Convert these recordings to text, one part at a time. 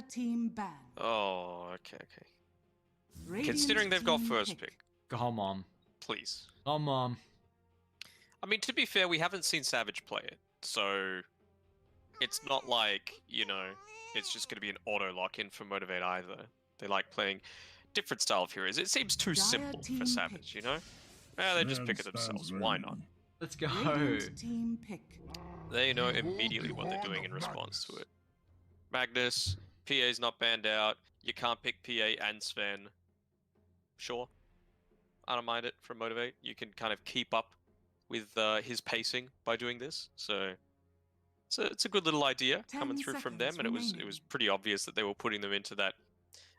team ban. Oh, okay. Radiant Considering they've got team first pick, Come on. please. Come on. I mean, to be fair, we haven't seen Savage play it, so it's not like, you know, it's just going to be an auto lock-in for Motivate either. They like playing different style of heroes. It seems too simple for Savage, you know? Yeah, they just pick it themselves. Why not? Let's go. Radiant team pick. They know immediately what they're doing in response to it. Magnus, PA's not banned out. You can't pick PA and Sven. Sure. I don't mind it from Motivate. You can kind of keep up with his pacing by doing this. So it's a good little idea coming through from them, and it was pretty obvious that they were putting them into that.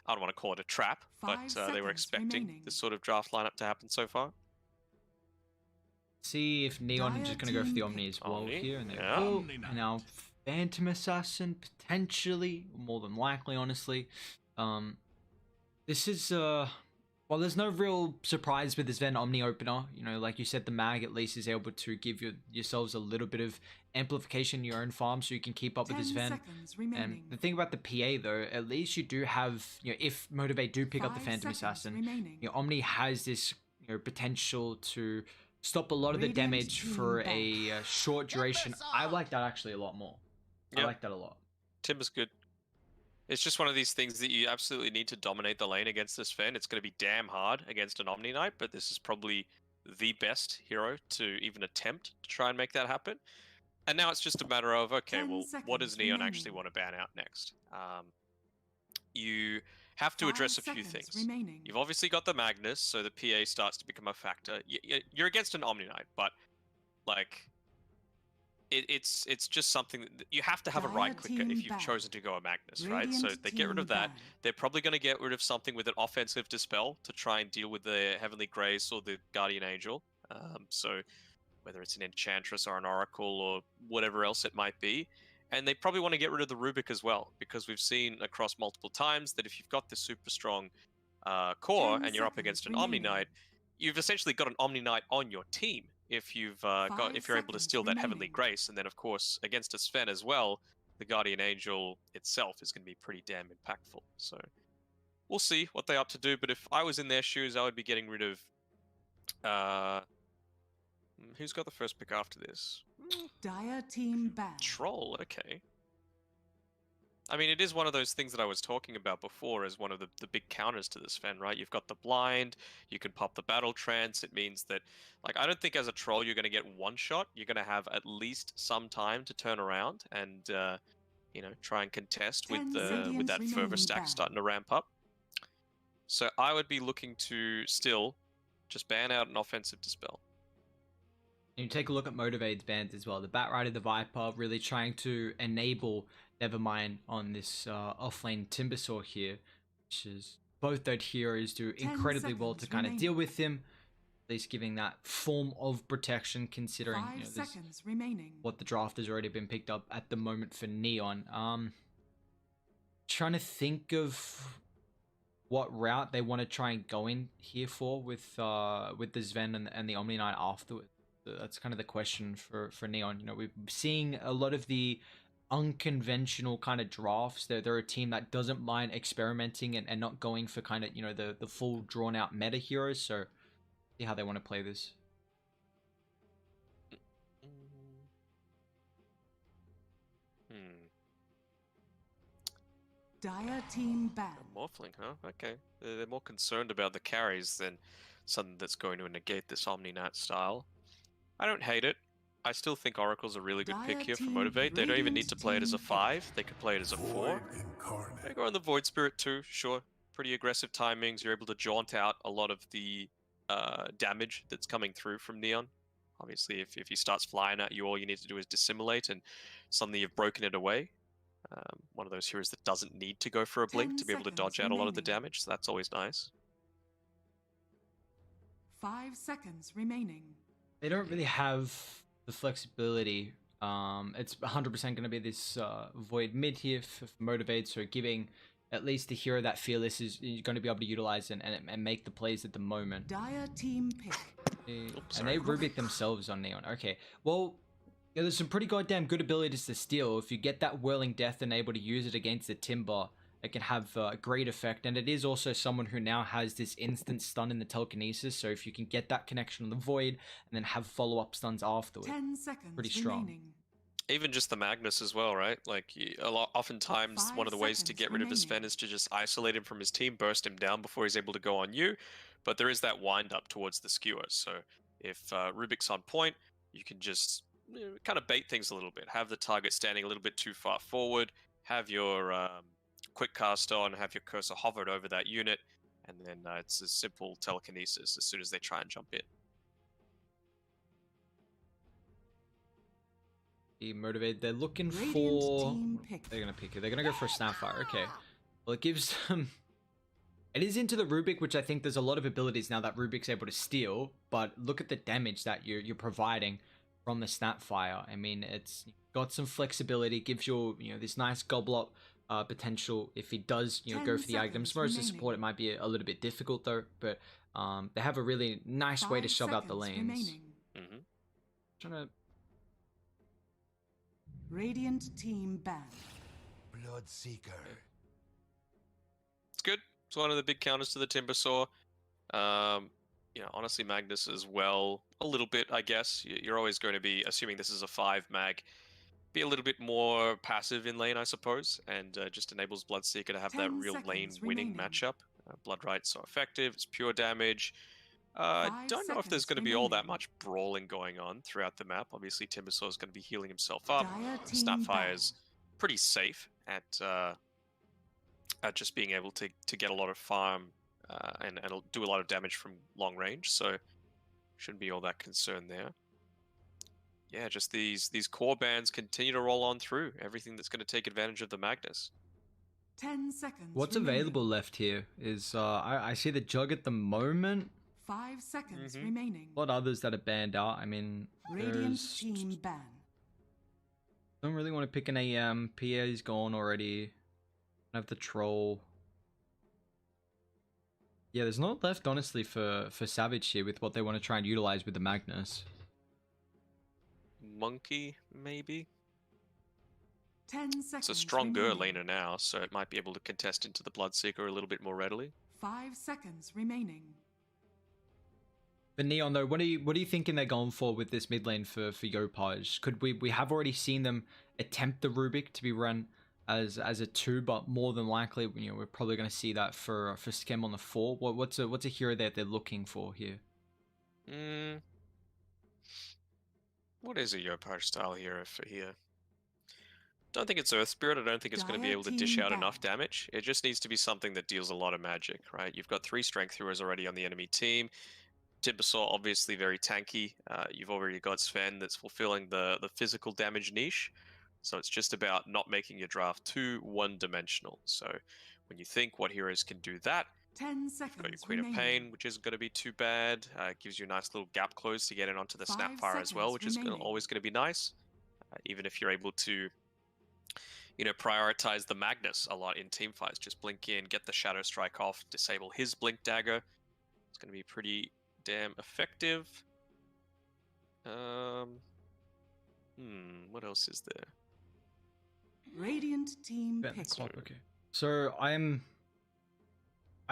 I don't want to call it a trap, but they were expecting this sort of draft lineup to happen so far. See if Neon is just going to go for the Omni as well here, and now Phantom Assassin potentially, more than likely, honestly. This is well, there's no real surprise with this Ven Omni opener. You know, like you said, the mag at least is able to give yourselves a little bit of amplification in your own farm, so you can keep up with this Ven. And the thing about the PA though, at least you do have, you know, if Motivate do pick up the Phantom Assassin, you know, Omni has this, you know, potential to stop a lot of the damage for a short duration. I like that actually a lot more. I like that a lot. Timber's good. It's just one of these things that you absolutely need to dominate the lane against this Fen. It's going to be damn hard against an Omni Knight, but this is probably the best hero to even attempt to try and make that happen. And now it's just a matter of, okay, well, what does Neon actually want to ban out next? You have to address a few things. You've obviously got the Magnus, so the PA starts to become a factor. You're against an Omni Knight, but like, it's just something that you have to have a right clicker if you've chosen to go a Magnus, right? So they get rid of that. They're probably going to get rid of something with an offensive Dispel to try and deal with the Heavenly Grace or the Guardian Angel. So whether it's an Enchantress or an Oracle or whatever else it might be. And they probably want to get rid of the Rubik as well, because we've seen across multiple times that if you've got this super strong core and you're up against an Omni Knight, you've essentially got an Omni Knight on your team. If you've if you're able to steal that Heavenly Grace, and then of course against a Sven as well, the Guardian Angel itself is going to be pretty damn impactful. So we'll see what they opt to do. But if I was in their shoes, I would be getting rid of who's got the first pick after this? Dire team ban. Troll. Okay. I mean, it is one of those things that I was talking about before as one of the big counters to this Fen, right? You've got the blind, you can pop the battle trance. It means that, like, I don't think as a troll you're going to get one shot. You're going to have at least some time to turn around and, you know, try and contest with that fervor stack starting to ramp up. So I would be looking to still just ban out an offensive Dispel. And you take a look at Motivate's bans as well. The Batrider, the Viper, really trying to enable Nevermind on this offlane Timbersaw here, which is both those heroes do incredibly well to kind of deal with him, at least giving that form of protection, considering, you know, what the draft has already been picked up at the moment for Neon. Trying to think of what route they want to try and go in here for with the Sven and the Omni Knight afterwards. That's kind of the question for Neon. You know, we're seeing a lot of the unconventional kind of drafts. They're a team that doesn't mind experimenting and not going for kind of, you know, the full drawn out meta heroes. So see how they want to play this. Dire team ban. Morphling, huh? Okay. They're more concerned about the carries than something that's going to negate this Omni Knight style. I don't hate it. I still think Oracle's a really good pick here for Motivate. They don't even need to play it as a 5. They could play it as a 4. They go on the Void Spirit too, sure. Pretty aggressive timings. You're able to jaunt out a lot of the damage that's coming through from Neon. Obviously, if he starts flying at you, all you need to do is dissimulate, and suddenly you've broken it away. One of those heroes that doesn't need to go for a blink to be able to dodge out a lot of the damage, so that's always nice. 5 seconds remaining. They don't really have the flexibility. It's 100% going to be this Void mid here for Motivate, so giving at least the hero that Fearless is going to be able to utilize and make the plays at the moment. Dire team pick. And they Rubik themselves on Neon. Okay, well, there's some pretty goddamn good abilities to steal. If you get that Whirling Death and able to use it against the Timber, that can have a great effect. And it is also someone who now has this instant stun in the telekinesis. So if you can get that connection on the void and then have follow-up stuns afterwards, 10 seconds pretty strong. remaining. Even just the Magnus as well, right? Like, oftentimes one of the ways to get rid of his Sven is to just isolate him from his team, burst him down before he's able to go on you. But there is that wind up towards the skewer. So if Rubik's on point, you can just kind of bait things a little bit. Have the target standing a little bit too far forward. Have your quick cast on. Have your cursor hovered over that unit. And then it's a simple telekinesis as soon as they try and jump in. Be motivated. They're looking for... They're going to pick it. They're going to go for a Snapfire. Okay. Well, it gives them... It is into the Rubik, which I think there's a lot of abilities now that Rubik's able to steal. But look at the damage that you're providing from the Snapfire. I mean, it's got some flexibility. Gives you, this nice gobble up potential if he does, go for the items. Most of the support, it might be a little bit difficult though. But they have a really nice way to shove out the lanes. Trying to... Radiant team banned. Bloodseeker. It's good. It's one of the big counters to the Timbersaw. Honestly, Magnus as well, a little bit, I guess. You're always going to be, assuming this is a 5 mag, be a little bit more passive in lane, I suppose, and just enables Bloodseeker to have that real lane-winning matchup. Bloodright's so effective, it's pure damage. Don't know if there's going to be all that much brawling going on throughout the map. Obviously, Timbersaw is going to be healing himself up. Snapfire is pretty safe at just being able to get a lot of farm and do a lot of damage from long range, so shouldn't be all that concerned there. Yeah, just these core bands continue to roll on through everything that's going to take advantage of the Magnus. 10 seconds. What's available left here is I see the Jug at the moment. 5 seconds remaining. A lot of others that are banned out. I mean, Radiant team ban. Don't really want to pick an AM. PA's gone already. I have the Troll. Yeah, there's not left, honestly, for Savage here with what they want to try and utilize with the Magnus. Monkey, maybe? 10 seconds. It's a stronger laner now, so it might be able to contest into the Bloodseeker a little bit more readily. 5 seconds remaining. But Neon, though, what are you thinking they're going for with this mid lane for Yopaj? Could we have already seen them attempt the Rubik to be run as a 2, but more than likely, we're probably going to see that for Skem on the 4. What's a hero that they're looking for here? What is a Yopaj style hero for here? Don't think it's Earth Spirit. I don't think it's going to be able to dish out enough damage. It just needs to be something that deals a lot of magic, right? You've got 3 strength heroes already on the enemy team. Timbersaw obviously very tanky. You've already got Sven that's fulfilling the physical damage niche. So it's just about not making your draft too one-dimensional. So when you think what heroes can do that, 10 seconds you've got your Queen of Pain, which isn't going to be too bad. It gives you a nice little gap close to get in onto the Snapfire as well, which is always going to be nice. Even if you're able to, prioritize the Magnus a lot in team fights. Just blink in, get the Shadow Strike off, disable his Blink Dagger. It's going to be pretty damn effective. What else is there? Radiant team pick. Okay. So I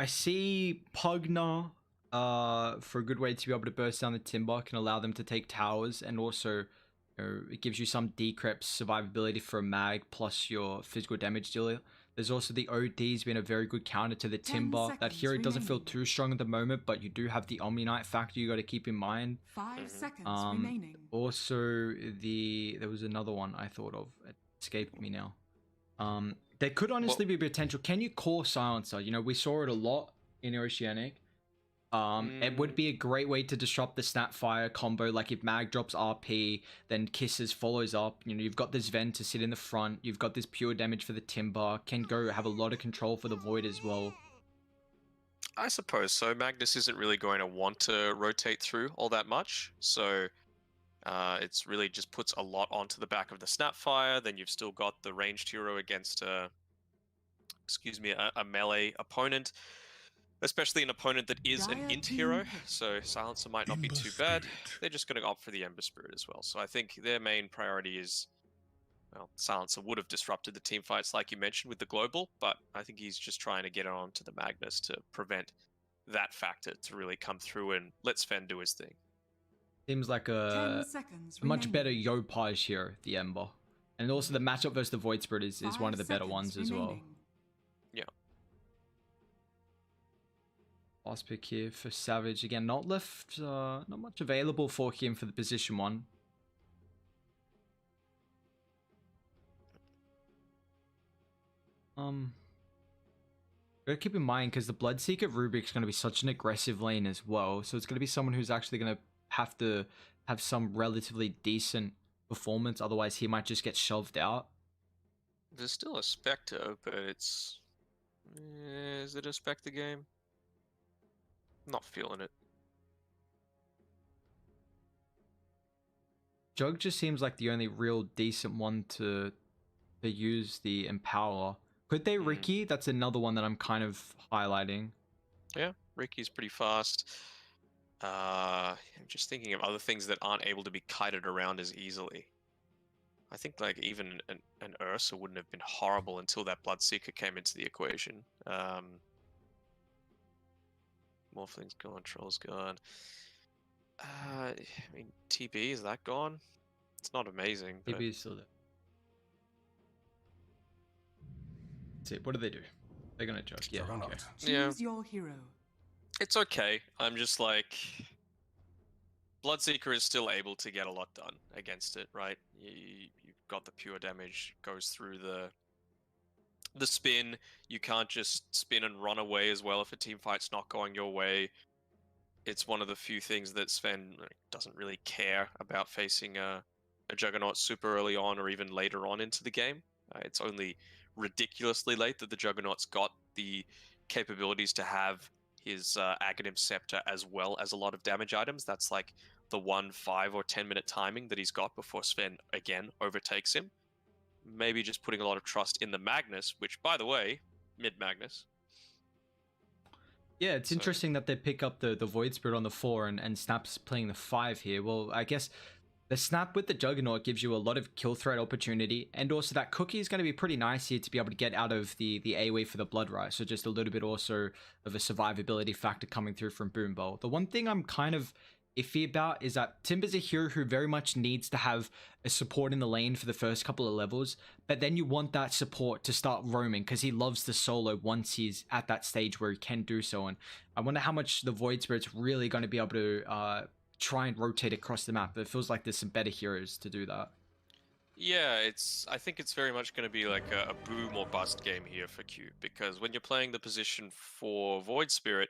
see Pugna for a good way to be able to burst down the Timber, can allow them to take towers, and also it gives you some decrep survivability for a mag plus your physical damage dealer. There's also the OD's been a very good counter to the Timber. That hero doesn't feel too strong at the moment, but you do have the Omni Knight factor you got to keep in mind. 5 seconds remaining. Also, there was another one I thought of. It escaped me now. There could honestly be potential. Can you core Silencer? We saw it a lot in Oceanic. It would be a great way to disrupt the Snapfire combo. Like if Mag drops RP, then Kisses follows up. You've got this Ven to sit in the front. You've got this pure damage for the Timber. Can go have a lot of control for the Void as well. I suppose so. Magnus isn't really going to want to rotate through all that much. So it's really just puts a lot onto the back of the Snapfire. Then you've still got the ranged hero against a melee opponent. Especially an opponent that is an int hero, so Silencer might not be too bad. They're just going to opt for the Ember Spirit as well. So I think their main priority is well, Silencer would have disrupted the team fights like you mentioned with the global, but I think he's just trying to get on to the Magnus to prevent that factor to really come through and let Sven do his thing. Seems like 10 a seconds much remaining. better Yopaj here, the Ember. And also the matchup versus the Void Spirit is one of the better ones as well. Yeah. Last pick here for Savage. Again, not much available for him for the position 1. Gotta keep in mind, because the Bloodseeker Rubik's going to be such an aggressive lane as well, so it's going to be someone who's actually going to have some relatively decent performance, otherwise he might just get shoved out. There's still a Spectre, but it's... is it a Spectre game? Not feeling it. Jug just seems like the only real decent one to use the Empower. Could they Ricky? That's another one that I'm kind of highlighting. Yeah, Ricky's pretty fast. I'm just thinking of other things that aren't able to be kited around as easily. I think like even an Ursa wouldn't have been horrible until that Bloodseeker came into the equation. Morphling's gone, Troll's gone. I mean, TB, is that gone? It's not amazing. But... TB is still there. Let's see, what do they do? They're gonna Jug. Yeah. Okay. Choose your hero. It's okay. I'm just like... Bloodseeker is still able to get a lot done against it, right? You've got the pure damage, goes through the spin. You can't just spin and run away as well if a team fight's not going your way. It's one of the few things that Sven doesn't really care about facing a Juggernaut super early on or even later on into the game. It's only ridiculously late that the Juggernaut's got the capabilities to have his Aghanim Scepter as well as a lot of damage items. That's like the 1, 5, or 10 minute timing that he's got before Sven again overtakes him. Maybe just putting a lot of trust in the Magnus, which, by the way, mid-Magnus. Yeah, it's interesting that they pick up the Void Spirit on the 4 and Snap's playing the 5 here. Well, I guess the Snap with the Juggernaut gives you a lot of kill threat opportunity, and also that Cookie is going to be pretty nice here to be able to get out of the AoE for the Blood Riot, so just a little bit also of a survivability factor coming through from Boom Bowl. The one thing I'm kind of iffy about is that Timber's a hero who very much needs to have a support in the lane for the first couple of levels, but then you want that support to start roaming because he loves the solo once he's at that stage where he can do so. And I wonder how much the Void Spirit's really going to be able to try and rotate across the map. It feels like there's some better heroes to do that. Yeah, I think it's very much going to be like a boom or bust game here for Cube, because when you're playing the position for Void Spirit,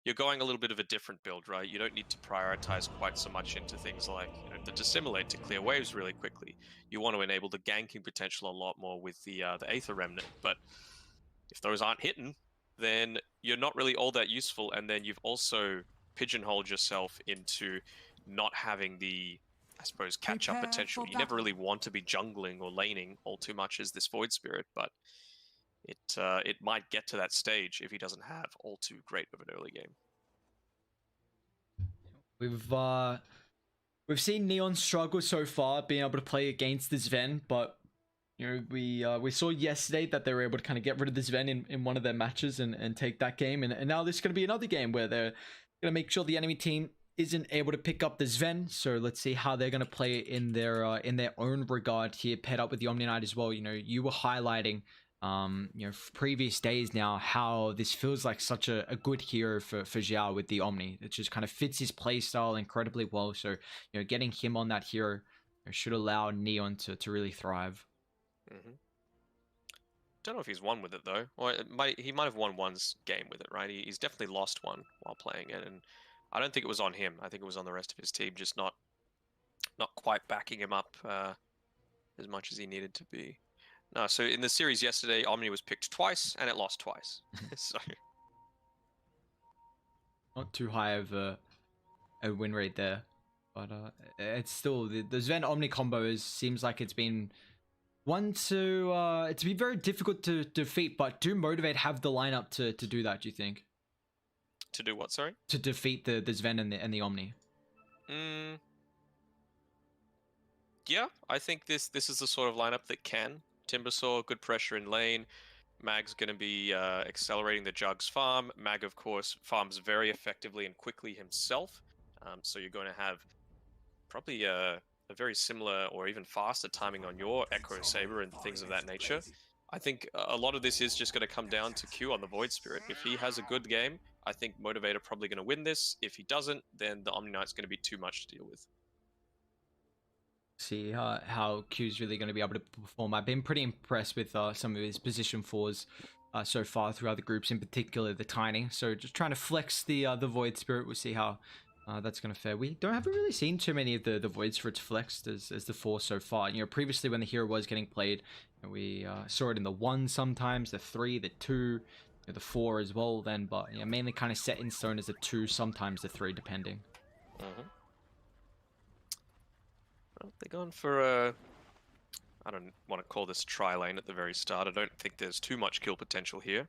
you're going a little bit of a different build, right? You don't need to prioritize quite so much into things like the Dissimulate to clear waves really quickly. You want to enable the ganking potential a lot more with the Aether Remnant, but if those aren't hitting, then you're not really all that useful, and then you've also pigeonholed yourself into not having the, I suppose, catch-up potential. You never really want to be jungling or laning all too much as this Void Spirit, but it might get to that stage if he doesn't have all too great of an early game. We've seen Neon struggle so far being able to play against the Sven, but we saw yesterday that they were able to kind of get rid of the Sven in one of their matches and take that game, and now there's going to be another game where they're going to make sure the enemy team isn't able to pick up the Sven. So let's see how they're going to play it in their own regard here, paired up with the Omni Knight as well. You were highlighting previous days now how this feels like such a good hero for Xiao with the Omni. It just kind of fits his playstyle incredibly well. So getting him on that hero should allow Neon to really thrive. Don't know if he's won with it though, or he might have won one game with it, right? He's definitely lost one while playing it, and I don't think it was on him. I think it was on the rest of his team, just not quite backing him up as much as he needed to be. No, so in the series yesterday, Omni was picked twice, and it lost twice. So not too high of a win rate there, but it's still the Sven Omni combo seems like it's been one to it's been very difficult to defeat, but do Motivate have the lineup to do that? Do you think? To do what? Sorry. To defeat the Sven and the Omni. Yeah, I think this is the sort of lineup that can. Timbersaw, good pressure in lane. Mag's going to be accelerating the Jug's farm. Mag, of course, farms very effectively and quickly himself. So you're going to have probably a very similar or even faster timing on your Echo Saber and things of that nature. I think a lot of this is just going to come down to Q on the Void Spirit. If he has a good game, I think Motivator probably going to win this. If he doesn't, then the Omni Knight's going to be too much to deal with. See how Q's really going to be able to perform. I've been pretty impressed with some of his position 4s so far throughout the groups, in particular the Tiny. So just trying to flex the Void Spirit. We'll see how that's going to fare. We haven't really seen too many of the Void Spirits flexed as the 4 so far. You know, previously when the hero was getting played, you know, we saw it in the 1 sometimes, the 3, the 2, you know, the 4 as well then, but you know, mainly kind of set in stone as the 2, sometimes the 3, depending. Well, they're going for I don't want to call this tri-lane at the very start. I don't think there's too much kill potential here.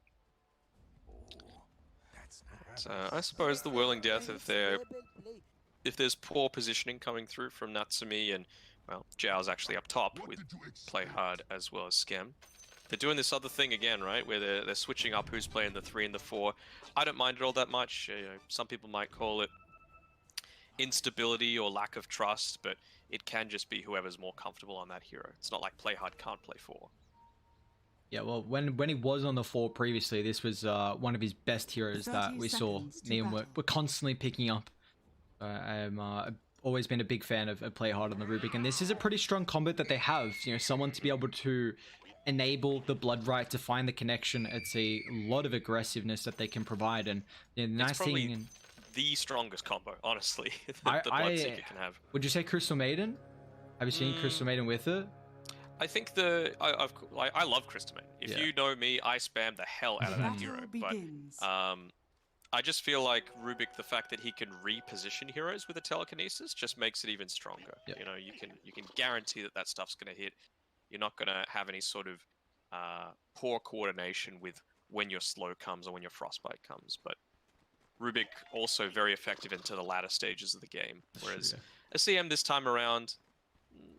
I suppose the Whirling Death, if there's poor positioning coming through from Natsumi and, well, Zhao's actually up top with Play Hard as well as Skem. They're doing this other thing again, right, where they're switching up who's playing the 3 and the 4. I don't mind it all that much. You know, some people might call it instability or lack of trust, but it can just be whoever's more comfortable on that hero. It's not like Play Hard can't play 4. Yeah, well, when he was on the 4 previously, this was one of his best heroes that we saw. Neon were constantly picking up. I've always been a big fan of Play Hard on the Rubik, and this is a pretty strong combo that they have. You know, someone to be able to enable the Blood Right to find the connection. It's a lot of aggressiveness that they can provide, and you know, the nice thing. The strongest combo, honestly, that the Bloodseeker can have. Would you say Crystal Maiden? Have you seen Crystal Maiden with it? I think I love Crystal Maiden. If you know me, I spam the hell out of that hero. But I just feel like Rubik, the fact that he can reposition heroes with a telekinesis just makes it even stronger. You know, you can guarantee that stuff's going to hit. You're not going to have any sort of poor coordination with when your slow comes or when your frostbite comes. But Rubik also very effective into the latter stages of the game, whereas a CM this time around,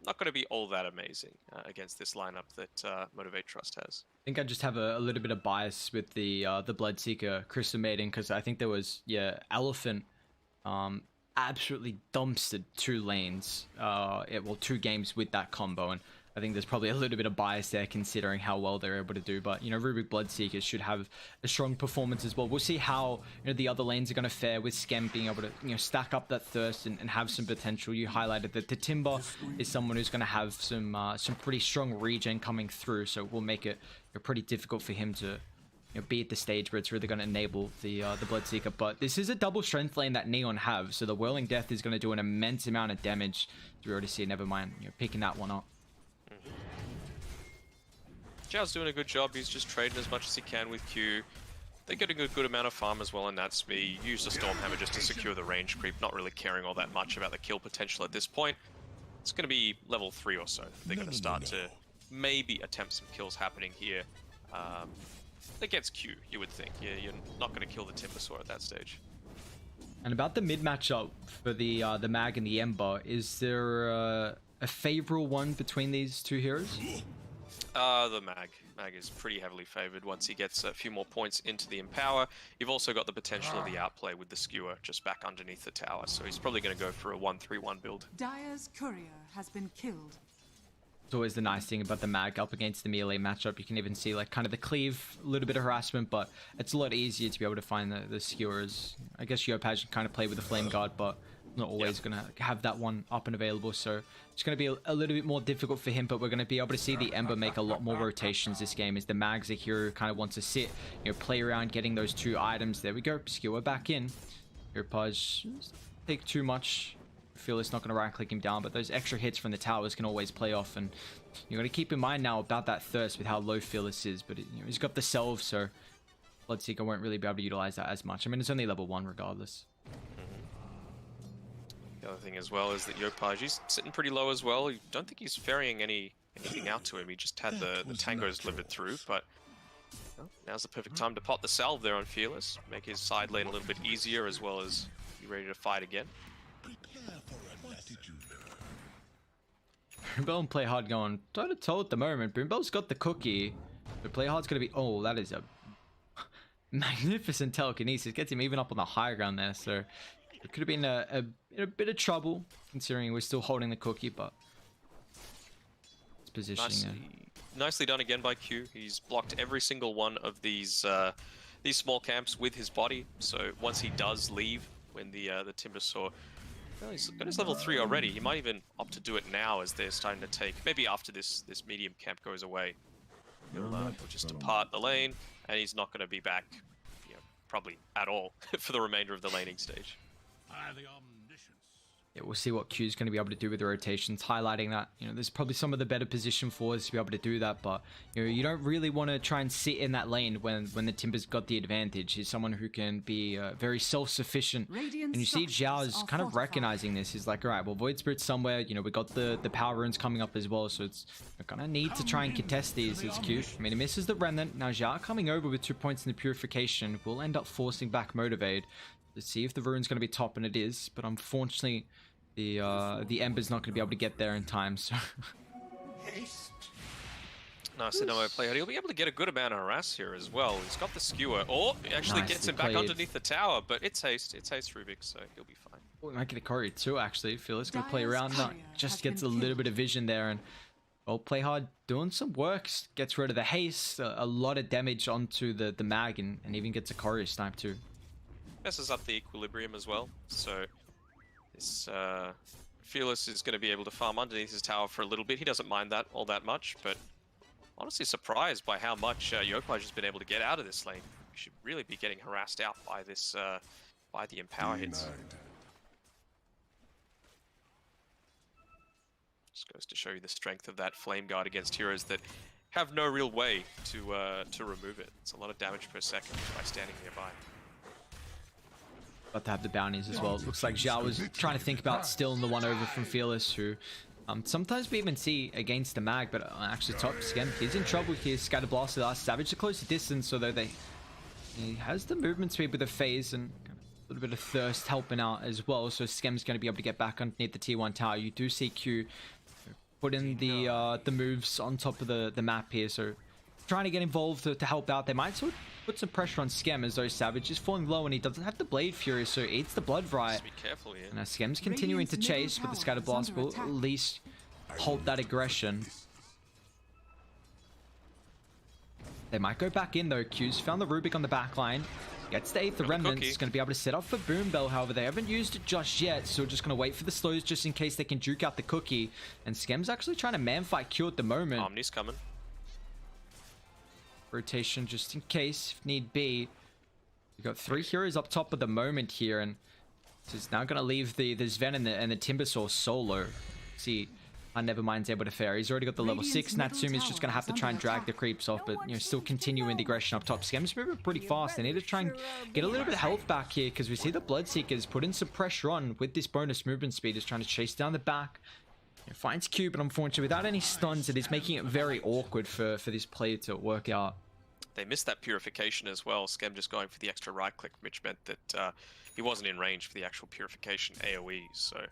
not going to be all that amazing against this lineup that MG.Trust has. I think I just have a little bit of bias with the Bloodseeker Crystal Maiden, because I think there was Elephant absolutely dumpstered 2 lanes, 2 games with that combo, and I think there's probably a little bit of bias there considering how well they're able to do. But, you know, Rubik Bloodseekers should have a strong performance as well. We'll see how, you know, the other lanes are going to fare with Skem being able to, you know, stack up that thirst and have some potential. You highlighted that the Timber is someone who's going to have some pretty strong regen coming through. So it will make it pretty difficult for him to, you know, be at the stage where it's really going to enable the Bloodseeker. But this is a double strength lane that Neon have. So the Whirling Death is going to do an immense amount of damage. We already see, never mind, you know, picking that one up. Zhao's doing a good job. He's just trading as much as he can with Q. They're getting a good amount of farm as well in Natsumi. Use the Stormhammer just to secure the range creep, not really caring all that much about the kill potential at this point. It's going to be level 3 or so. They're going to start to maybe attempt some kills happening here. Against Q, you would think. Yeah, you're not going to kill the Timbersaw at that stage. And about the mid matchup for the Mag and the Ember, is there a favorable one between these 2 heroes? The Mag. Mag is pretty heavily favored once he gets a few more points into the Empower. You've also got the potential of the outplay with the Skewer just back underneath the tower, so he's probably going to go for a 1-3-1 build. Dire's courier has been killed. It's always the nice thing about the Mag up against the melee matchup. You can even see like kind of the cleave, a little bit of harassment, but it's a lot easier to be able to find the skewers. I guess Yopaj can kind of play with the Flame Guard, but not always going to have that one up and available, so it's going to be a little bit more difficult for him. But we're going to be able to see the Ember make a lot more rotations this game, as the Mag's a hero who kind of wants to sit, you know, play around getting those 2 items. There we go, Skewer back in. Yopaj take too much. Feel it's not going to right click him down, but those extra hits from the towers can always play off, and you got to keep in mind now about that thirst with how low Fearless is. But you know, he's got the Salve, so Bloodseeker won't really be able to utilize that as much. I mean, it's only level 1 regardless. The other thing as well is that Yopaj, he's sitting pretty low as well. I don't think he's ferrying anything out to him. He just had the tangos delivered through, but well, now's the perfect time to pop the Salve there on Fearless, make his side lane a little bit easier, as well as be ready to fight again. Boombell and Playhard going toe to toe at the moment. Boombell's got the cookie, but Playhard's gonna be. Oh, that is a magnificent telekinesis. Gets him even up on the high ground there. So it could have been in a bit of trouble considering we're still holding the cookie, but it's positioning. Nicely done again by Q. He's blocked every single one of these small camps with his body. So once he does leave, when the Timbersaw. Well, he's got his level 3 already. He might even opt to do it now as they're starting to take... Maybe after this medium camp goes away. He'll just depart the lane, and he's not going to be back, probably at all, for the remainder of the laning stage. Yeah, we'll see what Q's going to be able to do with the rotations, highlighting that, there's probably some of the better position for us to be able to do that, but, you don't really want to try and sit in that lane when the Timber's got the advantage. He's someone who can be very self-sufficient, and you see Zhao is kind of recognizing this. He's like, all right, well, Void Spirit's somewhere, we got the power runes coming up as well, so it's going to need to try and contest these as Q. I mean, he misses the Remnant. Now Zhao coming over with 2 points in the Purification will end up forcing back Motivate. Let's see if the rune's going to be top, and it is, but unfortunately the Ember's not going to be able to get there in time, so... Nicely done by Playhard. He'll be able to get a good amount of harass here as well. He's got the skewer. Oh, it actually gets him back underneath the tower, but it's haste. It's haste Rubik, so he'll be fine. Oh, we might get a courier too, actually. Fearless going to play around. Just gets a little bit of vision there, and... Well, Playhard doing some work. Gets rid of the haste. A lot of damage onto the mag, and even gets a courier snipe too. Messes up the equilibrium as well, so... This Fearless is going to be able to farm underneath his tower for a little bit. He doesn't mind that all that much, but honestly surprised by how much Yopaj has been able to get out of this lane. We should really be getting harassed out by this, by the Empower hits. Just goes to show you the strength of that Flame Guard against heroes that have no real way to remove it. It's a lot of damage per second by standing nearby. About to have the bounties as well. It looks like Zhao was trying to think about stealing the one over from Fearless, who sometimes we even see against the mag, but actually tops again. He's in trouble here. Scatter Blast with us. Savage a closer distance, although he has the movement speed with a phase and a little bit of thirst helping out as well. So Skem's going to be able to get back underneath the T1 tower. You do see Q put in the moves on top of the map here, so trying to get involved to help out. They might sort of put some pressure on Skem as though Savage is falling low and he doesn't have the Blade Fury, so eats the Blood Riot. Just be careful here. And now Skem's continuing to chase, but the Scatter Blast will at least hold that aggression. They might go back in though. Q's found the Rubik on the back line. Gets the 8th Remnant. It's going to be able to set up for Boombell, however. They haven't used it just yet, so we're just going to wait for the slows just in case they can juke out the cookie. And Skem's actually trying to man-fight Q at the moment. Omni's coming. Rotation just in case, if need be. We've got 3 heroes up top at the moment here, and this is now going to leave the Sven and the Timbersaw solo. See, Nevermind's able to fare. He's already got the level 6. Natsumi's just going to have to try and drag the creeps off, but still continuing the aggression up top. Skem's moving pretty fast. They need to try and get a little bit of health back here, because we see the Bloodseekers put in some pressure on with this bonus movement speed. Is trying to chase down the back. It finds Q, but unfortunately without any stuns, it is making it very awkward for this play to work out. They missed that Purification as well. Skem just going for the extra right click, which meant that he wasn't in range for the actual Purification AoE, so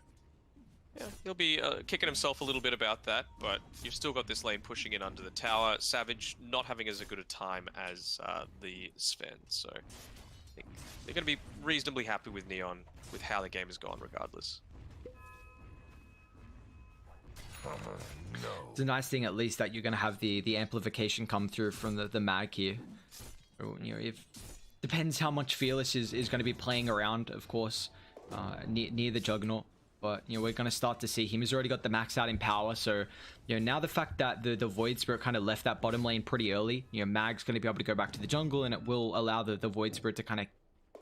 yeah, he'll be kicking himself a little bit about that, but you've still got this lane pushing in under the tower. Savage not having as good a time as the Sven, so I think they're going to be reasonably happy with Neon with how the game has gone regardless. No. It's a nice thing at least that you're going to have the amplification come through from the mag here. If depends how much Fearless is going to be playing around, of course, near the Juggernaut. But we're going to start to see him. He's already got the max out in power, so now the fact that the Void Spirit kind of left that bottom lane pretty early, Mag's going to be able to go back to the jungle, and it will allow the Void Spirit to kind of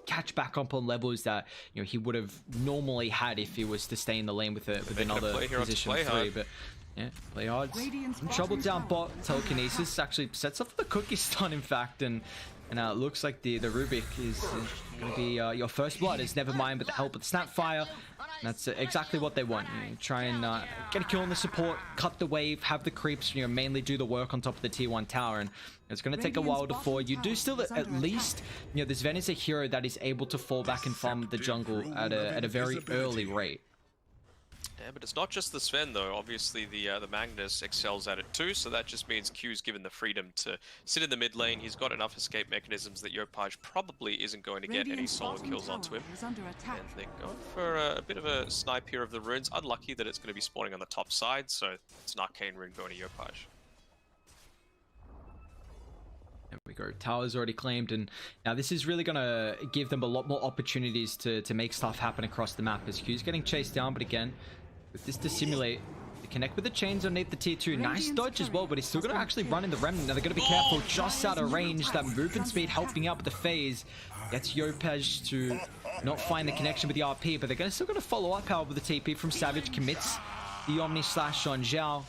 catch back up on levels that he would have normally had if he was to stay in the lane with another position 3. But yeah, Playhard's in trouble down bot. Telekinesis actually sets up the cookie stun, in fact, and it looks like the Rubik is going to be your first blood. Is Nevermind with the help of the Snapfire. And that's exactly what they want. Try and get a kill on the support, cut the wave, have the creeps mainly do the work on top of the T1 tower, and it's going to take a while to fall. You do still at least this Ven is a hero that is able to fall back and farm the jungle at a very early rate. Yeah, but it's not just the Sven though. Obviously, the Magnus excels at it too. So that just means Q's given the freedom to sit in the mid lane. He's got enough escape mechanisms that Yopaj probably isn't going to get any solo kills onto him. And they're going for a bit of a snipe here of the runes. Unlucky that it's going to be spawning on the top side. So it's an arcane rune going to Yopaj. There we go. Tower's already claimed, and now this is really going to give them a lot more opportunities to make stuff happen across the map as Q's getting chased down, but again, with this to simulate, to connect with the chains underneath the tier 2. Nice dodge as well, but he's still going to actually run in the remnant. Now they're going to be careful, just out of range. That movement speed helping out with the phase. Gets Yopaj to not find the connection with the RP, but they're still going to follow up, however, with the TP from Savage. Commits the Omni Slash on Zhao.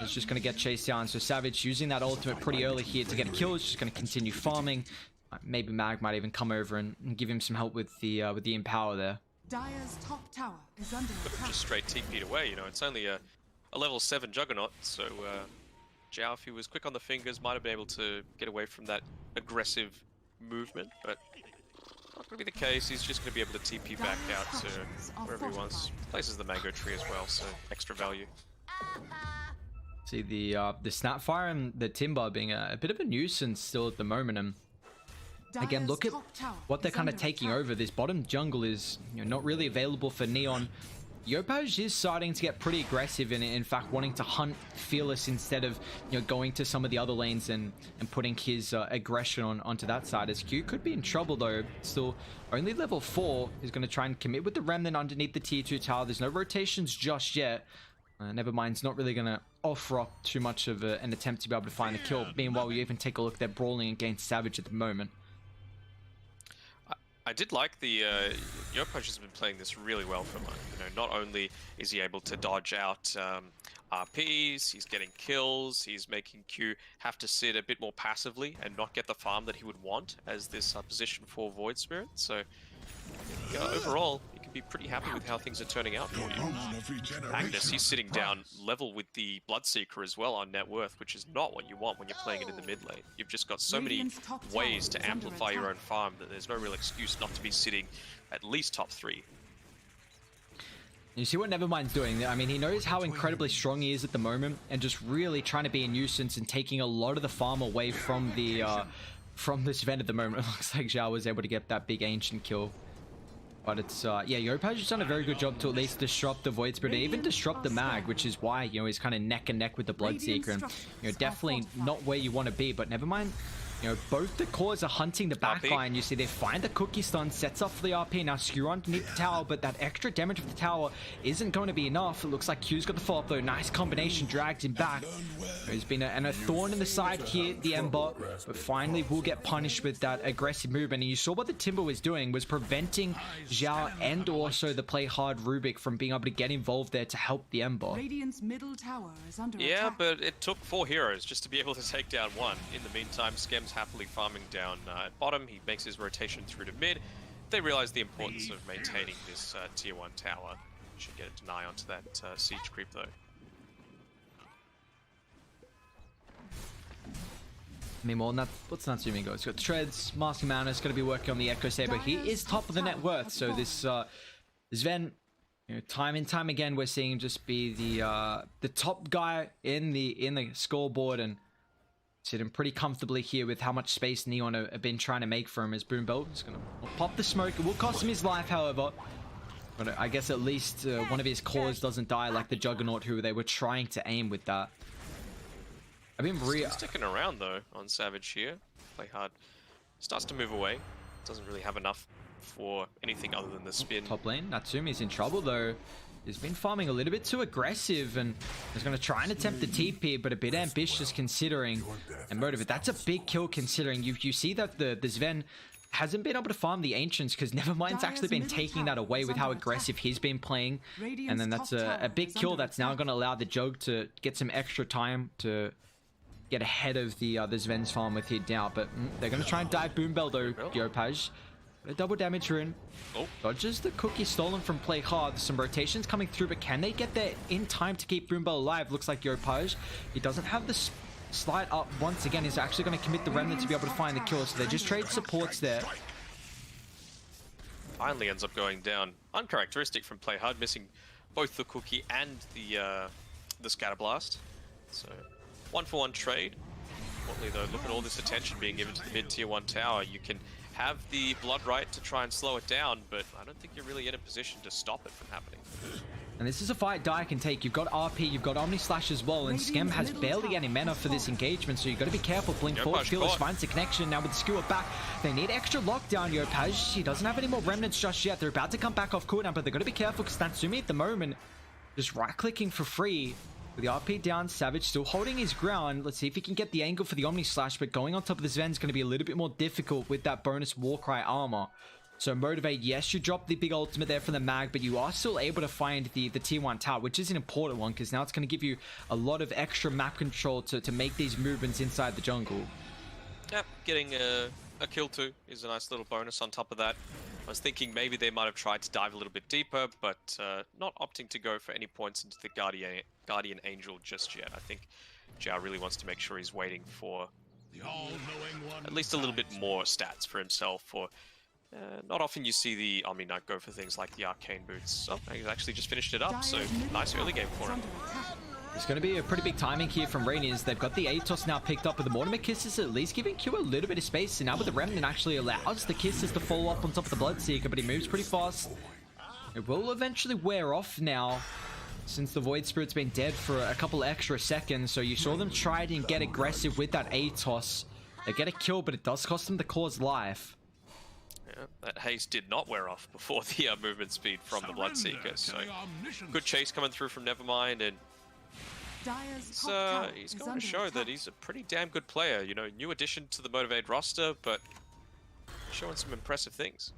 Is just going to get chased down. So Savage using that ultimate pretty early here to get a kill. Is just going to continue farming. Maybe Mag might even come over and give him some help with the Empower there. Dire's top tower is under attack. Just straight TP'd away, you know. It's only a level 7 Juggernaut, so Zhao, if he was quick on the fingers, might have been able to get away from that aggressive movement, but not going to be the case. He's just going to be able to TP back out to wherever he wants. Places the mango tree as well, so extra value. See the Snapfire and the Timber being a bit of a nuisance still at the moment, and again, look at what they're kind of taking over. This bottom jungle is, you know, not really available for Neon. Yopaj is starting to get pretty aggressive and in fact wanting to hunt Fearless instead of, you know, going to some of the other lanes and putting his aggression onto that side. As Q could be in trouble though. Still only level 4. He's going to try and commit with the Remnant underneath the tier 2 tower. There's no rotations just yet. Nevermind's not really going to offer up too much of an attempt to be able to find the kill. Meanwhile, we even take a look, they're brawling against Savage at the moment. I did like the Yopaj has been playing this really well for him. You know, not only is he able to dodge out RPs, he's getting kills, he's making Q have to sit a bit more passively and not get the farm that he would want as this position for Void Spirit. So overall, you can be pretty happy with how things are turning out for you. Magnus, he's sitting down level with the Bloodseeker as well on net worth, which is not what you want when you're playing it in the mid lane. You've just got so many ways to amplify your own farm that there's no real excuse not to be sitting at least top 3. You see what Nevermind's doing. I mean, he knows how incredibly strong he is at the moment and just really trying to be a nuisance and taking a lot of the farm away from the from this event at the moment. It looks like Zhao was able to get that big ancient kill. But it's, yeah, Yopaj has done a very good job to at least disrupt the Void Spirit and even disrupt the Mag, which is why, you know, he's kind of neck and neck with the Bloodseeker. And, you know, definitely not where you want to be, but Nevermind, you know, both the cores are hunting the back line. You see, they find the cookie stun, sets off the RP. Now Skewer underneath the tower, but that extra damage of the tower isn't going to be enough. It looks like Q's got the follow-up though. Nice combination, drags him back. There's been a thorn in the side here, the Ember, but finally will get punished with that aggressive movement. And you saw what the Timber was doing, was preventing Zhao and also the Play Hard Rubik from being able to get involved there to help the Ember. Radiant's middle tower is under attack. But it took 4 heroes just to be able to take down 1. In the meantime, Skem's happily farming down at bottom. He makes his rotation through to mid. They realize the importance of maintaining this tier 1 tower. Should get a deny onto that siege creep though. Meanwhile, what's Natsumi go? It's got Treads, Master Mana is going to be working on the Echo Saber. He is top of the net worth, so this Sven, you know, time and time again, we're seeing him just be the top guy in the scoreboard and sitting pretty comfortably here with how much space Neon have been trying to make for him. As Boombell is going to pop the smoke. It will cost him his life, however. But I guess at least one of his cores doesn't die like the Juggernaut, who they were trying to aim with that. I mean, Still sticking around though on Savage here. Play Hard starts to move away. Doesn't really have enough for anything other than the spin. Top lane, Natsumi's in trouble though. He's been farming a little bit too aggressive and is going to try and attempt the TP, but a bit ambitious considering and motive. That's a big kill considering you see that the Sven hasn't been able to farm the Ancients because Nevermind's actually been taking that away with how aggressive he's been playing. And then that's a big kill that's now going to allow the Jug to get some extra time to get ahead of the Sven's farm with hit down. But they're going to try and dive Boombell though, Yopaj. A double damage rune. Dodges the cookie stolen from Play Hard. Some rotations coming through, but can they get there in time to keep Boombell alive? Looks like Yopaj. He doesn't have the slide up once again. He's actually going to commit the Remnant to be able to find the kill. So they just trade supports there. Finally ends up going down. Uncharacteristic from Play Hard, missing both the cookie and the scatter blast. So 1-for-1 trade. Importantly though, look at all this attention being given to the mid tier 1 tower. You can have the blood right to try and slow it down, but I don't think you're really in a position to stop it from happening. And this is a fight Dire can take. You've got RP, you've got Omni Slash as well, and Skem has barely any mana for this engagement, so you've got to be careful. Blink forward, Fearless finds the connection. Now with the skewer back, they need extra lockdown. Yopaj, he doesn't have any more remnants just yet. They're about to come back off cooldown, but they've got to be careful because Natsumi at the moment just right-clicking for free. With the RP down, Savage still holding his ground. Let's see if he can get the angle for the Omni Slash, but going on top of this Zen is going to be a little bit more difficult with that bonus Warcry armor. So Motivate, yes, you drop the big ultimate there from the mag, but you are still able to find the tier 1 tower, which is an important one because now it's going to give you a lot of extra map control to make these movements inside the jungle. Yep, getting a kill too is a nice little bonus on top of that. I was thinking maybe they might have tried to dive a little bit deeper, but not opting to go for any points into the Guardian Angel just yet. I think Zhao really wants to make sure he's waiting for at least a little bit more stats for himself. For not often you see the Omni Knight go for things like the Arcane Boots. Oh, he's actually just finished it up, so nice early game for him. It's going to be a pretty big timing here from Radiance. They've got the Atos now picked up, with the Mortimer Kisses at least giving Q a little bit of space. And now with the Remnant actually allows the Kisses to fall off on top of the Bloodseeker, but he moves pretty fast. It will eventually wear off now, since the Void Spirit's been dead for a couple extra seconds. So you saw them try and get aggressive with that Atos. They get a kill, but it does cost them the core's life. Yeah, that haste did not wear off before the movement speed from the Bloodseeker. So good chase coming through from Nevermind, and he's going to show that he's a pretty damn good player. You know, new addition to the Motivate roster, but showing some impressive things.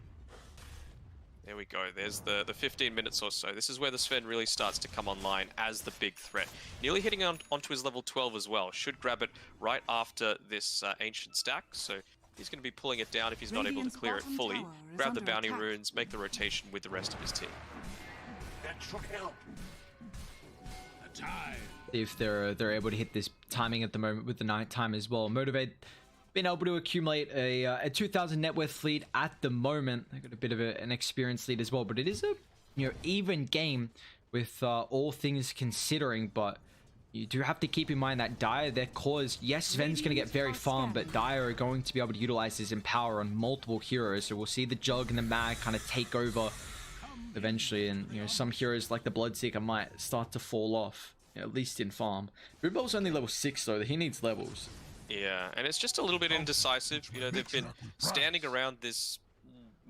There we go. There's the 15 minutes or so. This is where the Sven really starts to come online as the big threat. Nearly hitting onto his level 12 as well. Should grab it right after this Ancient stack. So he's going to be pulling it down if he's not able to clear it fully. Grab the bounty runes, make the rotation with the rest of his team. That should help. If they're able to hit this timing at the moment with the night time as well. Motivate been able to accumulate a 2,000 net worth lead at the moment. They got a bit of an experience lead as well, but it is a even game with all things considering. But you do have to keep in mind that Dire, their cores, yes, Sven's going to get very farm, but Dire are going to be able to utilize his Empower on multiple heroes. So we'll see the Jug and the Mag kind of take over eventually, and some heroes like the Bloodseeker might start to fall off, at least in farm. Boobel's only level 6 though, he needs levels. Yeah, and it's just a little bit indecisive. They've been standing around this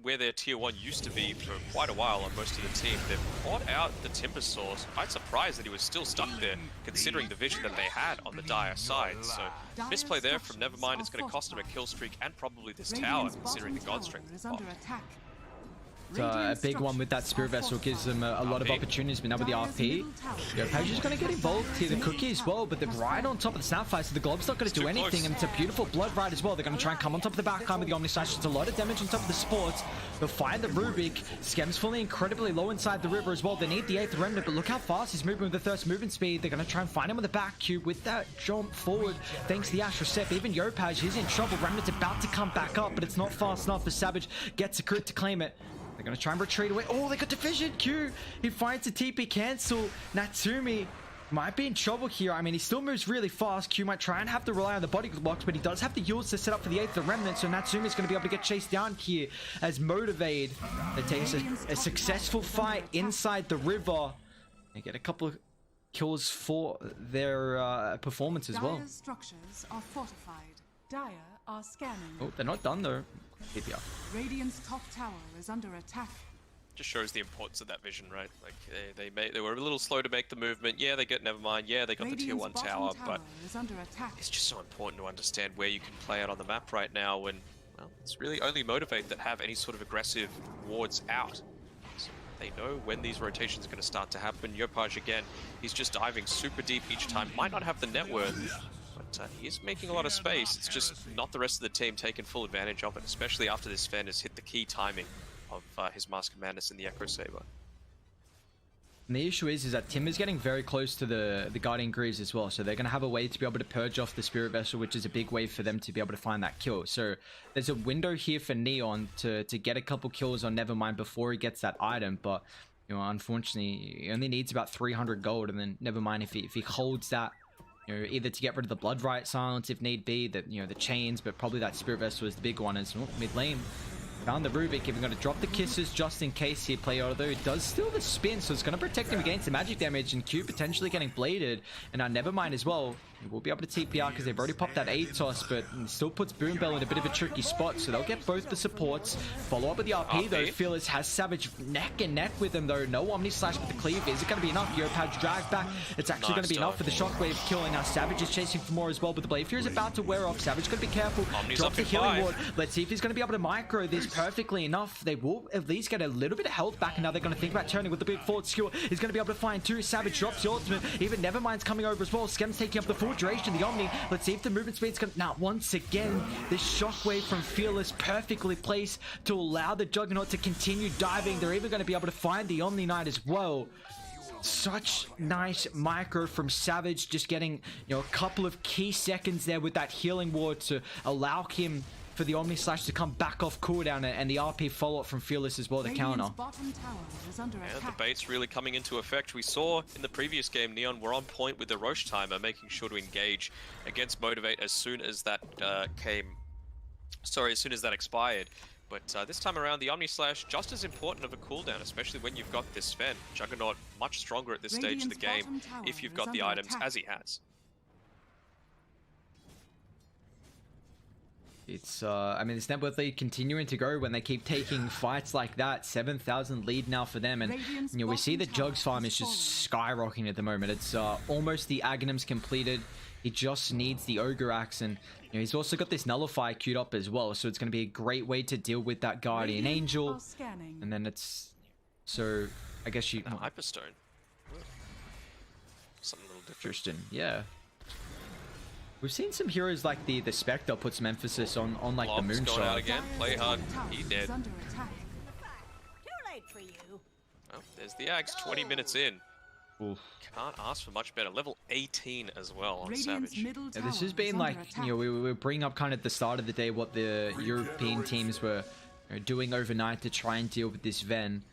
where their tier 1 used to be for quite a while on most of the team. They've brought out the Timber Source. Quite surprised that he was still stuck there, considering the vision that they had on the Dire side. So misplay there from Nevermind. It's going to cost him a kill streak and probably this tower, considering the God Strength involved. A big one with that Spirit Vessel gives them a lot of opportunities, but now with the RP, Page is going to get involved here, the Cookie as well, but they're right on top of the Snapfire, so the Glob's not going to do anything, and it's a beautiful Blood Ride as well. They're going to try and come on top of the backhand with the Omni Slash. It's a lot of damage on top of the supports. They'll find the Rubik. Skem's falling incredibly low inside the river as well. They need the 8th Remnant, but look how fast he's moving with the Thirst movement speed. They're going to try and find him on the back cube with that jump forward. Thanks to the Astral Step, even Yopaj, he's in trouble. Remnant's about to come back up, but it's not fast enough for Savage. Gets a crit to claim it. They're going to try and retreat away. Oh, they got Division. Q, he finds a TP cancel. Natsumi might be in trouble here. I mean, he still moves really fast. Q might try and have to rely on the body blocks, but he does have the Yules to set up for the 8th Remnant, so Natsumi's going to be able to get chased down here as Motivate. They take a successful fight inside the river. They get a couple of kills for their performance as well. Dire's structures are fortified. Dire are scanning. Oh, they're not done though. Radiant's top tower is under attack. Just shows the importance of that vision, right? Like they were a little slow to make the movement. Yeah, they get Nevermind. Yeah, they got the tier 1 tower, but it's just so important to understand where you can play out on the map right now. When it's really only Motivate that have any sort of aggressive wards out. So they know when these rotations are going to start to happen. Yopaj again, he's just diving super deep each time. Might not have the net worth, but he is making a lot of space. It's just not the rest of the team taking full advantage of it, especially after this Sven has hit the key timing of his Mask of Madness in the Echo Saber. And the issue is that Tim is getting very close to the Guardian Greaves as well, so they're going to have a way to be able to purge off the Spirit Vessel, which is a big way for them to be able to find that kill. So there's a window here for Neon to get a couple kills on Nevermind before he gets that item, but You know, unfortunately, he only needs about 300 gold, and then never mind if he holds that, you know, either to get rid of the Blood Right Silence if need be, that, you know, the chains, but probably that Spirit Vessel is the big one. As mid lane found the Rubik, even going to drop the kisses just in case he play, although it does steal the spin, so it's going to protect him against the magic damage, and Q potentially getting bladed, and never mind as well. He will be able to TP out because they've already popped that ATOS, but it still puts Boombell in a bit of a tricky spot, so they'll get both the supports. Follow up with the RP though. Fearless has Savage neck and neck with him though. No Omni Slash with the cleave. Is it going to be enough? Yopaj dragged back. It's actually going to be enough for the Shockwave killing. Now Savage is chasing for more as well, but the Blade Fury is about to wear off. Savage going to be careful. Drop the healing ward. Let's see if he's going to be able to micro this perfectly enough. They will at least get a little bit of health back, and now they're going to think about turning with the big forward skill. He's going to be able to find two. Savage drops the ultimate. Even Nevermind's coming over as well. Skem's taking up the full duration of the Omni. Let's see if the movement speed's gonna... Now, once again, this shockwave from Fearless perfectly placed to allow the Juggernaut to continue diving. They're even going to be able to find the Omni Knight as well. Such nice micro from Savage, just getting, you know, a couple of key seconds there with that healing ward to allow him for the Omni Slash to come back off cooldown, and the RP follow-up from Fearless as well, the counter. The bait's really coming into effect. We saw in the previous game, Neon were on point with the Roche timer, making sure to engage against Motivate as soon as that as soon as that expired. But this time around, the Omni Slash just as important of a cooldown, especially when you've got this Sven. Juggernaut much stronger at this stage of the game if you've got the items as he has. It's, I mean, it's never really continuing to go when they keep taking fights like that. 7,000 lead now for them, and, you know, we see the Jugs farm is just skyrocketing at the moment. It's almost the Aghanim's completed. He just needs the Ogre Axe, and, you know, he's also got this Nullify queued up as well, so it's going to be a great way to deal with that Guardian Angel. And then it's, so, I guess you... Hyperstone. Something a little different. Interesting, yeah. We've seen some heroes like the Spectre put some emphasis on like the Moonshot. Going out again. Play hard. He dead. Too late for you. Oh, there's the Axe. 20 minutes in. Oof. Can't ask for much better. Level 18 as well on Savage. Yeah, this has been like, you know, we were bringing up kind of at the start of the day what the European teams were, you know, doing overnight to try and deal with this Ven.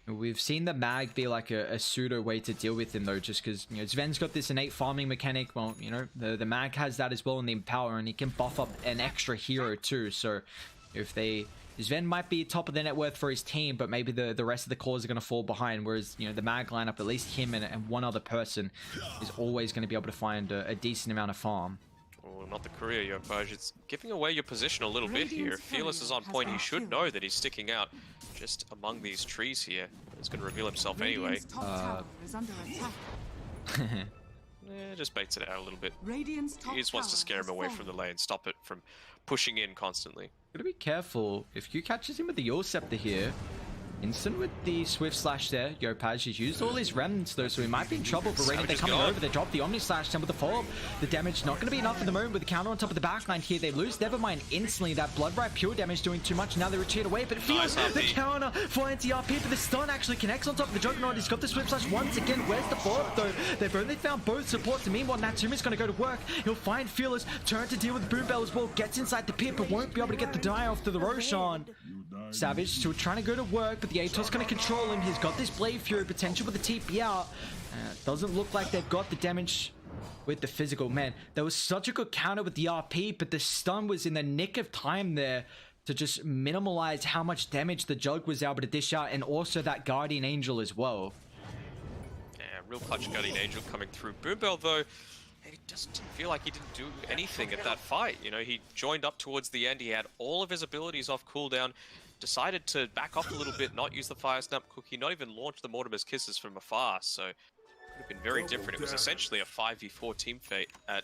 We've seen the Mag be like a pseudo way to deal with him though, just because, you know, Sven's got this innate farming mechanic. Well, you know, the Mag has that as well in the Empower, and he can buff up an extra hero too. So if Sven might be top of the net worth for his team, but maybe the rest of the cores are going to fall behind, whereas, you know, the Mag lineup, at least him and one other person, is always going to be able to find a decent amount of farm. Oh, not the courier, Yopaj. It's giving away your position a little bit here. If Fearless is on point, he should know that he's sticking out just among these trees here. He's going to reveal himself anyway. Just baits it out a little bit. He just wants to scare him away from the lane, stop it from pushing in constantly. Gotta be careful. If Q catches him with the Yule Scepter here, instant with the Swift Slash there. Yopaj has used all his remnants though, so he might be in trouble. But Radiant, they're coming over. They drop the Omni Slash down with the follow-up. The damage not going to be enough at the moment with the counter on top of the backline here. They lose Nevermind instantly. That Blood Right pure damage doing too much. Now they retreat away, but it feels the counter for anti-RP, but the stun actually connects on top of the Juggernaut. He's got the Swift Slash once again. Where's the follow-up though? They've only found both supports. And meanwhile, Natsumi's going to go to work. He'll find Fearless, turn to deal with Boombell as well. Gets inside the pit, but won't be able to get the die off to the Roshan. Savage still trying to go to work, but the Atos going to control him. He's got this Blade Fury potential with the TP out. Doesn't look like they've got the damage with the physical. Man, there was such a good counter with the RP, but the stun was in the nick of time there to just minimalize how much damage the Jug was able to dish out, and also that Guardian Angel as well. Yeah, real clutch Guardian Angel coming through. Boombell, though, it just didn't feel like he didn't do anything at that fight. You know, he joined up towards the end. He had all of his abilities off cooldown. Decided to back off a little bit, not use the Fire Snap Cookie, not even launch the Mortimer's Kisses from afar, so it could have been very different. It was essentially a 5v4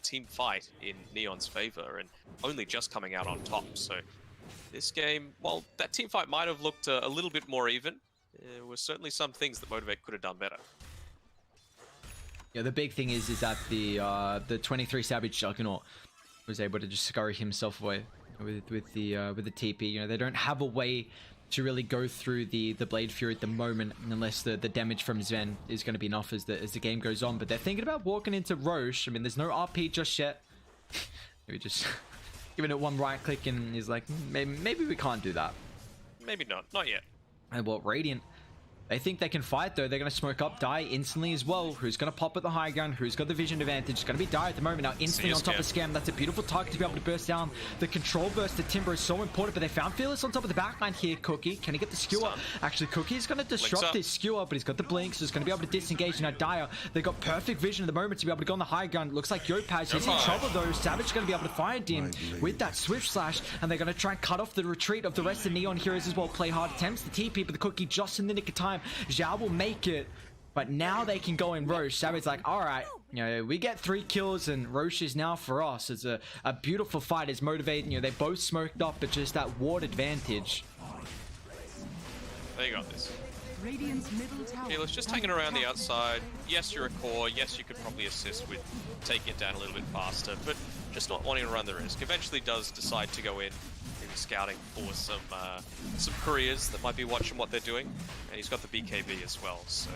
team fight in Neon's favor, and only just coming out on top. So this game, while that team fight might have looked a little bit more even, there were certainly some things that Motivate could have done better. Yeah, the big thing is that the 23 Savage Juggernaut was able to just scurry himself away with the TP. You know, they don't have a way to really go through the Blade Fury at the moment, unless the damage from Sven is going to be enough as the game goes on. But they're thinking about walking into Roche. I mean, there's no RP just yet. Maybe just giving it one right click, and he's like, maybe we can't do that. Maybe not yet. And well, Radiant They think they can fight though. They're going to smoke up Die instantly as well. Who's going to pop at the high ground? Who's got the vision advantage? It's going to be Die at the moment. Now instantly on top of Scam. That's a beautiful target to be able to burst down. The control burst to Timber is so important, but they found Fearless on top of the backline here. Cookie, can he get the skewer? Actually, Cookie is going to disrupt this skewer, but he's got the blink, so he's going to be able to disengage. Now Dire, they got perfect vision at the moment to be able to go on the high ground. Looks like Yopaj, he's in trouble though. Savage is going to be able to find him with that Swift Slash, and they're going to try and cut off the retreat of the rest of Neon Heroes as well. Play hard attempts the TP, but the Cookie just in the nick of time. Zhao will make it, but now they can go in Roche. Savage like, all right, you know, we get 3 kills and Roche is now for us. It's a beautiful fight. Is motivating. You know, they both smoked up, but just that ward advantage. They got this. Radiant's middle tower. Fearless just hanging around the outside. Yes, you're a core. Yes, you could probably assist with taking it down a little bit faster, but just not wanting to run the risk. Eventually does decide to go in, maybe scouting for some careers that might be watching what they're doing, and he's got the BKB as well. So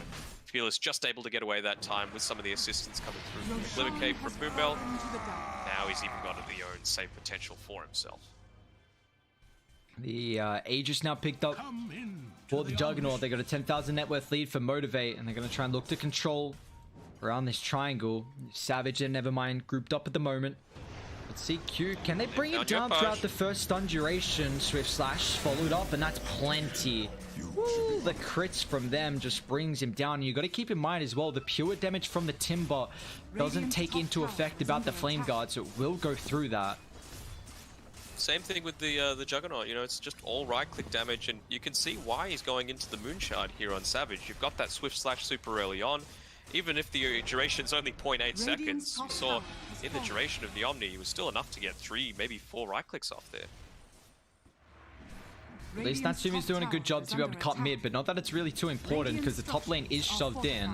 Fearless just able to get away that time with some of the assistance coming through from Glimmer Cape from Boombell. Now he's even got the own save potential for himself. The Aegis now picked up for the Juggernaut. They got a 10,000 net worth lead for Motivate, and they're going to try and look to control around this triangle. Savage and Nevermind grouped up at the moment. Let's see, Q, can they bring it down throughout the first stun duration? Swift Slash followed up, and that's plenty. Woo, the crits from them just brings him down. And you got to keep in mind as well, the pure damage from the Timber doesn't take into effect about the Flame Guard, so it will go through that. Same thing with the Juggernaut, you know, it's just all right-click damage, and you can see why he's going into the Moonshard here on Savage. You've got that Swift Slash super early on. Even if the duration's only 0.8 seconds, you saw in the duration of the Omni, it was still enough to get 3, maybe 4 right-clicks off there. At least Natsumi's doing a good job to be able to cut mid, but not that it's really too important because the top lane is shoved in.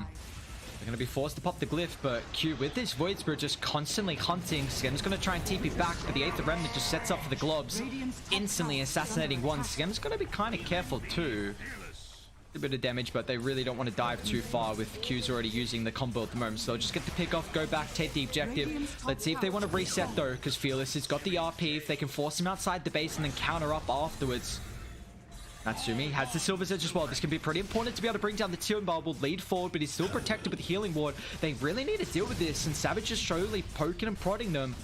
They're going to be forced to pop the glyph, but Q with this Void Spirit just constantly hunting. Skem's going to try and TP back, but the 8th Remnant just sets up for the globs, instantly assassinating one. Skem's going to be kind of careful too. A bit of damage, but they really don't want to dive too far with Q's already using the combo at the moment. So they'll just get the pick off, go back, take the objective. Let's see if they want to reset though, because Fearless has got the RP. If they can force him outside the base and then counter up afterwards. Natsumi has the Silver's Edge as well. This can be pretty important to be able to bring down the Timber. Will lead forward, but he's still protected with the healing ward. They really need to deal with this, and Savage is slowly poking and prodding them.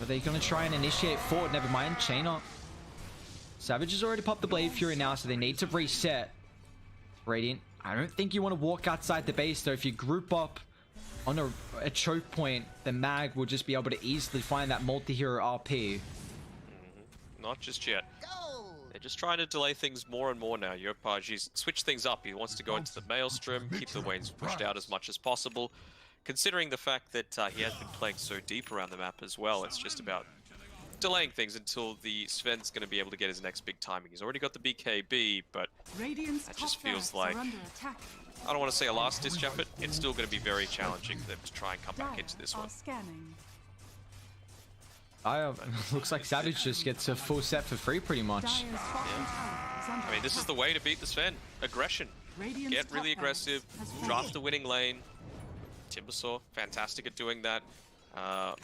Are they going to try and initiate forward? Never mind, chain up. Savage has already popped the Blade Fury now, so they need to reset. Radiant, I don't think you want to walk outside the base though. If you group up on a choke point, the Mag will just be able to easily find that multi-hero RP. Not just yet. They're just trying to delay things more and more now. Yopaj, he's switched things up. He wants to go into the Maelstrom, keep the waves pushed out as much as possible. Considering the fact that he has been playing so deep around the map as well, it's just about delaying things until the Sven's going to be able to get his next big timing. He's already got the BKB, but that just feels like, I don't want to say a last-ditch effort. It's still going to be very challenging for them to try and come back into this one. Looks like Savage just gets a full set for free pretty much. Yeah. I mean, this is the way to beat the Sven. Aggression. Get really aggressive, draft the winning lane. Timbersaw, fantastic at doing that.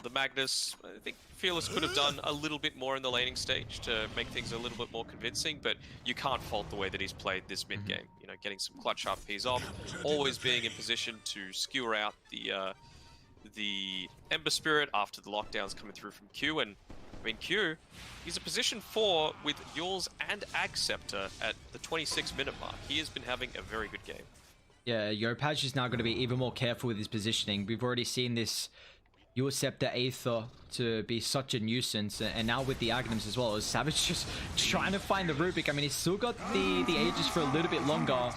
The Magnus, I think Fearless could have done a little bit more in the laning stage to make things a little bit more convincing, but you can't fault the way that he's played this mid game. You know, getting some clutch RPs off, always being in position to skewer out the Ember Spirit after the lockdowns coming through from Q. And I mean, Q, he's a position 4 with Yules and Scepter at the 26-minute mark. He has been having a very good game. Yeah, Yopaj is now going to be even more careful with his positioning. We've already seen this Scepter Aether to be such a nuisance, and now with the Aghanims as well, as Savage just trying to find the Rubik. I mean, he's still got the Aegis for a little bit longer.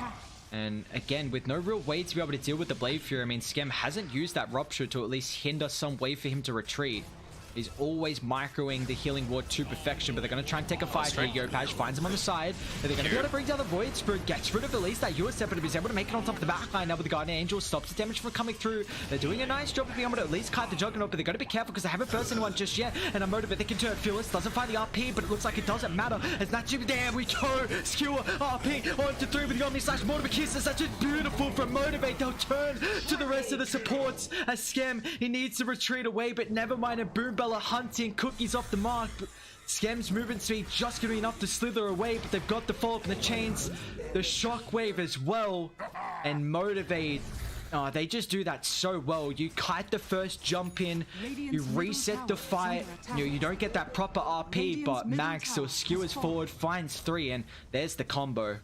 And again, with no real way to be able to deal with the Blade Fury, I mean, Skem hasn't used that Rupture to at least hinder some way for him to retreat. He's always microing the healing ward to perfection, but they're going to try and take a fight here. Yopaj finds him on the side. They're going to be able to bring down the Void Spirit, gets rid of at least that Scepter, but he's able to make it on top of the backline now with the Guardian Angel, stops the damage from coming through. They're doing a nice job of being able to at least kite the Juggernaut, but they've got to be careful because they haven't burst anyone just yet. And I'm motivated, they can turn Fearless, doesn't find the RP, but it looks like it doesn't matter. As Natsumi, there we go! Skewer, RP, 1-3 with the Omni / Motivate Kiss. Is such a beautiful from Motivate. They'll turn to the rest of the supports. As Skem, he needs to retreat away, but never mind, and Boombell are hunting. Cookies off the mark. Skem's movement speed just gonna be enough to slither away, but they've got the follow-up and the chains, the shockwave as well, and Motivate. Oh, they just do that so well. You kite the first jump in, you reset the fight, you don't get that proper RP, but Max still skewers forward, finds 3, and there's the combo.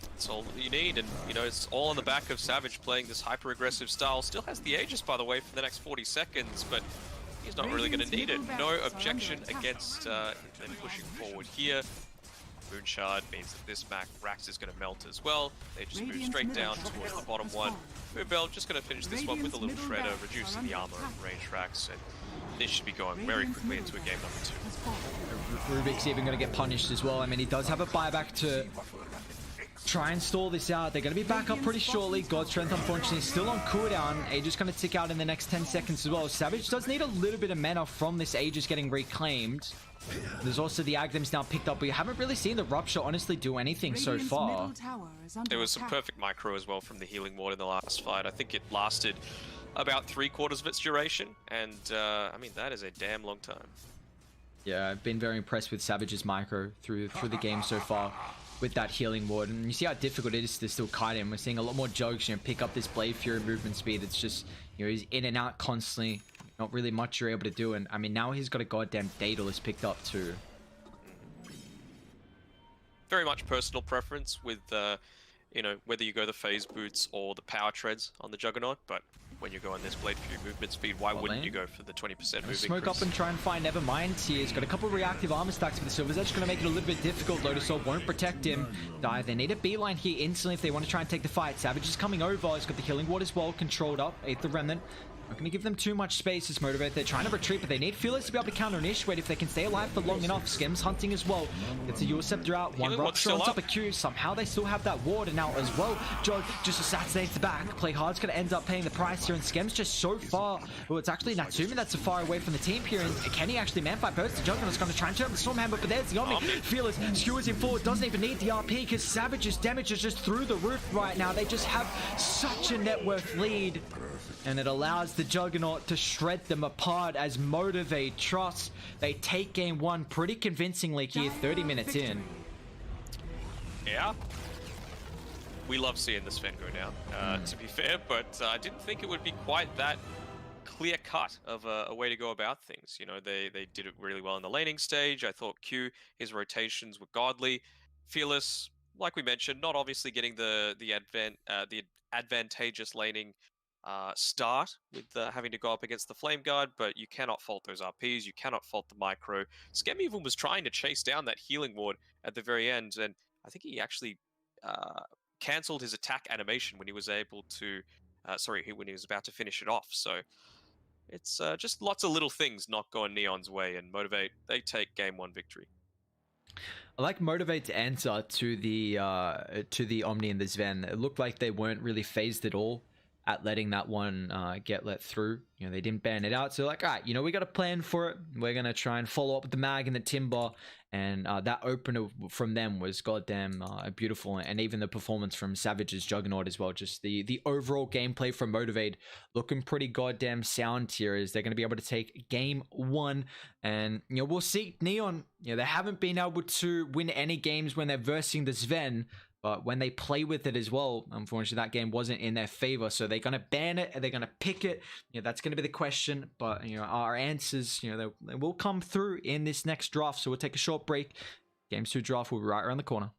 That's all that you need, and you know, it's all on the back of Savage playing this hyper-aggressive style. Still has the Aegis, by the way, for the next 40 seconds, but he's not really going to need it. No objection against them pushing forward here. Moonshard means that this Rax is going to melt as well. They just move straight down towards the bottom one. Moonbell just going to finish this one with a little shredder, reducing the armor and range Rax, and this should be going very quickly into a game number 2. Rubik's even going to get punished as well. I mean, he does have a buyback to try and stall this out. They're going to be back up pretty shortly. God's Strength, unfortunately, is still on cooldown. Aegis going to tick out in the next 10 seconds as well. Savage does need a little bit of mana from this Aegis getting reclaimed. There's also the Agdam's now picked up, but you haven't really seen the Rupture honestly do anything so far. There was some perfect micro as well from the Healing Ward in the last fight. I think it lasted about 3/4 of its duration, and I mean, that is a damn long time. Yeah, I've been very impressed with Savage's micro through the game so far with that Healing Ward, and you see how difficult it is to still kite him. We're seeing a lot more Jugs, pick up this Blade Fury movement speed. It's just, he's in and out constantly. Not really much you're able to do, and I mean, now he's got a goddamn Daedalus picked up too. Very much personal preference with, whether you go the phase boots or the power treads on the Juggernaut, but when you go on this Blade Fury movement speed, why wouldn't you go for the 20% moving? Smoke up and try and find Nevermind here. He's got a couple of reactive armor stacks for the Silvers. That's going to make it a little bit difficult. Lotus Orb won't protect him. They need a beeline here instantly if they want to try and take the fight. Savage is coming over. He's got the Healing Ward as well, controlled up. Aether Remnant. Not going to give them too much space as Motivate. They're trying to retreat, but they need Fearless to be able to counter initiate if they can stay alive for long enough. Skem's hunting as well. It's a Eul Scepter out. One Rupture on top of Q. Somehow they still have that ward, and now as well, Jog just assassinates the back. Play Hard's going to end up paying the price here, and Skem's just so far. Well, it's actually Natsumi that's so far away from the team here, and can he actually manfight burst? The Juggernaut's going to try and turn the Stormhammer, but there's the Omni. Fearless skewers him forward, doesn't even need the RP because Savage's damage is just through the roof right now. They just have such a net worth lead, and it allows the Juggernaut to shred them apart as MG.Trust. They take game 1 pretty convincingly here, 30 minutes in. Yeah. We love seeing the Sven go down, to be fair, but I didn't think it would be quite that clear cut of a way to go about things. They did it really well in the laning stage. I thought Q, his rotations were godly. Fearless, like we mentioned, not obviously getting the advantageous laning start with having to go up against the Flame Guard, but you cannot fault those RPs, you cannot fault the micro. Skem even was trying to chase down that Healing Ward at the very end, and I think he actually cancelled his attack animation when he was able to, when he was about to finish it off. So it's just lots of little things not going Neon's way, and Motivate, they take game 1 victory. I like Motivate's answer to the Omni and the Sven. It looked like they weren't really phased at all at letting that one get let through. They didn't ban it out. So like, all right, we got a plan for it. We're going to try and follow up with the Mag and the Timber. And that opener from them was goddamn beautiful. And even the performance from Savage's Juggernaut as well. Just the overall gameplay from Motivate looking pretty goddamn sound here as they're going to be able to take game 1. And, we'll see. Neon, they haven't been able to win any games when they're versing the Sven. But when they play with it as well, unfortunately, that game wasn't in their favor. So they're going to ban it. Are they going to pick it? That's going to be the question. But, our answers, they will come through in this next draft. So we'll take a short break. Game 2 draft will be right around the corner.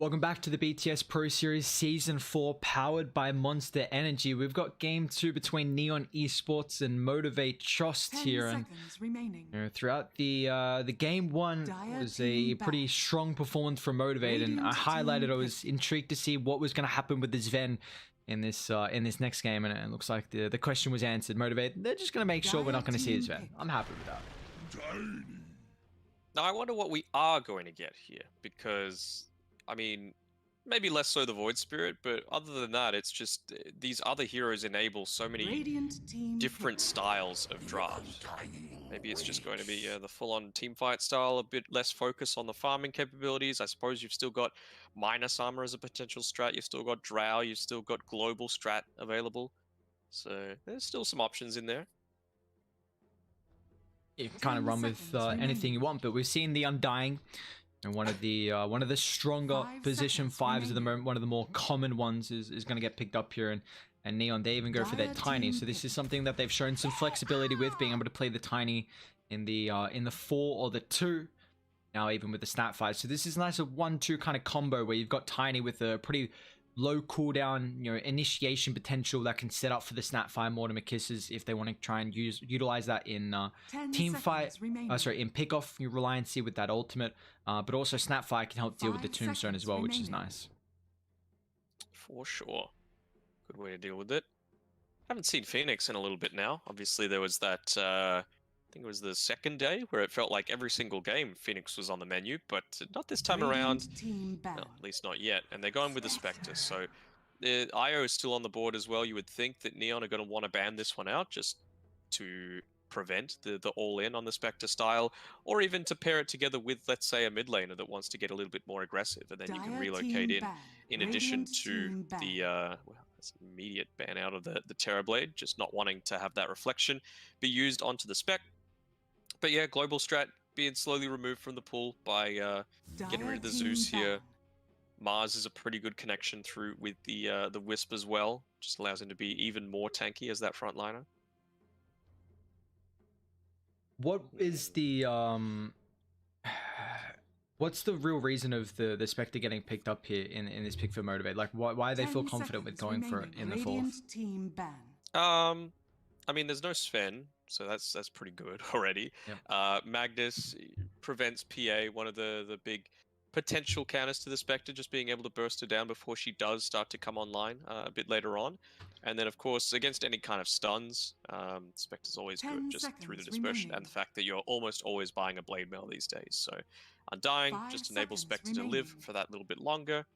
Welcome back to the BTS Pro Series Season 4, powered by Monster Energy. We've got Game 2 between Neon Esports and MG.Trust here. And throughout the Game 1 was a pretty strong performance from Motivate, and I highlighted I was intrigued to see what was going to happen with this Ven in this next game, and it looks like the question was answered. Motivate, they're just going to make sure we're not going to see this Ven. I'm happy with that. Now I wonder what we are going to get here, because I mean, maybe less so the Void Spirit, but other than that, it's just these other heroes enable so many different styles of draft. Maybe it's just going to be the full-on teamfight style, a bit less focus on the farming capabilities. I suppose you've still got minus armor as a potential strat, you've still got drow, you've still got global strat available. So there's still some options in there. You can kind of run with anything you want, but we've seen the Undying. And one of the stronger position 5s at the moment, one of the more common ones is going to get picked up here, and Neon, they even go for their Tiny. So this is something that they've shown some flexibility with, being able to play the Tiny in the 4 or the 2. Now even with the Snap 5. So this is nice, a 1-2 kind of combo where you've got Tiny with a pretty low cooldown, initiation potential that can set up for the Snap 5 Mortimer Kisses if they want to try and utilize that in team fight. In pick-off, you Reliancy with that ultimate, but also Snap 5 can help deal with the Tombstone as well, which is nice. For sure. Good way to deal with it. Haven't seen Phoenix in a little bit now. Obviously there was that, I think it was the second day, where it felt like every single game Phoenix was on the menu, but not this time around. Well, at least not yet. And they're going with the Spectre, so IO is still on the board as well. You would think that Neon are going to want to ban this one out just to prevent the all-in on the Spectre style, or even to pair it together with, let's say, a mid laner that wants to get a little bit more aggressive, and then you can relocate in addition to the immediate ban out of the Terrorblade, just not wanting to have that reflection be used onto the spec. But yeah, global strat being slowly removed from the pool by getting rid of the Zeus here. Mars is a pretty good connection through with the Wisp as well. Just allows him to be even more tanky as that frontliner. What is the what's the real reason of the Spectre getting picked up here in this pick for Motivate? Like, why they feel confident with going for it in the 4th? I mean, there's no Sven, so that's pretty good already. Yep. Magnus prevents PA, one of the big potential counters to the Spectre, just being able to burst her down before she does start to come online a bit later on. And then, of course, against any kind of stuns, Spectre's always good, just through the dispersion and the fact that you're almost always buying a Blade Mail these days. So Undying just enables Spectre to live for that little bit longer.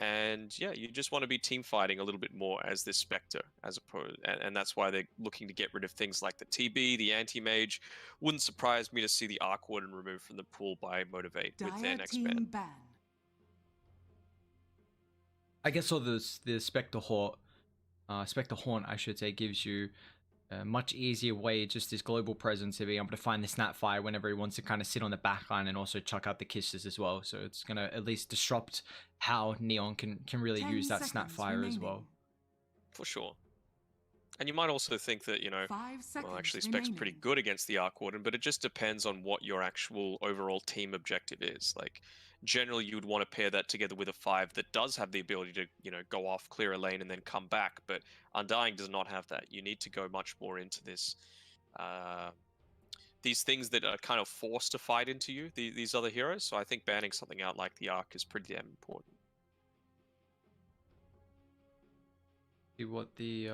And yeah, you just want to be team fighting a little bit more as this Spectre, as opposed, and that's why they're looking to get rid of things like the TB, the Anti-Mage. Wouldn't surprise me to see the Arc Warden removed from the pool by Motivate with their next ban. I guess all the Spectre Haunt, I should say, gives you a much easier way, just this global presence, to be able to find the Snap Fire whenever he wants to kind of sit on the back line and also chuck out the kisses as well. So it's going to at least disrupt how Neon can really use that Snap Fire as well. For sure. And you might also think that, well, actually Spec's pretty good against the Arc Warden, but it just depends on what your actual overall team objective is. Like, generally you would want to pair that together with a 5 that does have the ability to, go off, clear a lane, and then come back. But Undying does not have that. You need to go much more into this, these things that are kind of forced to fight into you, these other heroes. So I think banning something out like the Arc is pretty damn important. See what the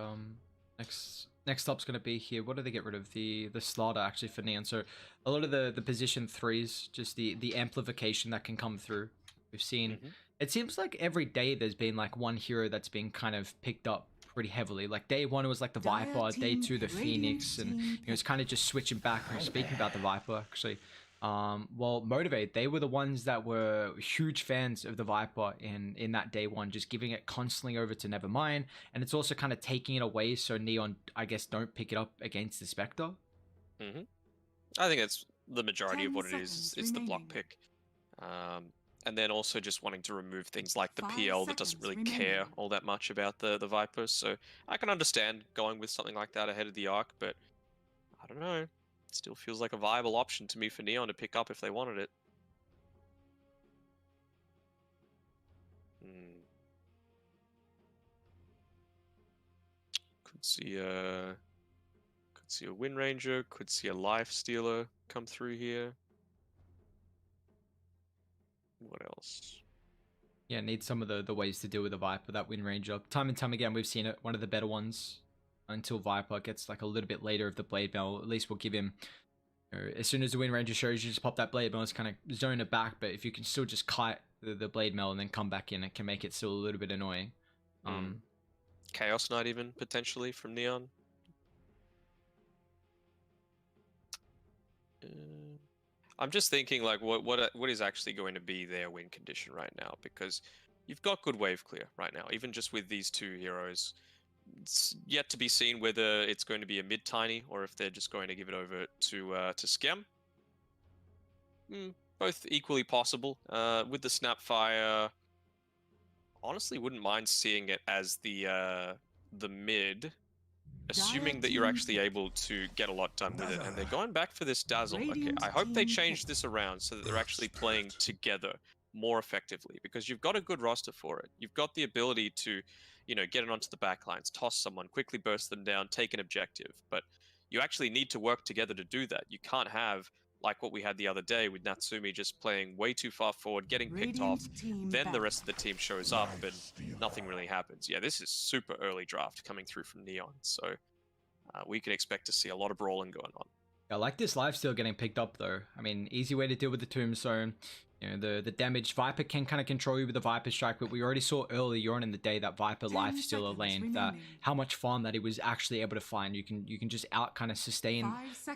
next up's going to be here. What do they get rid of? The Slaughter, actually, for Neon. So a lot of the position 3s, just the amplification that can come through. We've seen, it seems like every day there's been like one hero that's been kind of picked up pretty heavily. Like day 1 it was like the Viper, day 2 the Phoenix, and it's kind of just switching back. Speaking about the Viper, actually, well, Motivate, they were the ones that were huge fans of the Viper in that day 1, just giving it constantly over to Nevermind, and it's also kind of taking it away so Neon, I guess, don't pick it up against the Spectre. I think that's the majority of what it is. It's the block pick. And then also just wanting to remove things like the PL that doesn't really care all that much about the Viper. So I can understand going with something like that ahead of the Arc, but I don't know. It still feels like a viable option to me for Neon to pick up if they wanted it. see a Wind Ranger, could see a Life Stealer come through here. What else? Yeah, need some of the ways to deal with the Viper, that Wind Ranger. Time and time again, we've seen it. One of the better ones until Viper gets like a little bit later of the Blade Mail. At least we'll give him, as soon as the Wind Ranger shows, you just pop that Blade Mail, it's kind of zone it back. But if you can still just kite the Blade Mail and then come back in, it can make it still a little bit annoying. Chaos Knight even, potentially, from Neon. I'm just thinking, like, what is actually going to be their win condition right now? Because you've got good wave clear right now, even just with these two heroes. It's yet to be seen whether it's going to be a mid-tiny or if they're just going to give it over to Skem. Both equally possible. With the Snapfire, honestly, wouldn't mind seeing it as the mid, assuming that you're actually able to get a lot done with it. And they're going back for this Dazzle. Okay, I hope they change this around so that they're actually playing together more effectively, because you've got a good roster for it. You've got the ability to, you know, get it onto the backlines, toss someone, quickly burst them down, take an objective. But you actually need to work together to do that. You can't have, like what we had the other day with Natsumi just playing way too far forward, getting picked off, then the rest of the team shows up and nothing really happens. Yeah, this is super early draft coming through from Neon, so we can expect to see a lot of brawling going on. I like this lifesteal getting picked up though. I mean, easy way to deal with the Tombstone. You know, the damage, Viper can kind of control you with the Viper Strike, but we already saw earlier on in the day that Viper lifestealer lane, that how much farm that he was actually able to find. You can just out kind of sustain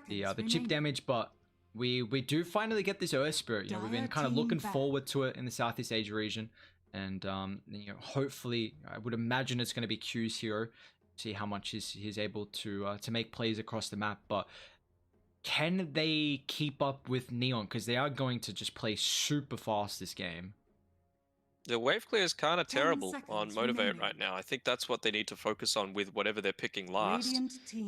the chip damage, but we do finally get this Earth Spirit. You know, we've been kind of looking forward to it in the Southeast Asia region, and you know, hopefully, I would imagine it's going to be Q's hero. See how much he's able to make plays across the map, but can they keep up with Neon? Because they are going to just play super fast this game. The wave clear is kind of terrible on Motivate right now. I think that's what they need to focus on with whatever they're picking last.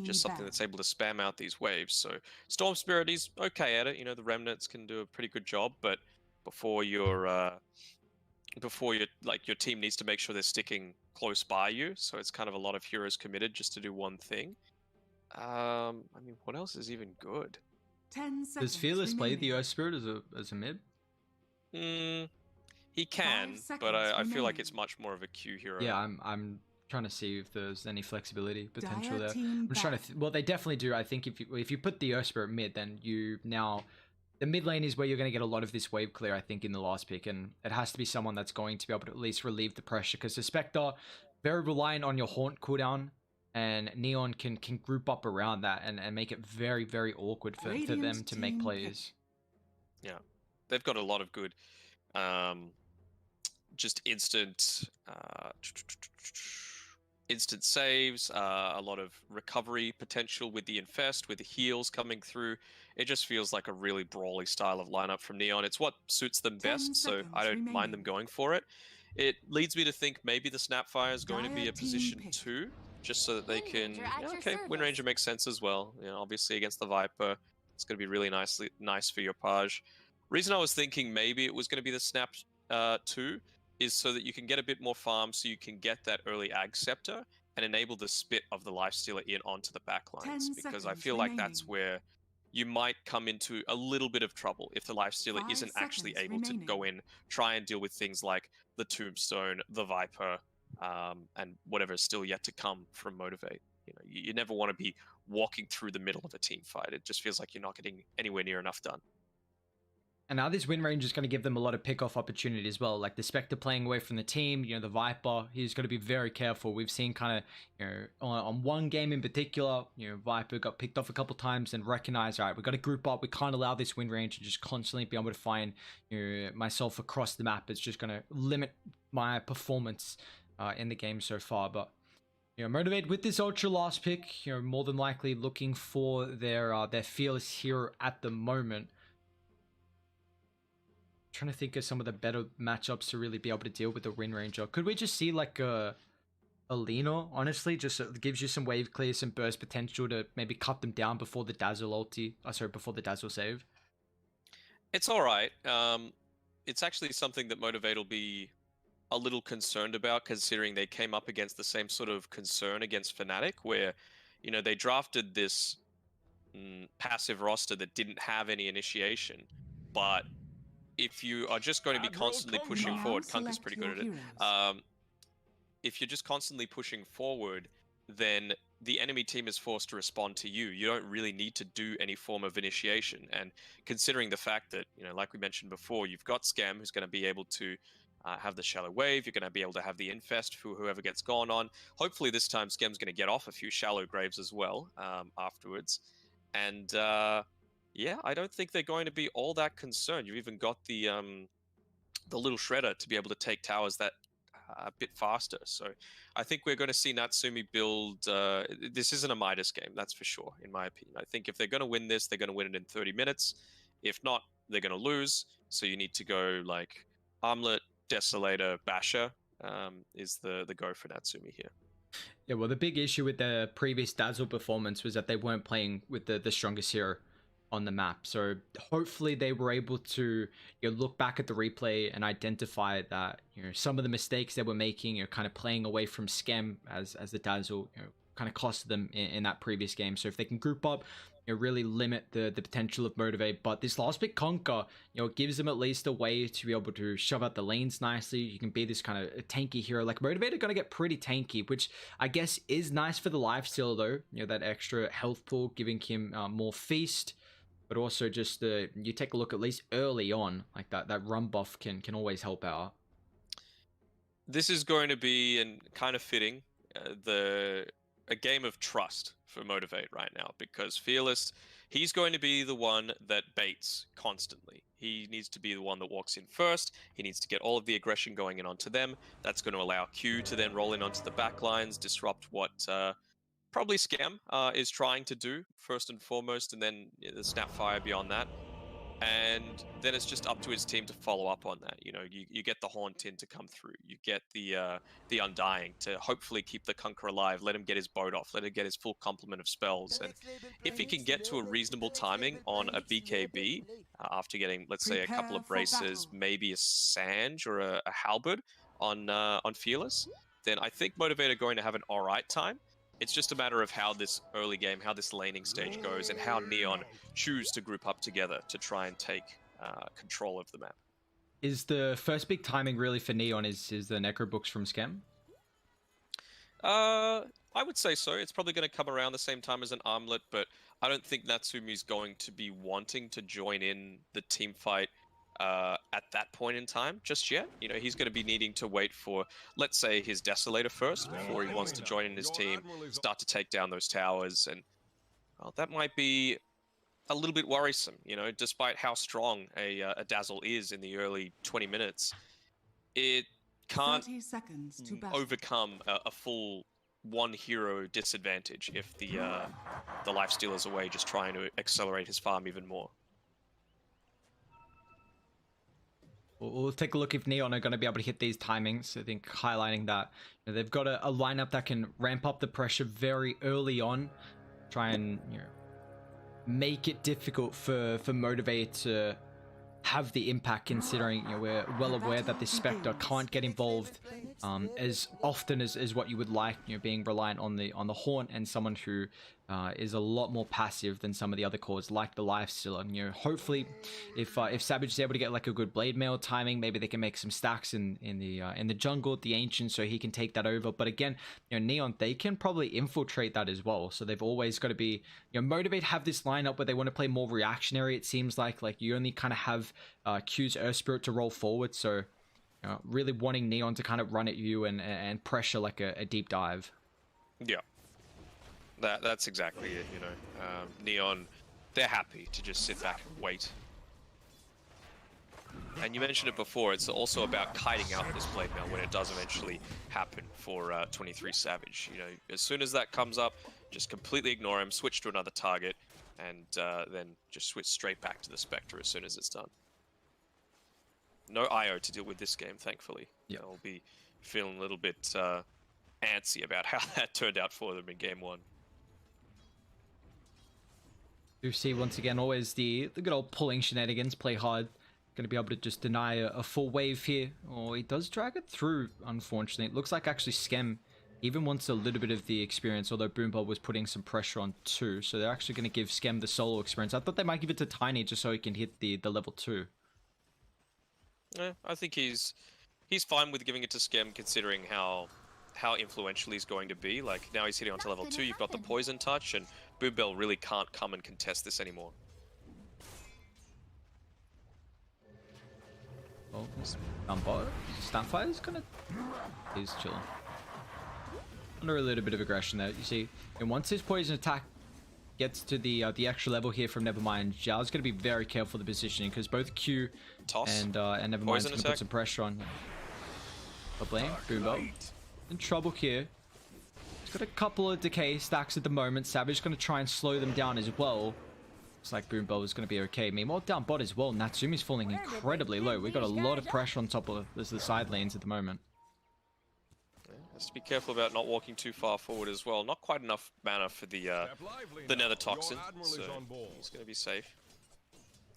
Just something that's able to spam out these waves. So Storm Spirit is okay at it. You know, the Remnants can do a pretty good job, but before your team needs to make sure they're sticking close by you. So it's kind of a lot of heroes committed just to do one thing. I mean, what else is even good? Does Fearless play the Earth Spirit as a mid? He can, but I feel like it's much more of a Q hero. Yeah, I'm trying to see if there's any flexibility potential there. I'm just trying to. Well, they definitely do. I think if you put the Earth Spirit mid, then you now. The mid lane is where you're going to get a lot of this wave clear, I think, in the last pick, and it has to be someone that's going to be able to at least relieve the pressure, because the Spectre, very reliant on your Haunt cooldown, and Neon can group up around that and make it very, very awkward for them to make plays. Yeah, they've got a lot of good, just instant saves, a lot of recovery potential with the Infest, with the heals coming through. It just feels like a really brawly style of lineup from Neon. It's what suits them best, so I don't mind them going for it. It leads me to think maybe the Snapfire is going to be a position 2, just so that they can... Yeah, okay, Wind Ranger makes sense as well. You know, obviously against the Viper, it's going to be really nice for your Page. Reason I was thinking maybe it was going to be the Snap 2 is so that you can get a bit more farm, so you can get that early Ag Scepter and enable the spit of the Lifestealer in onto the backlines. Because I feel like that's where you might come into a little bit of trouble if the Lifestealer isn't actually able to go in, try and deal with things like the Tombstone, the Viper, and whatever is still yet to come from Motivate. You know, you never want to be walking through the middle of a team fight. It just feels like you're not getting anywhere near enough done. And now this Wind Ranger is going to give them a lot of pick-off opportunity as well. Like the Spectre playing away from the team, you know, the Viper, he's got to be very careful. We've seen kind of, you know, on one game in particular, you know, Viper got picked off a couple times and recognized, all right, we've got to group up. We can't allow this Wind Ranger to just constantly be able to find, you know, myself across the map. It's just going to limit my performance in the game so far. But, you know, Motivate with this Ultra last pick, you know, more than likely looking for their Fearless hero at the moment. Trying to think of some of the better matchups to really be able to deal with the Wind Ranger. Could we just see like a Lina, honestly? Just gives you some wave clear, some burst potential to maybe cut them down before the Dazzle ulti. Before the Dazzle save. It's all right. It's actually something that Motivate will be a little concerned about, considering they came up against the same sort of concern against Fnatic, where, you know, they drafted this passive roster that didn't have any initiation. But if you are just going to be constantly pushing forward, Kunka's pretty good at it. If you're just constantly pushing forward, then the enemy team is forced to respond to you. You don't really need to do any form of initiation. And considering the fact that, you know, like we mentioned before, you've got Scam, who's going to be able to have the shallow wave. You're going to be able to have the infest for whoever gets gone on. Hopefully this time Scam's going to get off a few shallow graves as well afterwards. And yeah, I don't think they're going to be all that concerned. You've even got the little shredder to be able to take towers that a bit faster. So I think we're going to see Natsumi build. This isn't a Midas game, that's for sure, in my opinion. I think if they're going to win this, they're going to win it in 30 minutes. If not, they're going to lose. So you need to go like Armlet, Desolator, Basher is the go for Natsumi here. Yeah, well, the big issue with the previous Dazzle performance was that they weren't playing with the strongest hero on the map. So hopefully they were able to, you know, look back at the replay and identify that, you know, some of the mistakes they were making, you know, kind of playing away from Scam as the Dazzle, you know, kind of costed them in that previous game. So if they can group up, you know, really limit the potential of Motivate. But this last pick Conquer, you know, gives them at least a way to be able to shove out the lanes nicely. You can be this kind of tanky hero. Like Motivate are going to get pretty tanky, which I guess is nice for the lifesteal though. You know, that extra health pool giving him more feast. But also just you take a look at least early on, like that run buff can always help out. This is going to be, and kind of fitting, a game of trust for Motivate right now, because Fearless, he's going to be the one that baits constantly. He needs to be the one that walks in first. He needs to get all of the aggression going in onto them. That's going to allow Q to then roll in onto the backlines, disrupt what probably Scam is trying to do first and foremost, and then the Snapfire beyond that. And then it's just up to his team to follow up on that. You know, you get the Hauntin to come through. You get the Undying to hopefully keep the Conqueror alive. Let him get his boat off. Let him get his full complement of spells. And if he can get to a reasonable timing on a BKB after getting, let's say, a couple of braces, maybe a Sange or a Halberd on Fearless, then I think Motivate are going to have an alright time. It's just a matter of how this early game, how this laning stage goes, and how Neon choose to group up together to try and take control of the map. Is the first big timing really for Neon is the Necro books from Scam? I would say so. It's probably going to come around the same time as an Armlet, but I don't think Natsumi's going to be wanting to join in the team fight at that point in time just yet. You know, he's going to be needing to wait for, let's say, his Desolator first before he wants to join in his team, start to take down those towers, and well, that might be a little bit worrisome. You know, despite how strong a Dazzle is in the early 20 minutes, it can't overcome a full one hero disadvantage if the lifestealer's away just trying to accelerate his farm even more. We'll take a look if Neon are going to be able to hit these timings. I think highlighting that, you know, they've got a lineup that can ramp up the pressure very early on, try and, you know, make it difficult for Motivate to have the impact, considering, you know, we're well aware that this Spectre can't get involved as often as what you would like, you know, being reliant on the Haunt and someone who is a lot more passive than some of the other cores like the Lifestealer. And, you know, hopefully if Savage is able to get like a good blade mail timing, maybe they can make some stacks in the jungle, the Ancient, so he can take that over. But again, you know, Neon, they can probably infiltrate that as well. So they've always got to be, you know, Motivate have this lineup where they want to play more reactionary. It seems like you only kind of have Q's Earth Spirit to roll forward. So really wanting Neon to kind of run at you and pressure like a deep dive. Yeah. That's exactly it, you know. Neon, they're happy to just sit back and wait. And you mentioned it before, it's also about kiting out this blade mail when it does eventually happen for 23 Savage. You know, as soon as that comes up, just completely ignore him, switch to another target, and then just switch straight back to the Spectre as soon as it's done. No IO to deal with this game, thankfully. Yeah. I'll be feeling a little bit antsy about how that turned out for them in game one. You see, once again, always the good old pulling shenanigans, play hard, going to be able to just deny a full wave here. Or he does drag it through, unfortunately. It looks like actually Skem even wants a little bit of the experience, although Boombell was putting some pressure on too. So they're actually going to give Skem the solo experience. I thought they might give it to Tiny just so he can hit the level 2. Yeah, I think he's fine with giving it to Skem, considering how influential he's going to be. Like, now he's hitting onto level 2, you've got the poison touch, and Boombell really can't come and contest this anymore. Oh, Stunfire's gonna... He's chilling. Under a little bit of aggression there, you see. And once his poison attack gets to the extra level here from Nevermind, Zhao's gonna be very careful with the positioning, because both Q and Nevermind's gonna put some pressure on. But blame Boombell in trouble here. He's got a couple of decay stacks at the moment. Savage gonna try and slow them down as well. Looks like Boombell is gonna be okay. Meanwhile, down bot as well. Natsumi's falling incredibly low. We got a lot of pressure on top of the side lanes at the moment. Has to be careful about not walking too far forward as well. Not quite enough mana for the Nether Toxin, so he's going to be safe.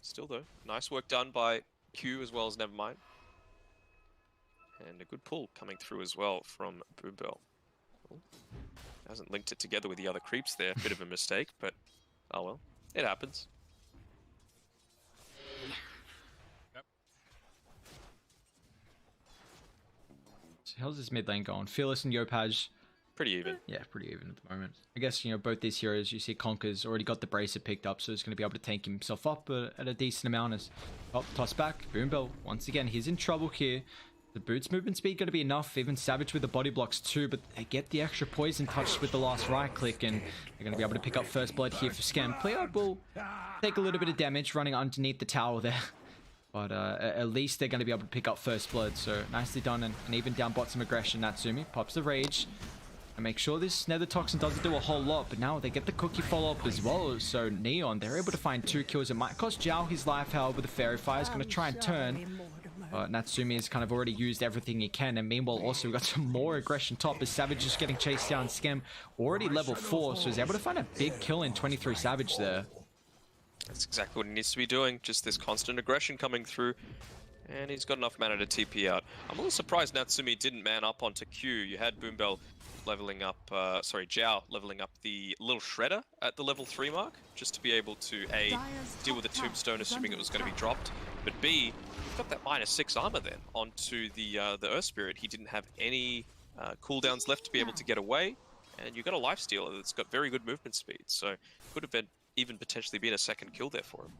Still though, nice work done by Q as well as Nevermind. And a good pull coming through as well from Boombell. Hasn't linked it together with the other creeps there. Bit of a mistake, but oh well, it happens. How's this mid lane going? Fearless and Yopaj. Pretty even. Yeah, pretty even at the moment. I guess, you know, both these heroes, you see Conker's already got the bracer picked up, so he's going to be able to tank himself up at a decent amount. As toss back, Boombell, once again, he's in trouble here. The boots movement speed going to be enough, even Savage with the body blocks too, but they get the extra poison touch with the last right click, and they're going to be able to pick up first blood here for Scam. Player will take a little bit of damage running underneath the tower there. But at least they're going to be able to pick up first blood. So nicely done. And even down bot some aggression. Natsumi pops the rage. And make sure this Nether Toxin doesn't do a whole lot. But now they get the cookie follow-up as well. So Neon, they're able to find 2 kills. It might cost Zhao his life, however, the Fairy Fire is going to try and turn. Natsumi has kind of already used everything he can. And meanwhile, also, we got some more aggression top as Savage is getting chased down. Skem already level 4. So he's able to find a big kill in 23 Savage there. That's exactly what he needs to be doing, just this constant aggression coming through. And he's got enough mana to TP out. I'm a little surprised Natsumi didn't man up onto Q. You had Boombell leveling up, Zhao leveling up the little Shredder at the level 3 mark, just to be able to A, deal with the Tombstone, assuming it was going to be dropped, but B, he's got that -6 armor then onto the Earth Spirit. He didn't have any cooldowns left to be able to get away, and you got a lifestealer that's got very good movement speed, so could have been even potentially been a second kill there for him.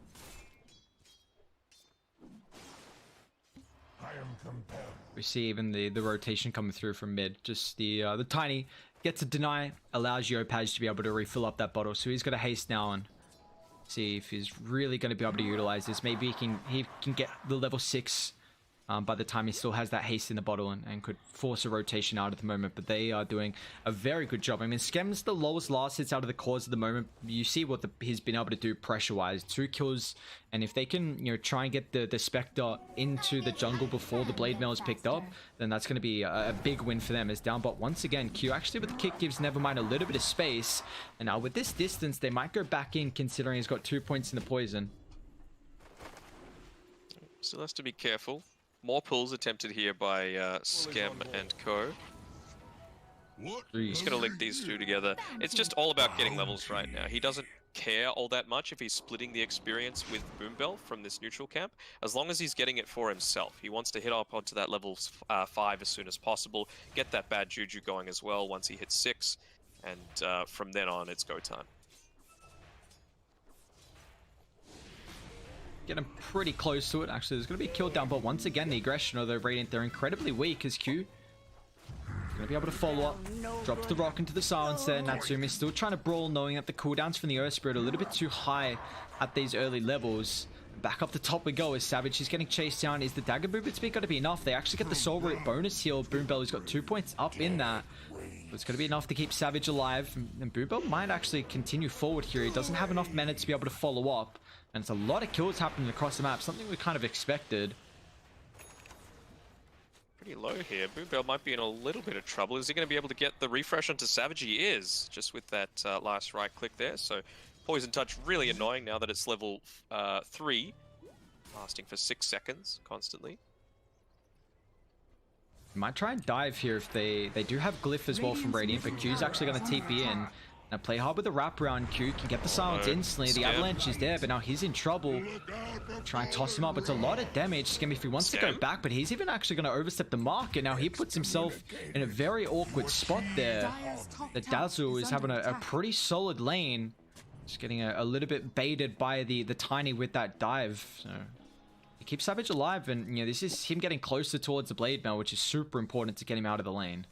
We see even the rotation coming through from mid. Just the Tiny gets a deny, allows Yopaj to be able to refill up that bottle. So he's got to haste now and see if he's really going to be able to utilize this. Maybe he can get the level 6 by the time he still has that haste in the bottle and could force a rotation out at the moment. But they are doing a very good job. I mean, Skem's the lowest last hits out of the cores at the moment. You see what he's been able to do pressure-wise. 2 kills, and if they can, you know, try and get the Spectre into the jungle before the Blade Mail is picked up, then that's going to be a big win for them. As down bot once again, Q actually with the kick gives Nevermind a little bit of space. And now with this distance, they might go back in, considering he's got 2 points in the poison. Still has to be careful. More pulls attempted here by Skem and Co. Just going to link these two together. It's just all about getting levels right now. He doesn't care all that much if he's splitting the experience with Boombell from this neutral camp, as long as he's getting it for himself. He wants to hit up onto that level 5 as soon as possible, get that bad juju going as well once he hits 6, and from then on it's go time. Getting pretty close to it. Actually, there's going to be a kill down, but once again, the aggression, although Radiant, they're incredibly weak as Q. Going to be able to follow up. Drops the rock into the silence there. Natsumi still trying to brawl, knowing that the cooldowns from the Earth Spirit are a little bit too high at these early levels. Back up the top we go as Savage is getting chased down. Is the dagger movement speed going to be enough? They actually get the soul root bonus heal. Boombell has got 2 points up in that. It's going to be enough to keep Savage alive. And Boombell might actually continue forward here. He doesn't have enough mana to be able to follow up. And it's a lot of kills happening across the map. Something we kind of expected. Pretty low here. Boombell might be in a little bit of trouble. Is he going to be able to get the refresh onto Savage? He is, just with that last right click there. So Poison Touch really annoying now that it's level 3. lasting for 6 seconds constantly. Might try and dive here if they do have Glyph as well from Radiant, but Q's actually going to TP in. Now play hard with the wraparound. Q can get the silence instantly. The avalanche is there, but now he's in trouble. Try and toss him up. It's a lot of damage. Scam if he wants to go back, but he's even actually going to overstep the mark, and now he puts himself in a very awkward spot there. The Dazzle is having a pretty solid lane. Just getting a little bit baited by the Tiny with that dive. So he keeps Savage alive, and you know, this is him getting closer towards the Blade Mail, which is super important to get him out of the lane.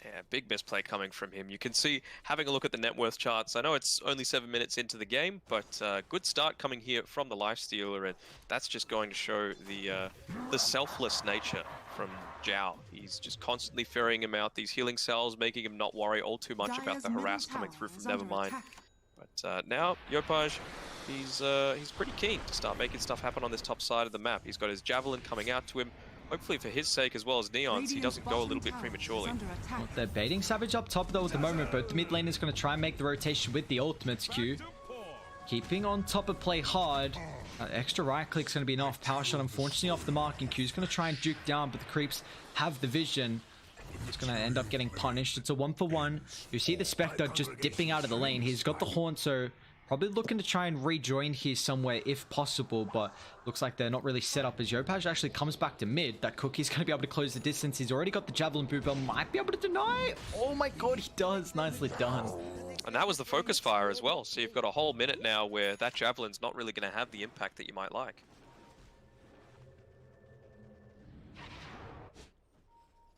Yeah, big misplay coming from him. You can see, having a look at the net worth charts, I know it's only 7 minutes into the game, but good start coming here from the Lifestealer, and that's just going to show the selfless nature from Zhao. He's just constantly ferrying him out these healing cells, making him not worry all too much about the harass coming through from Nevermind. But now, Yopaj, he's pretty keen to start making stuff happen on this top side of the map. He's got his Javelin coming out to him. Hopefully for his sake as well as Neon's, he doesn't go a little bit prematurely. Well, they're baiting Savage up top though at the moment, but the mid lane is going to try and make the rotation with the ultimates. Q keeping on top of play hard. Extra right click's going to be enough. Power shot unfortunately off the mark, and Q's going to try and duke down, but the creeps have the vision. He's going to end up getting punished. It's a 1-for-1. You see the Spectre just dipping out of the lane. He's got the Horn, so probably looking to try and rejoin here somewhere if possible, but looks like they're not really set up as Yopaj actually comes back to mid. That Cookie's going to be able to close the distance. He's already got the Javelin Booper. Might be able to deny. Oh my god, he does. Nicely done. And that was the focus fire as well. So you've got a whole minute now where that Javelin's not really going to have the impact that you might like.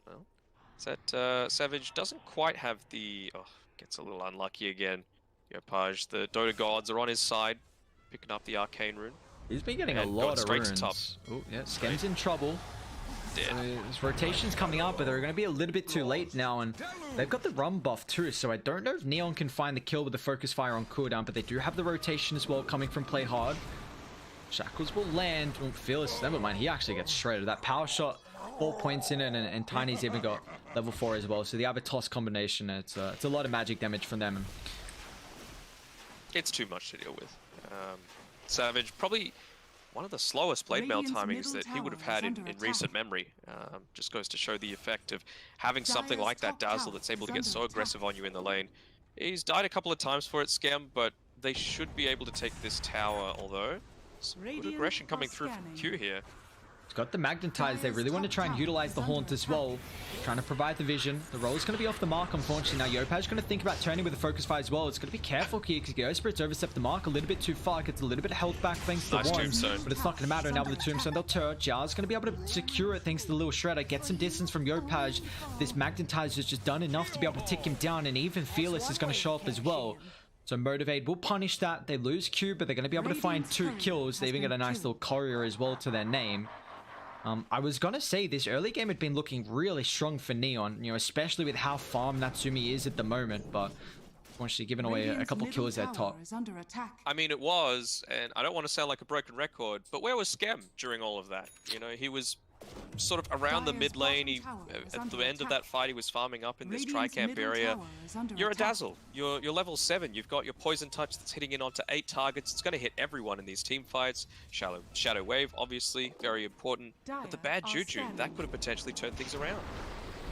Well, that Savage doesn't quite have the... Oh, gets a little unlucky again. Yopaj, the Dota gods are on his side, picking up the Arcane Rune. He's been getting a lot of runes. Oh, yeah, Skem's in trouble. So his rotation's coming up, but they're going to be a little bit too late now, and they've got the Rum buff too, so I don't know if Neon can find the kill with the Focus Fire on cooldown, but they do have the rotation as well coming from Play Hard. Shackles will land. Oh, Fearless, never mind, he actually gets shredded. That power shot, 4 points in it, and Tiny's even got level 4 as well, so the Abatos combination, it's a lot of magic damage from them. It's too much to deal with. Savage, probably one of the slowest Blade Mail timings that he would have had in recent memory. Just goes to show the effect of having something like that Dazzle that's able to get so aggressive on you in the lane. He's died a couple of times for it, Scam, but they should be able to take this tower, although some good aggression coming through from Q here. He's got the Magnetize. They really want to try and utilize the Haunt as well. Trying to provide the vision. The roll is going to be off the mark, unfortunately. Now Yopaj going to think about turning with the Focus Fire as well. It's going to be careful here because Geo Spirit's overstepped the mark a little bit too far. Gets a little bit of health back thanks to the Wand. But it's not going to matter. Now with the Tombstone, they'll turn. Jar's going to be able to secure it thanks to the little Shredder. Get some distance from Yopaj. This Magnetize has just done enough to be able to tick him down, and even Fearless is going to show up as well. So Motivate will punish that. They lose Q, but they're going to be able to find 2 kills. They even get a nice little courier as well to their name. I was gonna say this early game had been looking really strong for Neon, you know, especially with how farm Natsumi is at the moment, but unfortunately giving away a couple kills at top. I mean, it was, and I don't want to sound like a broken record, but where was Scam during all of that? You know, he was sort of around the mid lane. At the end of that fight, he was farming up in this Tricamp area. You're a Dazzle. You're level 7. You've got your Poison Touch that's hitting in onto 8 targets. It's going to hit everyone in these team fights. Shadow Wave, obviously, very important. But the bad Juju, that could have potentially turned things around.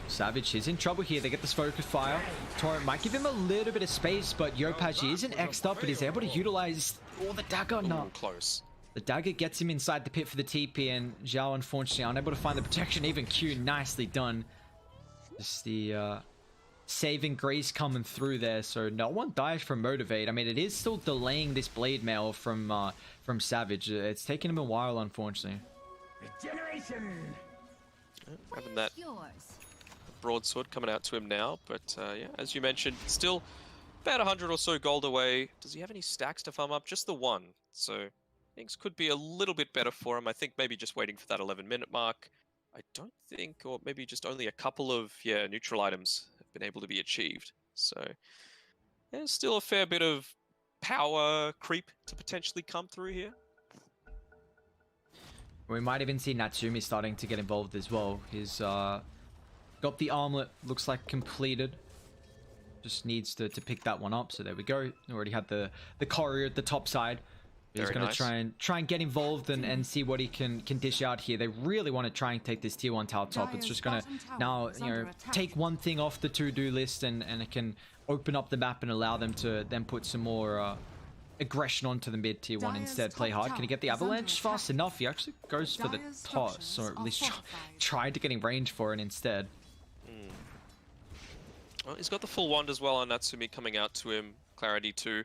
Savage is in trouble here. They get this Focus Fire. Torrent might give him a little bit of space, but Yopaj isn't X'd up, but he's able to utilize the dagger. No, close. The dagger gets him inside the pit for the TP, and Zhao unfortunately unable to find the protection. Even Q, nicely done. Just the saving grace coming through there, so no one dies from Motivate. I mean, it is still delaying this Blade Mail from Savage. It's taken him a while, unfortunately. Regeneration. Having that broadsword coming out to him now, but yeah, as you mentioned, still about 100 or so gold away. Does he have any stacks to farm up? Just the 1, so things could be a little bit better for him. I think maybe just waiting for that 11-minute mark. I don't think, or maybe just only a couple of neutral items have been able to be achieved. So there's still a fair bit of power creep to potentially come through here. We might even see Natsumi starting to get involved as well. He's got the armlet, looks like completed. Just needs to pick that one up. So there we go. Already had the courier at the top side. He's going to try and get involved and see what he can dish out here. They really want to try and take this tier 1 tower top. It's just going to now, take one thing off the to-do list and it can open up the map and allow them to then put some more aggression onto the mid tier 1 instead. Play hard. Can he get the avalanche fast enough? He actually goes for the toss, or at least tried to get in range for it instead. Well, he's got the full wand as well on Natsumi coming out to him. Clarity too.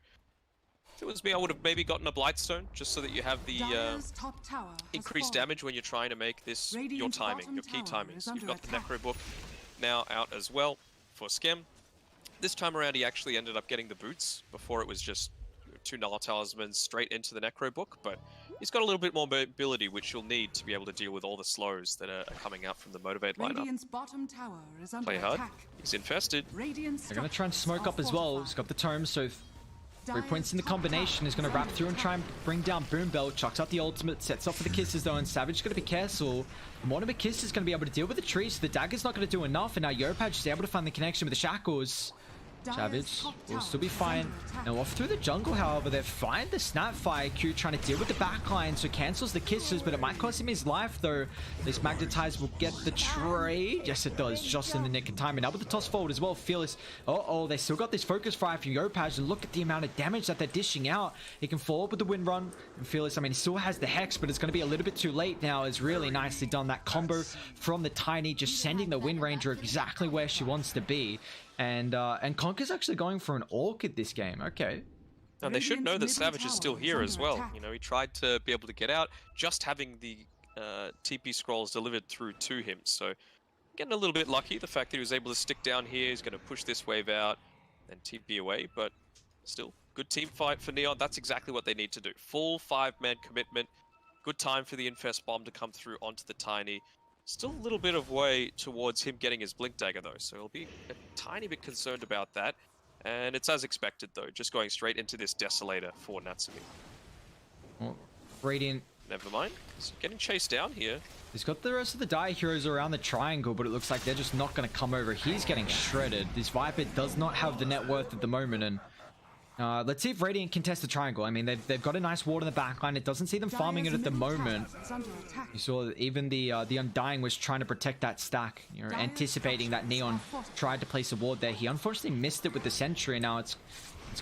If it was me, I would have maybe gotten a Blightstone just so that you have the increased damage when you're trying to make this your timing, your key timings. You've got the Necro Book now out as well for Skem. This time around, he actually ended up getting the boots. Before it was just 2 Null Talismans straight into the Necro Book, but he's got a little bit more mobility, which you'll need to be able to deal with all the slows that are coming out from the Motivate lineup. Bottom tower is under Play hard. attack. He's infested. They're going to try and smoke up as well. He's got the Tome, so 3 points in the combination. Is going to wrap through and try and bring down Boom Belt. Chucks out the ultimate, sets off for the kisses though, and Savage is going to be careful. Mortimer Kiss is going to be able to deal with the trees. The dagger's not going to do enough, and now Yopaj is able to find the connection with the shackles. Savage will still be fine. Now off through the jungle, however, they find the Snapfire Q trying to deal with the backline, so cancels the kisses, but it might cost him his life though. This Magnetize will get the trade. Yes, it does, just in the nick of time. And now with the toss forward as well, Fearless. They still got this focus fire from Yopaj, and look at the amount of damage that they're dishing out. He can follow up with the wind run. And Fearless, I mean, he still has the Hex, but it's going to be a little bit too late now. It's really nicely done. That combo from the Tiny, just sending the Wind Ranger exactly where she wants to be. And Conker's actually going for an Orchid this game. Okay. And they should know that Savage is still here as well. You know, he tried to be able to get out, just having the TP scrolls delivered through to him. So getting a little bit lucky, the fact that he was able to stick down here. He's going to push this wave out and TP away, but still, good team fight for Neon. That's exactly what they need to do. Full 5-man commitment. Good time for the Infest Bomb to come through onto the Tiny. Still a little bit of way towards him getting his Blink Dagger though, so he'll be a tiny bit concerned about that. And it's as expected though, just going straight into this Desolator for Natsumi. Well, Radiant... Never mind, he's getting chased down here. He's got the rest of the Dire heroes around the triangle, but it looks like they're just not going to come over. He's getting shredded. This Viper does not have the net worth at the moment, and let's see if Radiant can test the triangle. I mean, they've got a nice ward in the backline. It doesn't see them farming it at the moment. You saw that even the Undying was trying to protect that stack, anticipating that Neon tried to place a ward there. He unfortunately missed it with the Sentry. Now it's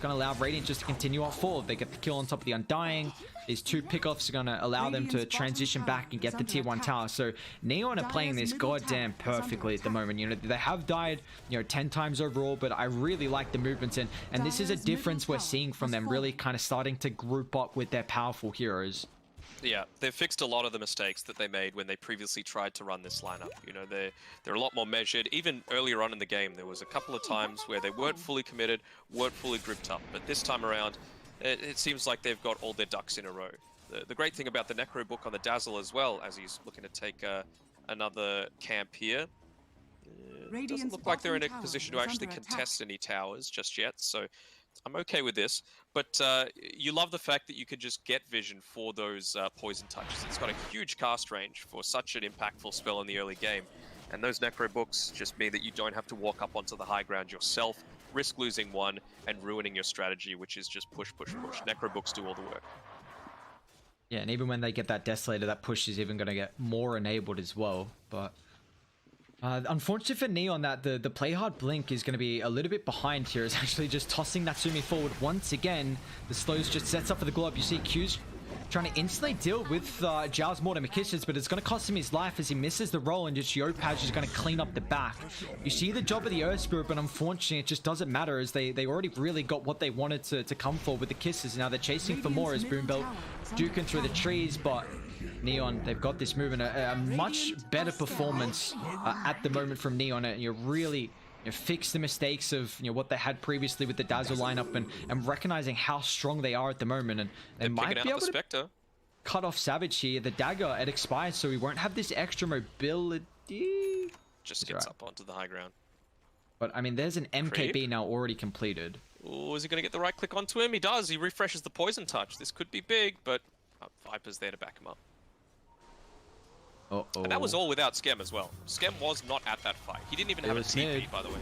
going to allow Radiant just to continue on forward. They get the kill on top of the Undying. These 2 pickoffs are going to allow them to transition back and get the tier 1 tower. So Neon are playing this goddamn perfectly at the moment. They have died 10 times overall, but I really like the movements, and this is a difference we're seeing from them, really kind of starting to group up with their powerful heroes. Yeah, they've fixed a lot of the mistakes that they made when they previously tried to run this lineup. They're a lot more measured. Even earlier on in the game, there was a couple of times where they weren't fully committed, weren't fully gripped up. But this time around, it seems like they've got all their ducks in a row. The great thing about the Necro Book on the Dazzle as well, as he's looking to take another camp here, it doesn't look like they're in a position to actually contest any towers just yet, so I'm okay with this. But you love the fact that you can just get vision for those poison touches. It's got a huge cast range for such an impactful spell in the early game. And those Necro Books just mean that you don't have to walk up onto the high ground yourself, risk losing one, and ruining your strategy, which is just push, push, push. Necro Books do all the work. Yeah, and even when they get that Desolator, that push is even going to get more enabled as well. But unfortunately for Neon, that the play hard blink is going to be a little bit behind here. It's actually just tossing Natsumi forward once again. The slows just sets up for the globe. You see Q's trying to instantly deal with Zhao's Mortimer Kisses, but it's going to cost him his life as he misses the roll, and just Yopaj is going to clean up the back. You see the job of the Earth Spirit, but unfortunately it just doesn't matter, as they already really got what they wanted to come for with the Kisses. Now they're chasing for more as Boom Belt duking through the trees, but Neon, they've got this move, and a much better performance at the moment from Neon. And you're really fix the mistakes of what they had previously with the Dazzle lineup, and recognizing how strong they are at the moment, and they might be able to cut off Savage here. The dagger, it expires, so he won't have this extra mobility. Just gets up onto the high ground. But I mean, there's an MKB now already completed. Oh, is he going to get the right click onto him? He does. He refreshes the poison touch. This could be big, but Viper's there to back him up. Uh-oh. And that was all without Skem as well. Skem was not at that fight. He didn't even have a TP, by the way.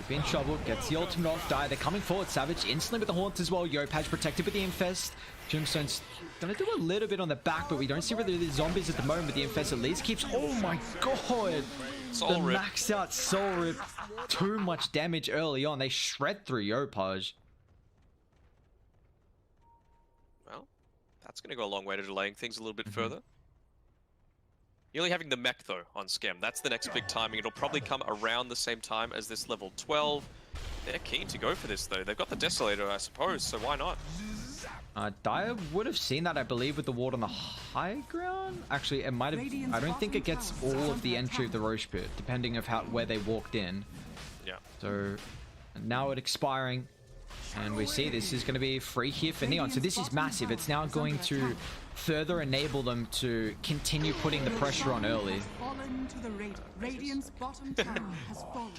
Be in trouble. Gets the ultimate off. Dire. They're coming forward. Savage instantly with the haunt as well. Yopaj protected with the infest. Tombstone's gonna do a little bit on the back, but we don't see really the zombies at the moment. But the infest at least keeps. Oh my god! Soul Rip. Maxed out Soul Rip. Too much damage early on. They shred through Yopaj. Well, that's gonna go a long way to delaying things a little bit further. Nearly having the mech though on Schem. That's the next big timing. It'll probably come around the same time as this level 12. They're keen to go for this though. They've got the Desolator, I suppose, so why not? Dire would have seen that, I believe, with the ward on the high ground. Actually, it might have. I don't think it gets all of the entry of the Roche Pit, depending of where they walked in. Yeah. So now it expiring, and we see this is going to be free here for Neon. So this is massive. It's now going to further enable them to continue putting the pressure on early. Radiant's bottom tower has fallen.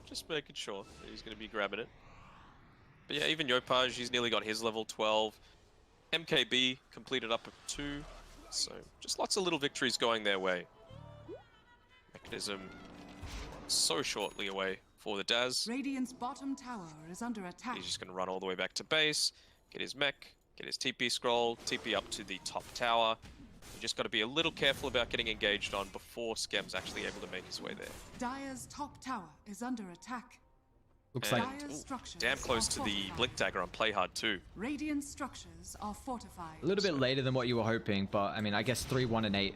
Just making sure that he's going to be grabbing it. But yeah, even Yopaj, he's nearly got his level 12. MKB completed up at 2. So just lots of little victories going their way. Mechanism so shortly away for the Daz. Radiant's bottom tower is under attack. He's just going to run all the way back to base, get his mech, get his TP scroll, TP up to the top tower. You just got to be a little careful about getting engaged on before Skem's actually able to make his way there. Dire's top tower is under attack. Looks And, like damn close to the Blink Dagger on play hard too. Radiant structures are fortified. a little bit later than what you were hoping, but I mean, I guess 3, 1, and 8.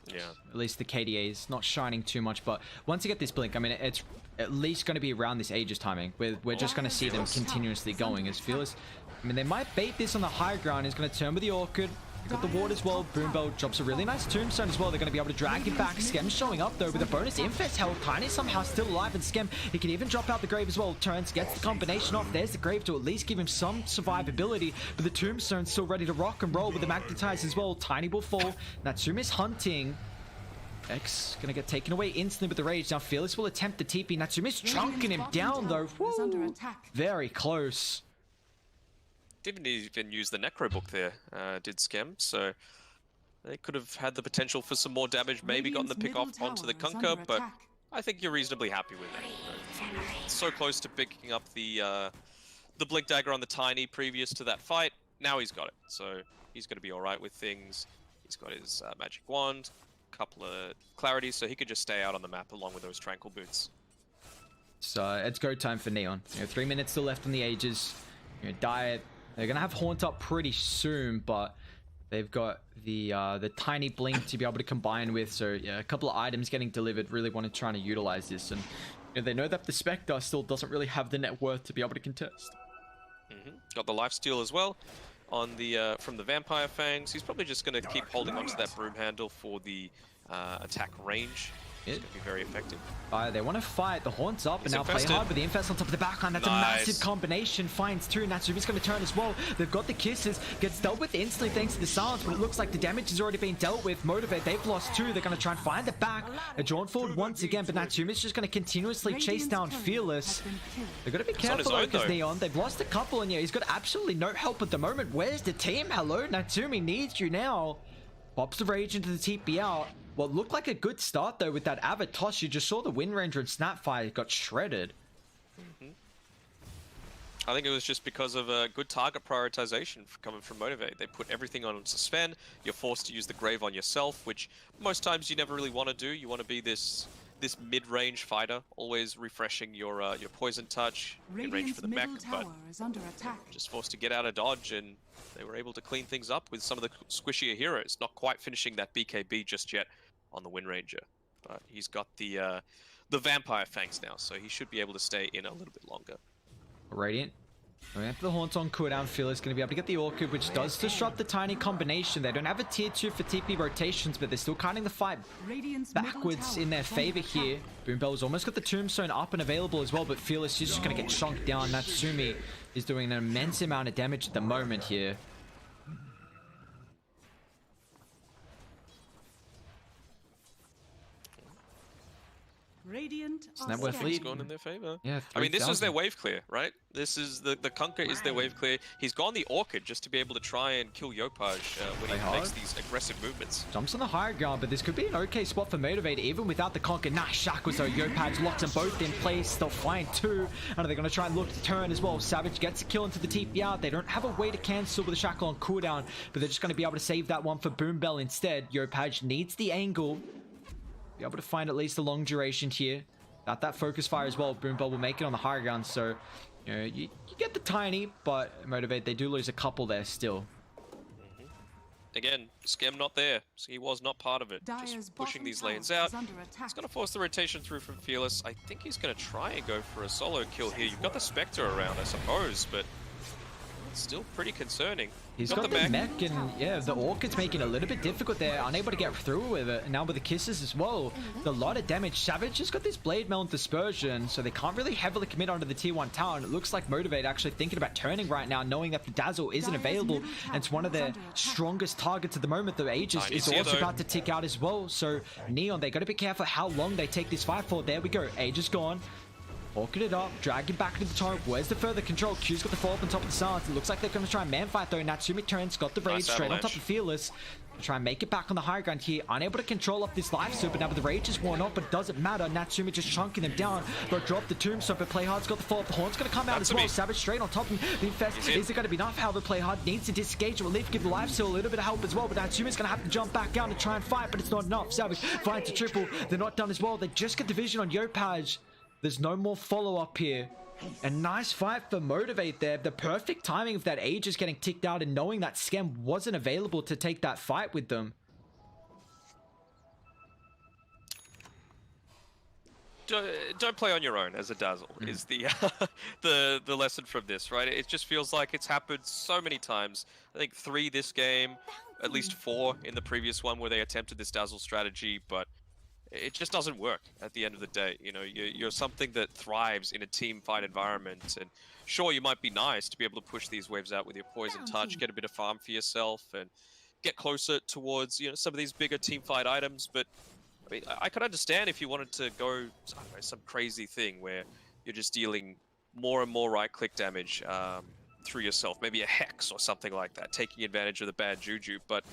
Yeah. At least the KDA is not shining too much, but once you get this blink, I mean, it's at least going to be around this Aegis timing. We're just going to see them continuously going as Fearless. I mean, they might bait this on the high ground. He's going to turn with the Orchid. Got the ward as well. Boombell drops a really nice tombstone as well. They're going to be able to drag it back. Skem showing up though with a bonus infest held. Tiny somehow still alive, and Skem, he can even drop out the grave as well. Turns, gets the combination off. There's the grave to at least give him some survivability, but the tombstone's still ready to rock and roll with the magnetize as well. Tiny will fall. Natsumi's hunting. X gonna get taken away instantly with the rage. Now Fearless will attempt the TP. Natsumi's chunking him down though. Woo! Very close. Didn't even use the Necro book there, did Skem, so they could have had the potential for some more damage, maybe gotten the pick off onto the Kunkka, but I think you're reasonably happy with it. So close to picking up the Blink Dagger on the Tiny previous to that fight. Now he's got it, so he's going to be alright with things. He's got his Magic Wand, a couple of clarities, so he could just stay out on the map along with those Tranquil Boots. So it's go time for Neon. 3 minutes still left on the Aegis. Dire, they're gonna have Haunt up pretty soon, but they've got the tiny blink to be able to combine with. So yeah, a couple of items getting delivered. Really want to try to utilize this, and they know that the Spectre still doesn't really have the net worth to be able to contest. Got the lifesteal as well on the from the Vampire Fangs. He's probably just gonna keep holding onto that broom handle for the attack range. It's going to be very effective. They want to fight. The Haunt's up, and now play hard with the Infest on top of the backline. That's a massive combination. Finds two. Natsumi's going to turn as well. They've got the kisses. Gets dealt with instantly thanks to the silence, but it looks like the damage has already been dealt with. Motivate, they've lost two. They're going to try and find the back. They're drawn forward once again, but Natsumi's just going to continuously chase down Fearless. They've got to be careful though, because Neon, they've lost a couple, and yeah, he's got absolutely no help at the moment. Where's the team? Hello, Natsumi needs you now. Pops the rage into the TP out. What looked like a good start though with that Avid toss. You just saw the Wind Ranger and Snapfire got shredded. I think it was just because of a good target prioritization coming from Motivate. They put everything on Suspend. You're forced to use the Grave on yourself, which most times you never really want to do. You want to be this mid-range fighter, always refreshing your poison touch, in range for the mech, but just forced to get out of dodge, and they were able to clean things up with some of the squishier heroes. Not quite finishing that BKB just yet on the Wind Ranger, but he's got the Vampire Fangs now, so he should be able to stay in a little bit longer. Radiant. Going after the Haunt on cooldown. Fearless going to be able to get the Orchid, which does disrupt the tiny combination. They don't have a tier 2 for TP rotations, but they're still cutting the fight backwards in their favor here. Boombell's almost got the Tombstone up and available as well, but Fearless is just going to get chunked down. Natsumi is doing an immense amount of damage at the moment here. Radiant are Snap with scanning. lead. Gone in their favor. Yeah, I mean, this was 3,000. their wave clear, right? This is the Kunkka is their wave clear. He's gone the Orchid just to be able to try and kill Yopaj when Play he hard. makes these aggressive movements. Jumps on the higher ground, but this could be an okay spot for Motivate, even without the Conquer. Nice shackles though. Yopaj locks them both in place. They'll find two, and they're going to try and look to turn as well. Savage gets a kill into the TP out. They don't have a way to cancel with the shackle on cooldown, but they're just going to be able to save that one for Boom Bell instead. Yopaj needs the angle. Be able to find at least a long duration here. Got that focus fire as well. Boom Bell will make it on the higher ground, so you know, you get the tiny, but Motivate, they do lose a couple there still. Again, Skem not there, so he was not part of it. Dire's Just pushing bottom these tower lanes out. is under attack. It's going to force the rotation through from Fearless. I think he's going to try and go for a solo kill here. You've got the Spectre around, I suppose, but it's still pretty concerning. He's got the mech, and yeah, the Orchid's making it a little bit difficult there, unable to get through with it. And now with the kisses as well, a lot of damage. Savage just got this Blade Mail and Dispersion, so they can't really heavily commit onto the tier 1 tower. And it looks like Motivate actually thinking about turning right now, knowing that the Dazzle isn't available, and it's one of their strongest targets at the moment. The Aegis is also about to tick out as well, so Neon, they got to be careful how long they take this fight for. There we go, Aegis gone. Orchid it up, dragging back into the turret. Where's the further control? Q's got the fall up on top of the silence. It looks like they're going to try and man fight though. Natsumi turns, got the rage straight on top of Fearless. Try and make it back on the high ground here. Unable to control up this life steal, but now with the rage is worn off, but it doesn't matter. Natsumi just chunking them down. But drop the tombstone, but Playhard's got the fall up. The horn's going to come out as well. Savage straight on top of him. The infest, is it going to be enough? However, Playhard needs to disengage. Will leave, give the life steal a little bit of help as well, but Natsumi's going to have to jump back out and try and fight, but it's not enough. Savage finds a triple. They're not done as well. They just get the vision on Yopaj. There's no more follow-up here. A nice fight for Motivate there. The perfect timing of that Aegis getting ticked out and knowing that Skem wasn't available to take that fight with them. Don't play on your own as a Dazzle is the the lesson from this, right? It just feels like it's happened so many times. I think 3 this game, at least 4 in the previous one where they attempted this Dazzle strategy, but it just doesn't work at the end of the day. You know, you're something that thrives in a team fight environment, and sure, you might be nice to be able to push these waves out with your poison touch, get a bit of farm for yourself, and get closer towards, you know, some of these bigger team fight items. But I mean, I could understand if you wanted to go, I don't know, some crazy thing where you're just dealing more and more right-click damage through yourself, maybe a Hex or something like that, taking advantage of the bad juju, but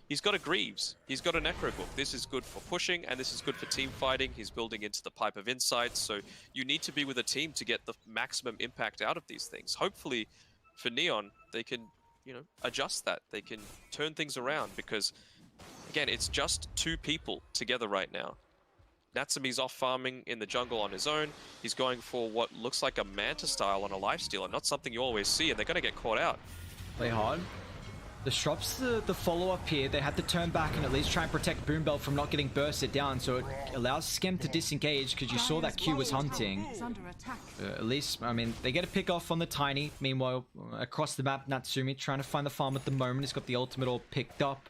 he's got a Greaves, he's got a Necrobook. This is good for pushing, and this is good for team fighting. He's building into the Pipe of Insight, so you need to be with a team to get the maximum impact out of these things. Hopefully, for Neon, they can, you know, adjust that. They can turn things around, because, again, it's just 2 people together right now. Natsumi's off farming in the jungle on his own. He's going for what looks like a Manta style on a lifestealer, not something you always see, and they're going to get caught out. Play hard. Disrupts the follow-up here. They had to turn back and at least try and protect Boom Bell from not getting bursted down, so it allows Skem to disengage, because you saw that Q was hunting. At least, I mean, they get a pick off on the Tiny. Meanwhile, across the map, Natsumi trying to find the farm at the moment. He's got the ultimate all picked up.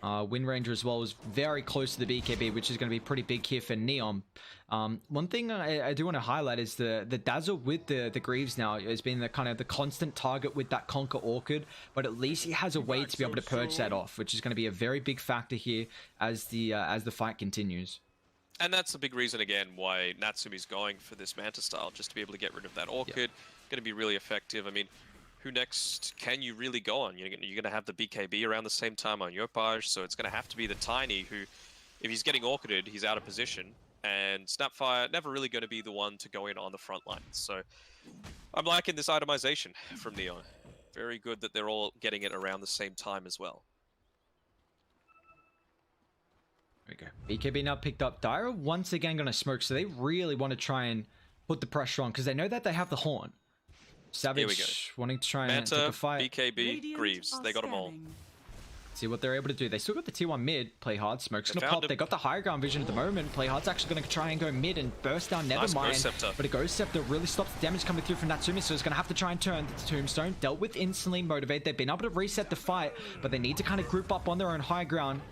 Wind Ranger as well is very close to the BKB, which is going to be pretty big here for Neon. One thing I do want to highlight is the Dazzle with the Greaves now has been the kind of the constant target with that Conquer Orchid, but at least he has a way to be able to purge that off, which is going to be a very big factor here as the fight continues. And that's a big reason, again, why Natsumi's going for this Manta style, just to be able to get rid of that Orchid. Yeah. Going to be really effective. I mean, who next can you really go on? You're going to have the BKB around the same time on Yopaj, so it's going to have to be the Tiny who, if he's getting Orchided, he's out of position. And Snapfire never really going to be the one to go in on the front line. So I'm liking this itemization from Neon. Very good that they're all getting it around the same time as well. There we go. BKB now picked up. Dire once again going to smoke, so they really want to try and put the pressure on, because they know that they have the Horn. Savage wanting to try and take a fight. BKB, Greaves, they got them all. See what they're able to do. They still got the tier 1 mid. Play hard. Smoke's gonna pop. They got the higher ground vision at the moment. Play hard's actually gonna try and go mid and burst down Nevermind. But a Ghost Scepter really stops the damage coming through from Natsumi, so it's gonna have to try and turn the Tombstone. Dealt with instantly. Motivate. They've been able to reset the fight, but they need to kind of group up on their own high ground.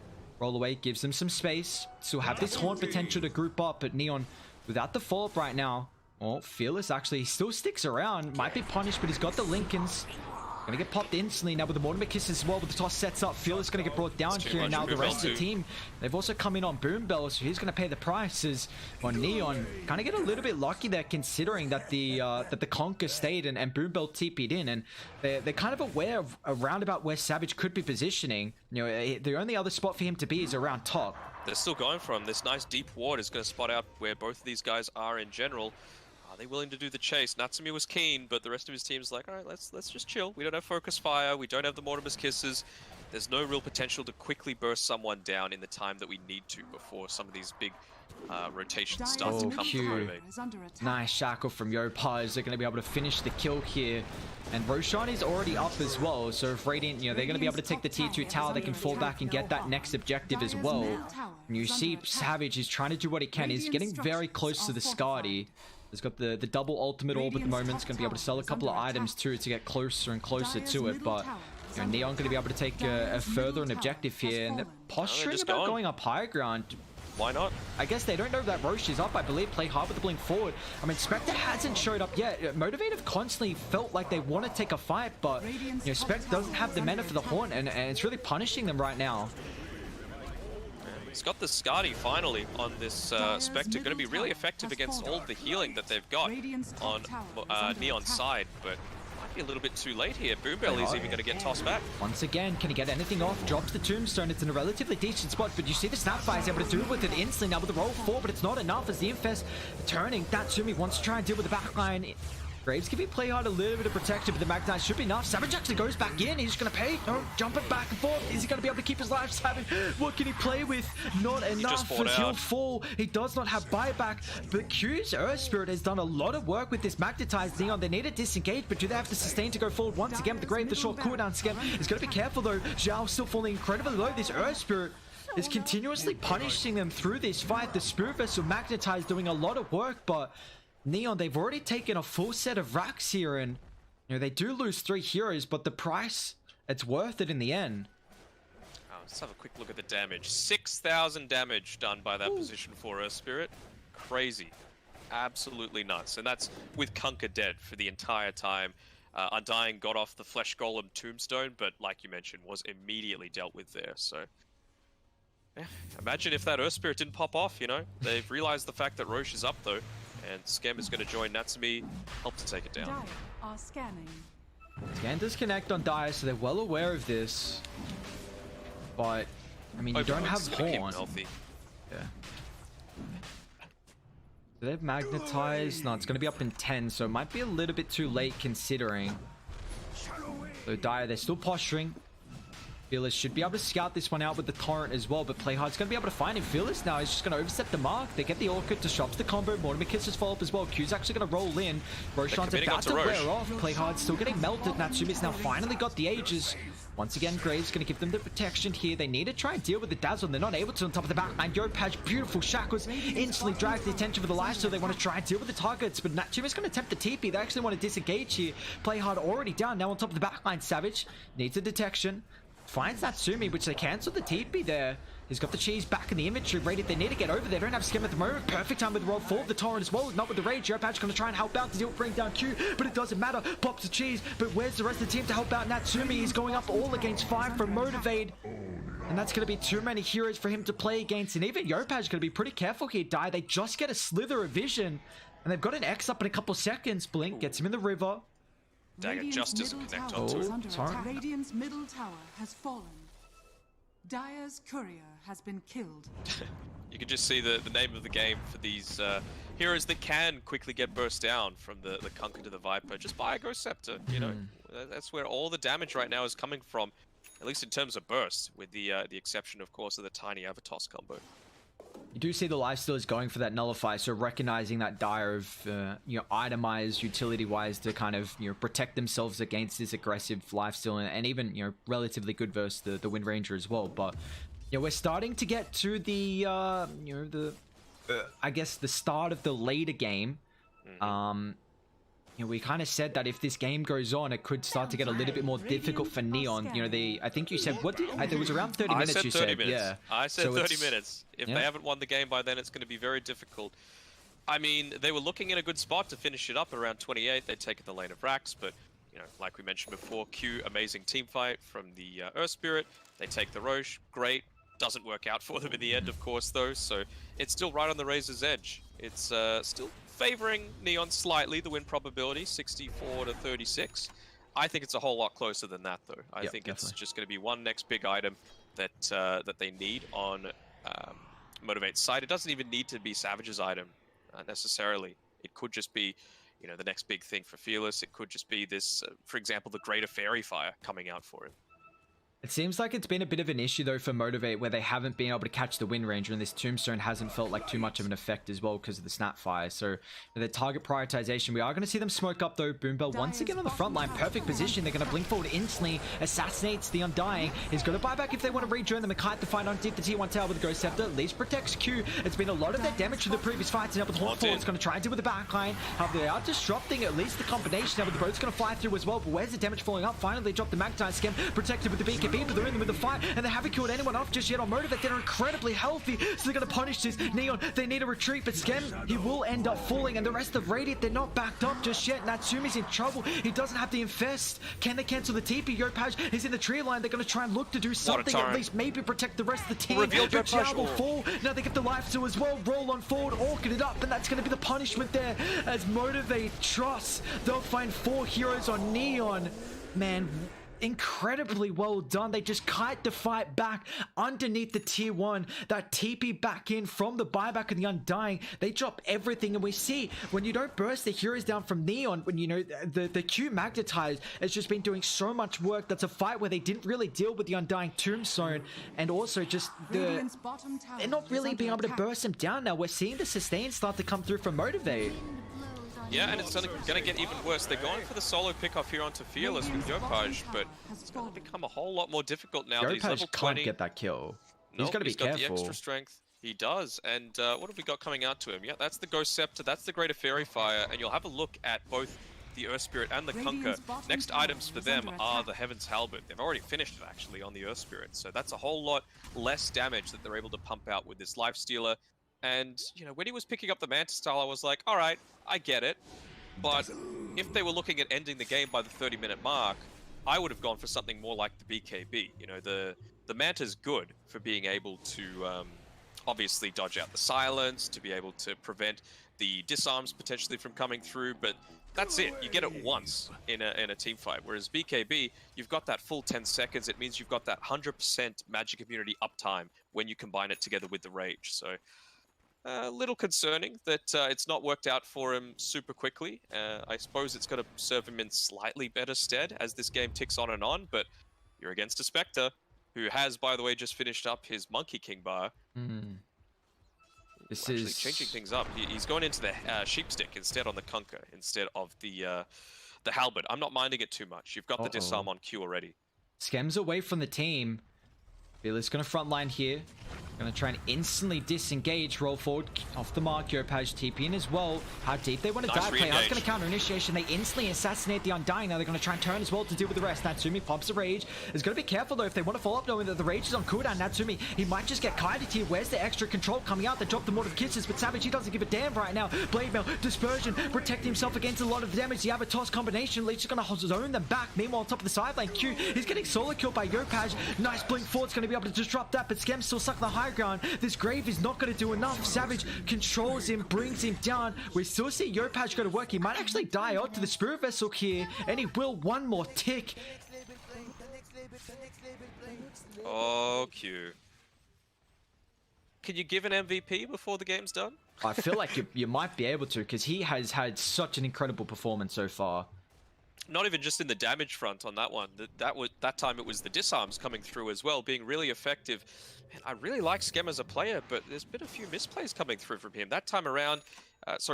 Roll away gives them some space. Still have this Horn potential to group up, but Neon without the follow-up right now. Well, Fearless actually still sticks around. Might be punished, but he's got the Lincolns. Gonna get popped instantly now with the Mortimer Kiss as well, but the toss sets up. Fearless gonna get brought down here, and now the rest of the team, they've also come in on Boom Bell, so he's gonna pay the prices on Neon. Kind of get a little bit lucky there, considering that the Conquer stayed and Boom Bell TP'd in, and they're kind of aware of around about where Savage could be positioning. You know, the only other spot for him to be is around top. They're still going for him. This nice deep ward is going to spot out where both of these guys are in general. Are they willing to do the chase? Natsumi was keen, but the rest of his team's like, all right, let's just chill. We don't have focus fire. We don't have the Mortimer's Kisses. There's no real potential to quickly burst someone down in the time that we need to before some of these big rotations start to come through. Nice shackle from Yopaj. They're going to be able to finish the kill here. And Roshan is already up as well. So if Radiant, you know, they're going to be able to take the tier 2 tower, they can fall back and get that next objective as well. And you see Savage is trying to do what he can. He's getting very close to the Skadi. He's got the double ultimate orb at the moment. He's going to be able to sell a couple of items too to get closer and closer to it. But you know, Neon going to be able to take a further an objective here. And they're posturing about going up high ground. Why not? I guess they don't know that Roche is up. I believe play hard with the blink forward. I mean, Spectre hasn't showed up yet. Motivative constantly felt like they want to take a fight, but you know, Spectre doesn't have the mana for the Haunt, and it's really punishing them right now. He's got the Skadi finally on this Spectre. Going to be really effective against all of the healing that they've got on Neon's side, but might be a little bit too late here. Boom Bell is even going to get tossed back. Once again, can he get anything off? Drops the Tombstone. It's in a relatively decent spot, but you see the Snapfire is able to do with it instantly now with the roll 4, but it's not enough as the Infest turning. Natsumi wants to try and deal with the backline. Graves giving play hard a little bit of protection, but the Magnite should be enough. Savage actually goes back in. He's going to pay. No, jumping back and forth. Is he going to be able to keep his life? Savage, what can he play with? Not enough as he'll fall. He does not have buyback, but Q's Earth Spirit has done a lot of work with this magnetized Neon. They need to disengage, but do they have to sustain to go forward once again with the Grave? The short cooldown scam is going to be careful though. Zhao still falling incredibly low. This Earth Spirit is continuously punishing them through this fight. The Spirit Vessel magnetized doing a lot of work, but Neon, they've already taken a full set of racks here, and you know, they do lose 3 heroes, but the price, it's worth it in the end. Let's have a quick look at the damage. 6,000 damage done by that position for Earth Spirit. Crazy. Absolutely nuts. And that's with Kunkka dead for the entire time. Undying got off the Flesh Golem Tombstone, but like you mentioned, was immediately dealt with there. So yeah, imagine if that Earth Spirit didn't pop off, you know? They've realized the fact that Roche is up though. And Scam is going to join Natsumi, help to take it down. Dire are scanning. Scan does connect on Dire, so they're well aware of this. But, I mean, you don't have Horn. Yeah. So they've magnetized. No, it's going to be up in 10, so it might be a little bit too late considering. So Dire, they're still posturing. Fearless should be able to scout this one out with the Torrent as well, but Playhard's going to be able to find him. Fearless now is just going to overstep the mark. They get the Orchid, disrupts the combo. Mortimer Kisses follow up as well. Q's actually going to roll in. Roshan's about to wear off. Playhard's still getting melted. Natsumi's now finally got the Aegis. Once again, Graves going to give them the protection here. They need to try and deal with the Dazzle. They're not able to on top of the backline. Yopaj, beautiful shackles, instantly drags the attention for the life, so they want to try and deal with the targets, but Natsumi's going to attempt the TP. They actually want to disengage here. Playhard already down, now on top of the backline. Savage needs a detection. Finds Natsumi, which they cancel the TP there. He's got the cheese back in the inventory. Rated, they need to get over there. Don't have Skim at the moment. Perfect time with the roll for the Torrent as well. Not with the Rage. Yopaj going to try and help out to deal, bring down Q, but it doesn't matter. Pops the cheese, but where's the rest of the team to help out Natsumi? He's going up all against 5 from Motivate. And that's going to be too many heroes for him to play against. And even Yopaj going to be pretty careful here, Die. They just get a slither of vision. And they've got an X up in a couple seconds. Blink gets him in the river. Dagger just doesn't connect onto it. Radiant's middle tower has fallen. Dire's courier has been killed. You can just see the name of the game for these heroes that can quickly get burst down from the Kunkka to the Viper. Just buy a Ghost Scepter, you know? That's where all the damage right now is coming from, at least in terms of burst, with the exception, of course, of the tiny Avatos combo. You do see the lifesteal is going for that Nullify, so recognizing that Dire of, you know, itemized utility-wise to kind of, you know, protect themselves against this aggressive lifesteal, and even, you know, relatively good versus the Wind Ranger as well. But, you know, we're starting to get to the, you know, the, I guess the start of the later game. You know, we kind of said that if this game goes on, it could start to get a little bit more difficult for Neon. You know, I think you said, what did, it was around 30 minutes. I said 30 minutes. Yeah. I said 30 minutes. If they haven't won the game by then, it's going to be very difficult. I mean, they were looking in a good spot to finish it up at around 28. They'd taken the lane of Rax, but you know, like we mentioned before, Q, amazing team fight from the Earth Spirit. They take the Roche, great. Doesn't work out for them in the end, of course, though. So it's still right on the razor's edge. It's still favoring Neon slightly, the win probability, 64 to 36. I think it's a whole lot closer than that, though. I think definitely. It's just going to be one next big item that that they need on Motivate's side. It doesn't even need to be Savage's item necessarily. It could just be, you know, the next big thing for Fearless. It could just be this, for example, the Greater Fairy Fire coming out for him. It seems like it's been a bit of an issue though for Motivate, where they haven't been able to catch the Wind Ranger, and this Tombstone hasn't felt like too much of an effect as well because of the Snapfire. So the target prioritization, we are going to see them smoke up though. Boombell once again on the front line, perfect position. They're going to blink forward instantly, assassinates the Undying. He's got to buy back if they want to rejoin them. Kite to find on deep the T1 tower with the Ghost Scepter, at least protects Q. It's been a lot of their damage from the previous fights, and now with Hawk forward, it's going to try and deal with the backline. However, they are disrupting at least the combination. Now with the boat's going to fly through as well, but where's the damage falling up? Finally, they drop the Magpie Scam, protected with the BKB, but they're in them with the fight, and they haven't killed anyone off just yet on Motivate. They're incredibly healthy, so they're going to punish this. Neon, they need a retreat, but Scam, he will end up falling, and the rest of Radiant, they're not backed up just yet. Natsumi's in trouble. He doesn't have the Infest. Can they cancel the TP? Yopaj is in the tree line. They're going to try and look to do something, at least maybe protect the rest of the team. But Jao will fall. Now they get the life to as well. Roll on forward, orchid it up, and that's going to be the punishment there as Motivate.Trust. They'll find 4 heroes on Neon. Man, incredibly well done. They just kite the fight back underneath the tier 1. That TP back in from the buyback of the Undying. They drop everything, and we see when you don't burst the heroes down from Neon, when you know the Q Magnetize has just been doing so much work. That's a fight where they didn't really deal with the Undying Tombstone, and also just they're not really being able to burst them down now. We're seeing the sustain start to come through from Motivate. Yeah, and it's going to get even worse. They're going for the solo pickoff here onto Fearless with Yopaj, but it's going to become a whole lot more difficult now that he's level 20. Can't get that kill. Nope, he's got to be careful. He's got the extra strength. He does. And what have we got coming out to him? Yeah, that's the Ghost Scepter, that's the Greater Fairy Fire, and you'll have a look at both the Earth Spirit and the Kunkka. Next items for them are the Heaven's Halberd. They've already finished it, actually, on the Earth Spirit, so that's a whole lot less damage that they're able to pump out with this Lifestealer. And, you know, when he was picking up the Mantis style, I was like, all right, I get it. But if they were looking at ending the game by the 30-minute mark, I would have gone for something more like the BKB. You know, the Manta's good for being able to obviously dodge out the silence, to be able to prevent the disarms potentially from coming through, but that's it. You get it once in a team fight. Whereas BKB, you've got that full 10 seconds. It means you've got that 100% magic immunity uptime when you combine it together with the Rage. So a little concerning that it's not worked out for him super quickly. I suppose it's going to serve him in slightly better stead as this game ticks on, but you're against a Spectre, who has, by the way, just finished up his Monkey King bar. This actually is changing things up. He's going into the Sheepstick instead on the Kunkka, instead of the Halberd. I'm not minding it too much. You've got the disarm on Q already. Skems away from the team. Fearless gonna frontline here. Gonna try and instantly disengage, roll forward off the mark. Yopaj TP in as well. How deep they want to dive play. How's gonna counter initiation. They instantly assassinate the Undying. Now they're gonna try and turn as well to deal with the rest. Natsumi pops the Rage. Is gonna be careful though if they want to follow up, knowing that the Rage is on cooldown. Natsumi, he might just get kited here. Where's the extra control coming out? They drop the Mortar Kisses, but Savage, he doesn't give a damn right now. Blade Mail, Dispersion, protecting himself against a lot of damage. The Avatos combination, Leech is gonna zone them back. Meanwhile, on top of the sideline, Q, he's getting solo killed by Yopaj. Nice blink forward's gonna be able to disrupt that, but Skem's still stuck in the high ground. This Grave is not going to do enough. Savage controls him, brings him down. We still see Yopaj go to work. He might actually die out to the Spirit Vessel here, and he will one more tick. Oh, Q. Can you give an MVP before the game's done? I feel like you might be able to, because he has had such an incredible performance so far. Not even just in the damage front on that one. That time it was the disarms coming through as well, being really effective. And I really like Skem as a player, but there's been a few misplays coming through from him. That time around,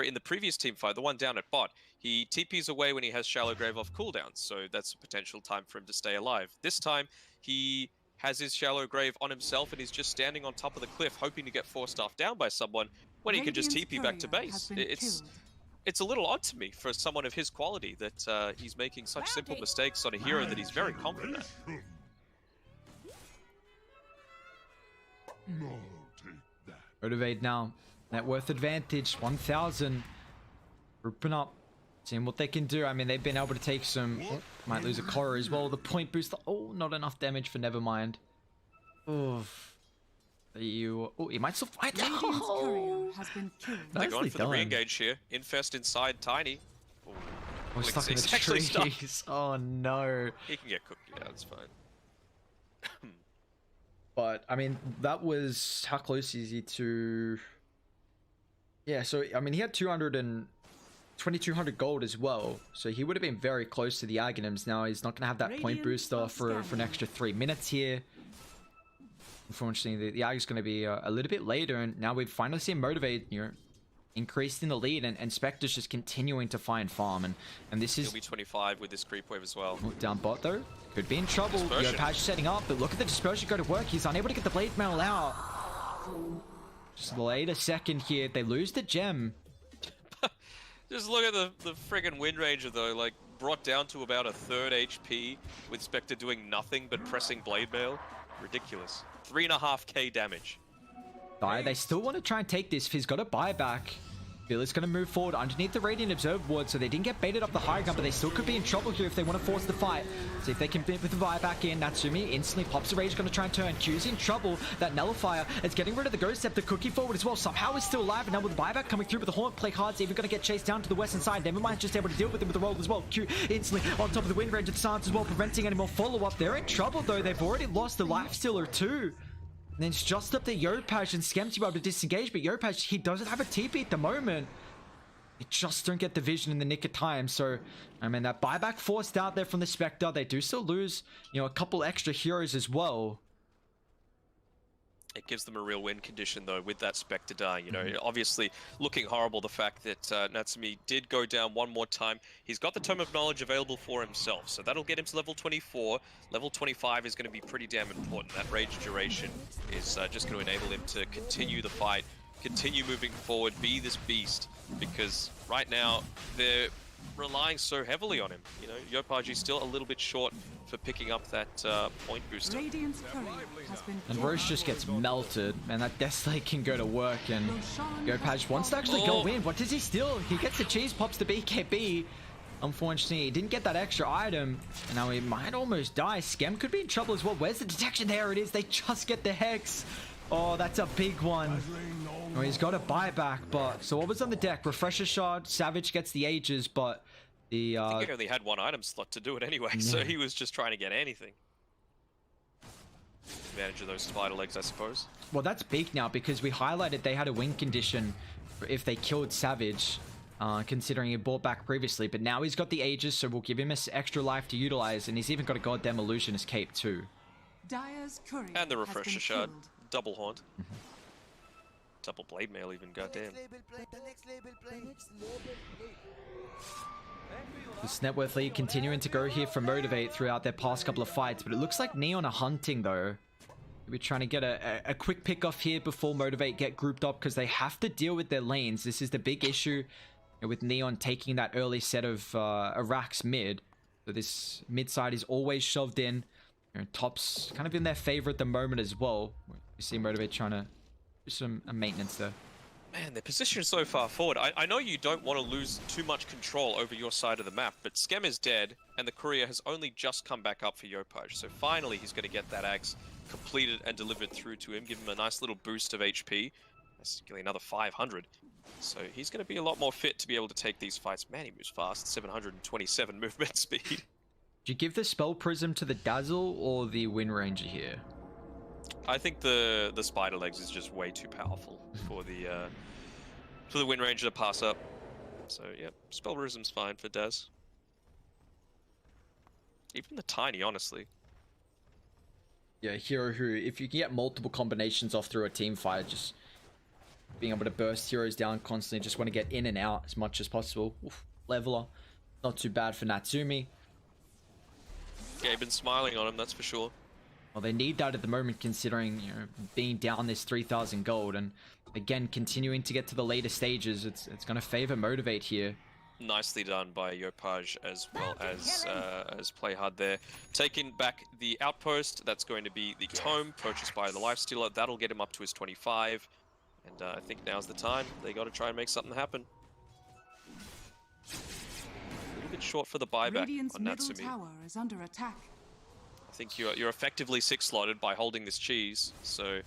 in the previous team fight, the one down at bot, he TPs away when he has Shallow Grave off cooldown, so that's a potential time for him to stay alive. This time, he has his Shallow Grave on himself and he's just standing on top of the cliff hoping to get forced down by someone when he can just TP back to base. It's a little odd to me for someone of his quality that he's making such simple mistakes on a hero that he's very confident at. Motivate now. Net worth advantage, 1,000. Grouping up. Seeing what they can do. I mean, they've been able to take some... Oh, might lose a Korra as well. The point booster. Oh, not enough damage for Nevermind. Oh, he might still fight. Oh, has been killed. They're going for the re-engage here. Infest inside Tiny. Oh, we're stuck in the trees. Oh no. He can get cooked. Yeah, that's fine. But I mean, that was, how close is he to? Yeah, so I mean, he had 2,200 gold as well, so he would have been very close to the Aghanims. Now he's not going to have that point booster for an extra 3 minutes here. Unfortunately, the Ag is going to be a little bit later, and now we've finally seen Motivate, you know, increased in the lead, and Spectre's just continuing to find farm, and this is... He'll be 25 with this creep wave as well. Down bot though, could be in trouble. Yopaj setting up, but look at the dispersion go to work. He's unable to get the blade mail out. Just wait a second here. They lose the gem. Just look at the friggin' Wind Ranger though, like brought down to about a 3rd HP with Spectre doing nothing but pressing blade mail. Ridiculous. 3.5k damage. They still want to try and take this. He's got a buyback. Billy's going to move forward underneath the Radiant Observe ward, so they didn't get baited up the high gun, but they still could be in trouble here if they want to force the fight. See if they can bid with the buyback in. Natsumi instantly pops the rage, going to try and turn. Q's in trouble. That Nullifier is getting rid of the Ghost Scepter. Cookie forward as well. Somehow he's still alive, and now with the buyback coming through, but the Haunt Play Hard's even going to get chased down to the western side. Nevermind just able to deal with him with the roll as well. Q instantly on top of the Wind Ranger stance as well, preventing any more follow-up. They're in trouble though. They've already lost the Lifestealer too. And then it's just up to Yopaj and Skem to be able to disengage, but Yopaj, he doesn't have a TP at the moment. They just don't get the vision in the nick of time. So, I mean, that buyback forced out there from the Spectre. They do still lose, you know, a couple extra heroes as well. It gives them a real win condition, though, with that Spectre dying. You know, obviously looking horrible, the fact that Natsumi did go down one more time. He's got the Tome of Knowledge available for himself, so that'll get him to level 24. Level 25 is going to be pretty damn important. That rage duration is just going to enable him to continue the fight, continue moving forward, be this beast, because right now they're relying so heavily on him. You know, Yopaj is still a little bit short for picking up that point booster. And Roche just gets melted, and that Deathslate can go to work, and Yopaj wants to actually go in. What does he steal? He gets the cheese, pops the BKB. Unfortunately, he didn't get that extra item, and now he might almost die. Skem could be in trouble as well. Where's the detection? There it is. They just get the Hex. Oh, that's a big one. Oh, he's got a buyback, but... So what was on the deck? Refresher Shard, Savage gets the Aegis, but the... I think he only had one item slot to do it anyway, so he was just trying to get anything. Advantage of those spider legs, I suppose. Well, that's big now, because we highlighted they had a win condition if they killed Savage, considering he bought back previously, but now he's got the Aegis, so we'll give him an extra life to utilize, and he's even got a goddamn Illusionist cape too. And the Refresher Shard. Double Haunt. Double Blade Mail even, goddamn. This net worth lead continuing to go here for Motivate throughout their past couple of fights, but it looks like Neon are hunting though. We're trying to get a quick pick off here before Motivate get grouped up, because they have to deal with their lanes. This is the big issue with Neon taking that early set of Iraq's mid. So this mid side is always shoved in. You know, top's kind of in their favor at the moment as well. You see Motivate trying to do some maintenance there. Man, their position is so far forward. I know you don't want to lose too much control over your side of the map, but Skem is dead, and the courier has only just come back up for Yopaj. So finally, he's going to get that axe completed and delivered through to him, give him a nice little boost of HP. That's another 500. So he's going to be a lot more fit to be able to take these fights. Man, he moves fast. 727 movement speed. Do you give the Spell Prism to the Dazzle or the Wind Ranger here? I think the Spider Legs is just way too powerful for the Wind Ranger to pass up. So yeah, Spell Prism's fine for Daz. Even the Tiny, honestly. Yeah, a hero who, if you can get multiple combinations off through a team fight, just being able to burst heroes down constantly, just want to get in and out as much as possible. Oof, Leveler, not too bad for Natsumi. Yeah, been smiling on him, that's for sure. Well, they need that at the moment, considering, you know, being down this 3,000 gold, and again, continuing to get to the later stages. It's going to favor Motivate here. Nicely done by Yopaj as well as Playhard there. Taking back the outpost, that's going to be the Tome, purchased by the Lifestealer. That'll get him up to his 25. And I think now's the time. They got to try and make something happen. bit short for the buyback Radiant's on middle Natsumi. tower is under attack. I think you're effectively 6-slotted by holding this cheese, so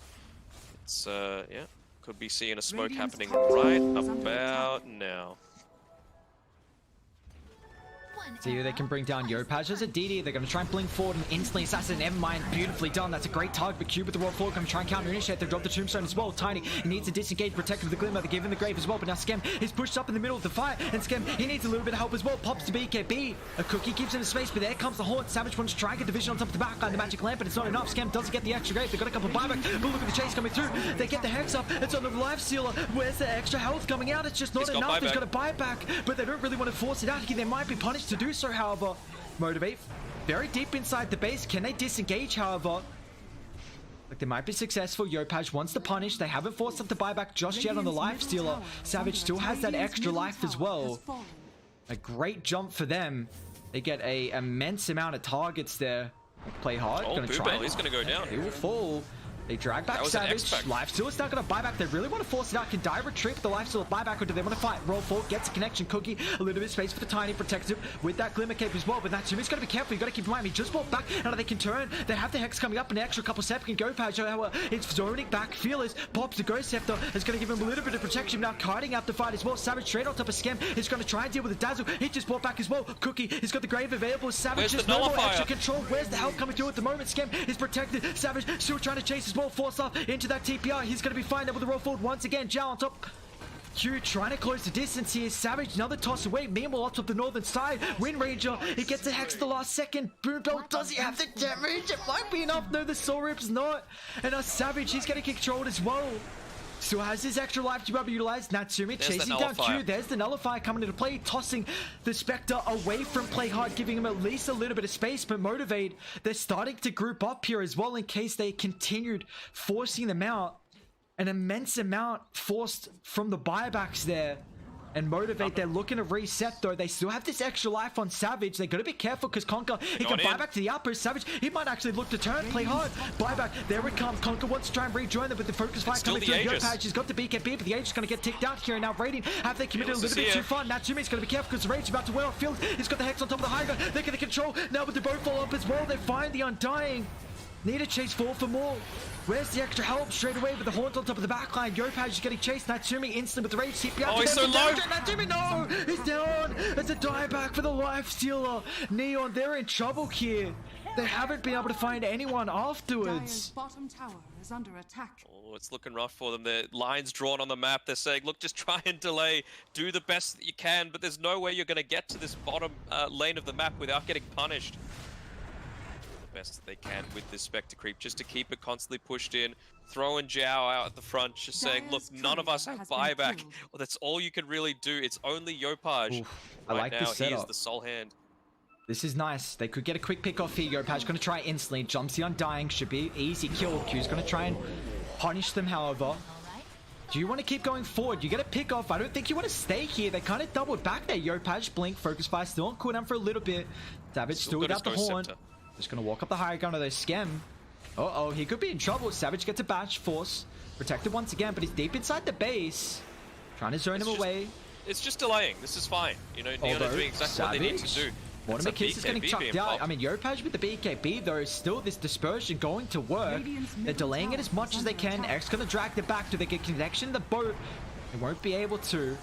it's yeah, could be seeing a smoke happening right about now. See who they can bring down. Yopaj as a DD. They're going to try and blink forward and instantly assassinate Nevermind. Beautifully done. That's a great target. But Cube with the roll forward. Going to try and counter initiate. They drop the tombstone as well. Tiny. He needs to disengage, protect with the glimmer. They give him the grave as well. But now Skem is pushed up in the middle of the fight. And Skem, he needs a little bit of help as well. Pops to BKB. A cookie keeps him in space. But there comes the Haunt. Savage wants to try and get division on top of the back line. The magic lamp, but it's not enough. Skem doesn't get the extra grave. They've got a couple of buyback. But look at the chase coming through. They get the Hex up. It's on the life stealer. Where's the extra health coming out? It's just not enough. He's got a buyback. But they don't really want to force it out here. They might be punished to do so, however. Motivate very deep inside the base. Can they disengage, however? Like, they might be successful. Yopaj wants to punish. They haven't forced them to buy back just yet on the life stealer. Savage still has that extra life as well. A great jump for them. They get a immense amount of targets there. Play hard. Oh, gonna try. He's gonna go down. He will fall. They drag back Savage. Lifesteal is not going to buy back. They really want to force it out. Can Die retreat with the Lifesteal buyback, or do they want to fight? Roll forward, gets a connection. Cookie, a little bit of space for the Tiny, protects him with that Glimmer Cape as well. But Natsumi's got to be careful. You got to keep in mind, he just walked back. Now they can turn. They have the Hex coming up. An extra couple seconds. Yopaj, however, it's zoning back. Fearless pops the Ghost Scepter. Is going to give him a little bit of protection. Now kiting out the fight as well. Savage straight on top of Skem. He's going to try and deal with the Dazzle. He just brought back as well. Cookie, he's got the Grave available. Savage just no more extra control. Where's the help coming through at the moment? Skem is protected. Savage still trying to chase his ball. Force up into that TPR. He's going to be fine there with the roll forward once again. Zhao on top. Q trying to close the distance here. Savage, another toss away. Meanwhile, up the northern side. Wind Ranger, he gets the Hex the last second. Boombolt, does he have the damage? It might be enough. No, the Soul Rip's not. And now Savage, he's getting controlled as well. Still has his extra life to be able to utilize. Natsumi chasing down Q. There's the Nullifier coming into play, tossing the Spectre away from Play Hard, giving him at least a little bit of space. But Motivate, they're starting to group up here as well in case they continued forcing them out. An immense amount forced from the buybacks there. And Motivate, they're looking to reset though. They still have this extra life on Savage. They gotta be careful because Conquer, he can buy back to the outpost. Savage, he might actually look to turn, Play Hard. Buyback, there it comes. Conquer wants to try and rejoin them, but the focus fight coming through. Yopaj has got the BKB, but the Aegis is gonna get ticked out here. And now Raiding, have they committed a little bit too far? Natsumi's gonna be careful because the Raid's about to wear off field. He's got the Hex on top of the high ground. They're gonna control now, but they both fall up as well. They find the Undying. Need to chase forward for more. Where's the extra help? Straight away with the Haunt on top of the backline. Yopaj is getting chased. Natsumi instantly with the rage CPR. Oh, he's so low. Natsumi, no! He's down. It's a dieback for the Life Stealer. Neon, they're in trouble here. They haven't been able to find anyone afterwards. Bottom tower is under attack. Oh, it's looking rough for them. The lines drawn on the map. They're saying, look, just try and delay. Do the best that you can, but there's no way you're going to get to this bottom lane of the map without getting punished. Best that they can with this Spectre creep, just to keep it constantly pushed in, throwing Zhao out at the front, just saying, look, none of us have buyback. Well, that's all you can really do. It's only Yopaj. I like this setup. He is the sole hand. This is nice. They could get a quick pick off here. Yopaj going to try instantly. Jumps the Undying. Should be easy kill. Q's going to try and punish them, however. Do you want to keep going forward? You get a pick off. I don't think you want to stay here. They kind of doubled back there. Yopaj, blink, focus fire, still on cooldown for a little bit. Savage still without the Horn. Just gonna walk up the high ground of those Skem. Uh-oh, he could be in trouble. Savage gets a bash, force. Protected once again, but he's deep inside the base. Trying to zone him away. It's just delaying. This is fine. You know, Neon are doing exactly what they need to do. Mortimer Kiss is getting chucked out. I mean, Yopaj with the BKB, though, is still this dispersion going to work. They're delaying it as much as they can. X gonna drag them back. Do they get connection to the boat? They won't be able to.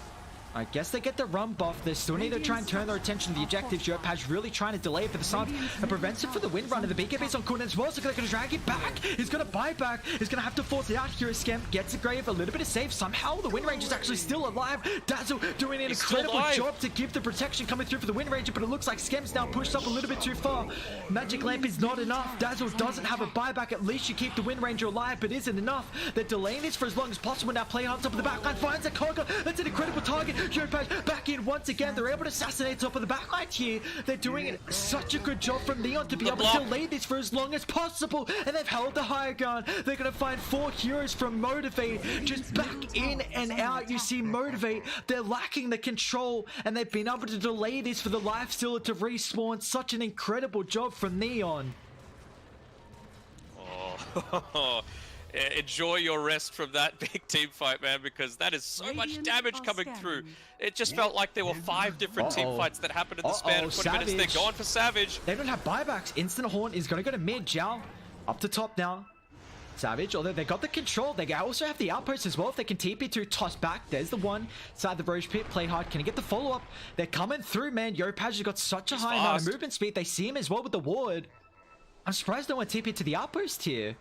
I guess they get the run buff. They still need to try and turn their attention to the objectives. Yopaj really trying to delay it for the Suns and prevents it for the wind run. And the BKB's on cooldown as well, so they're going to drag it back. He's going to buy back. He's going to have to force it out here. Skem gets a grave, a little bit of save. Somehow the Wind Ranger's actually still alive. Dazzle doing an incredible job to give the protection coming through for the Wind Ranger, but it looks like Skem's now pushed up a little bit too far. Magic Lamp is not enough. Dazzle doesn't have a buyback. At least you keep the Wind Ranger alive, but isn't enough. They're delaying this for as long as possible. Now Play on top of the backline, finds a Conquer. That's an incredible target. Yopaj back in once again. They're able to assassinate top of the backline here. They're doing it such a good job from Neon to be able to delay this for as long as possible, and they've held the higher ground. They're going to find 4 heroes from Motivate just back in and out. You see Motivate, they're lacking the control, and they've been able to delay this for the Life Stealer to respawn. Such an incredible job from Neon. Oh, Enjoy your rest from that big team fight, man, because that is so much damage coming through. It just felt like there were 5 different team fights that happened in the span of 20 minutes. They're going for Savage. They don't have buybacks. Instant Horn is going to go to mid. Zhao up to top now. Savage, although they got the control, they also have the outpost as well. If they can TP to toss back, there's the one side the Roche pit. Play hard. Can he get the follow-up? They're coming through, man. Yopaj has got such a high amount of movement speed. They see him as well with the ward. I'm surprised no one TP to the outpost here.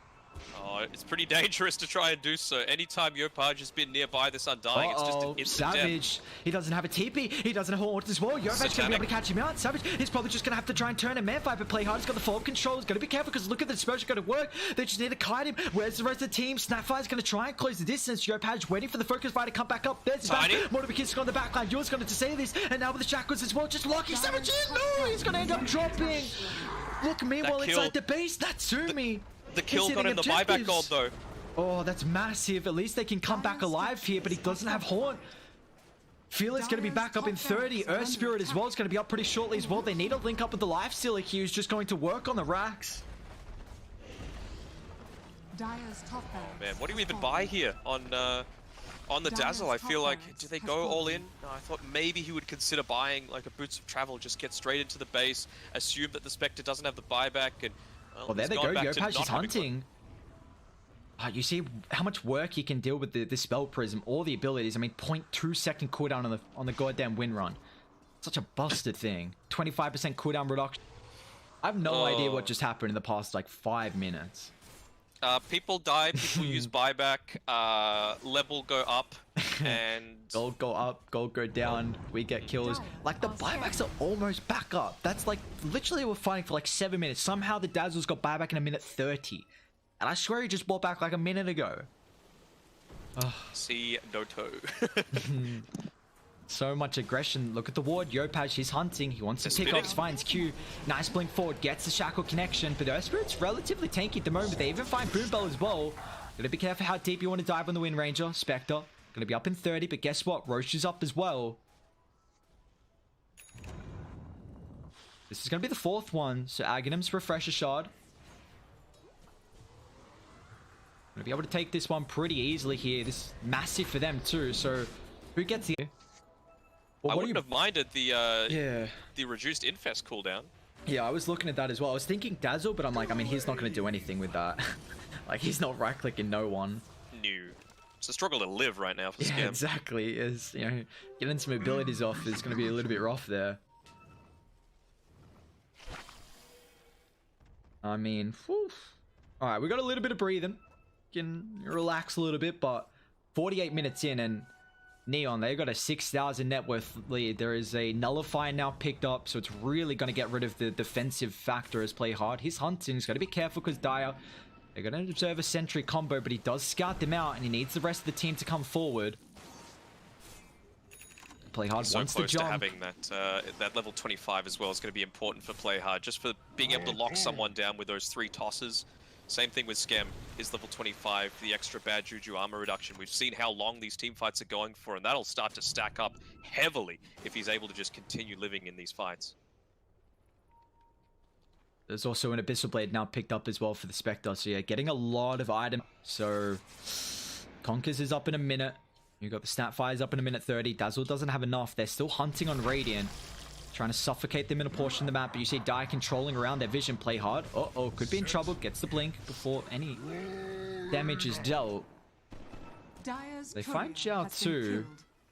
Oh, it's pretty dangerous to try and do so. Anytime Yopaj has been nearby this Undying, it's just an instant Savage. death. He doesn't have a TP. He doesn't have a horn as well. Yopaj's going to be able to catch him out. Savage is probably just going to have to try and turn a man fight, but Play hard. He's got the follow-up control. He's got to be careful because look at the dispersion going to work. They just need to kite him. Where's the rest of the team? Snapfire's going to try and close the distance. Yopaj waiting for the focus fire to come back up. There's his back. Motorbikis on the back line. Yours going to say this. And now with the shackles as well. Just locking Savage in. No, he's going to end up dropping. Look, meanwhile, inside the base, Natsumi. The kill got him the buyback gold, though. Oh, that's massive. At least they can come back alive here, but he doesn't have Horn. Felix going to be back up in 30. Earth Spirit as well is going to be up pretty shortly as well. They need to link up with the Lifestealer here, who's just going to work on the racks. Man, what do you even buy here on the Dazzle? I feel like, do they go all in? No, I thought maybe he would consider buying like a Boots of Travel, just get straight into the base, assume that the Spectre doesn't have the buyback, and well, there they go. Yopaj is hunting. You see how much work he can deal with the Spell Prism, all the abilities. I mean, 0.2 second cooldown on the goddamn win run. Such a busted thing. 25% cooldown reduction. I have no idea what just happened in the past like 5 minutes. People die, people use buyback, level go up, and gold go up, gold go down, we get kills. Like the buybacks are almost back up. That's like literally we're fighting for like 7 minutes. Somehow the Dazzles got buyback in a minute 30. And I swear he just bought back like a minute ago. See Doto. So much aggression. Look at the ward. Yopaj, he's hunting. He wants to pick off, finds Q. Nice blink forward, gets the shackle connection. But Earth Spirit's relatively tanky at the moment. They even find Boombell as well. Gotta be careful how deep you want to dive on the Wind Ranger. Spectre, gonna be up in 30, but guess what? Roche is up as well. This is gonna be the 4th one. So Aghanim's Refresher Shard. Gonna be able to take this one pretty easily here. This is massive for them too. So who gets here? Well, I wouldn't have minded the reduced infest cooldown. Yeah, I was looking at that as well. I was thinking Dazzle, but I'm like, I mean, he's not going to do anything with that. Like, he's not right-clicking no one. No. It's a struggle to live right now for Scam. Yeah, exactly. Is, you know, getting some abilities off is going to be a little bit rough there. I mean, whew. All right, we got a little bit of breathing. Can relax a little bit, but 48 minutes in and Neon, they've got a 6,000 net worth lead. There is a Nullifier now picked up, so it's really going to get rid of the defensive factor as Play hard. He's hunting. He's got to be careful because Dire, they're going to observe a sentry combo, but he does scout them out and he needs the rest of the team to come forward. Play hard wants to jump. Having that level 25 as well is going to be important for Play hard, just for being able to lock someone down with those 3 tosses. Same thing with Scam, is level 25, the extra bad Juju armor reduction. We've seen how long these team fights are going for, and that'll start to stack up heavily if he's able to just continue living in these fights. There's also an Abyssal Blade now picked up as well for the Spectre, so yeah, getting a lot of items. So, Conkers is up in a minute. You've got the Snapfires up in a minute 30. Dazzle doesn't have enough. They're still hunting on Radiant. Trying to suffocate them in a portion of the map, but you see Dire controlling around their vision. Play hard. Uh-oh, could be in trouble. Gets the blink before any damage is dealt. They find Zhao too.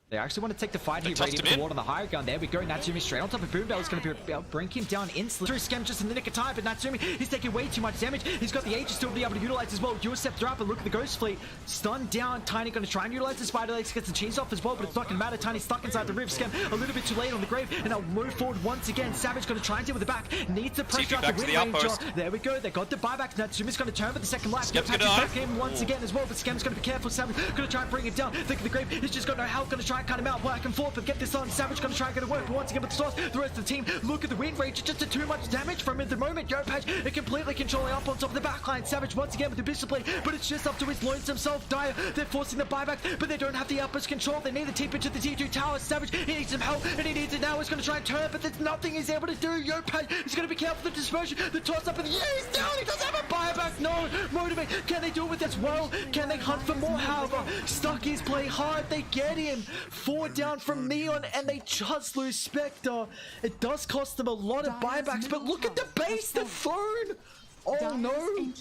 They actually want to take the fight here, Radiant with the ward on the higher ground. There we go. Natsumi straight on top of Boombell is going to be able to bring him down instantly. Scam just in the nick of time, but Natsumi, he's taking way too much damage. He's got the Aegis still to be able to utilize as well. Scepter up, and look at the Ghost Fleet. Stunned down. Tiny going to try and utilize the Spider Legs, gets the cheese off as well, but it's not going to matter. Tiny stuck inside the Rift. Scam a little bit too late on the grave, and they'll move forward once again. Savage going to try and deal with the back. Needs the pressure out the Wind Ranger. There we go. They got the buybacks. Natsumi's going to turn for the second life. Scam's going to back him once again as well, but Scam's going to be careful. Savage going to try and bring it down. Think of the grave. He's just got no health. Going to try try and cut him out, back and forth, but get this on. Savage gonna try and get it work, but once again with the sauce, the rest of the team, look at the win rate, just too much damage from him at the moment. Yopaj, they're completely controlling up on top of the backline. Savage once again with the bishop blade, but it's just up to his lonesome self. Dire, they're forcing the buyback, but they don't have the outburst control. They need the TP to the T2 tower. Savage, he needs some help, and he needs it now. He's gonna try and turn, but there's nothing he's able to do. Yopaj, he's gonna be careful with the dispersion, the toss up, and yeah, he's down. He doesn't have a buyback. No, motivate. Can they do it with this? Well, can they hunt for more? However, Stuckies play hard. They get him. 4 down from Neon, and they just lose Spectre. It does cost them a lot of buybacks, but look at the base, the throne. Oh no!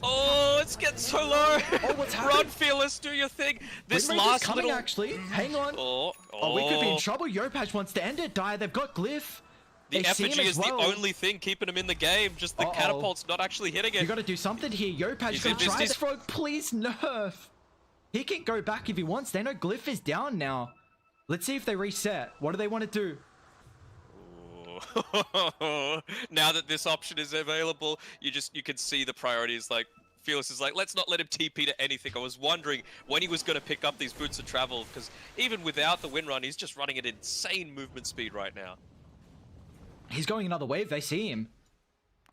Oh, it's getting so low. Oh, what's happening? Run, Fearless, do your thing. This Win last coming, little... actually. Hang on. Oh, we could be in trouble. Yopaj wants to end it. Dire, they've got Glyph. The effigy is the only thing keeping him in the game. Just the catapult's not actually hitting it. You got to do something here. Yopaj gonna try the frog. Please nerf. He can go back if he wants. They know Glyph is down now. Let's see if they reset. What do they want to do? Now that this option is available, you can see the priorities. Like Fearless is like, let's not let him TP to anything. I was wondering when he was going to pick up these boots of travel, because even without the win run, he's just running at insane movement speed right now. He's going another wave. They see him.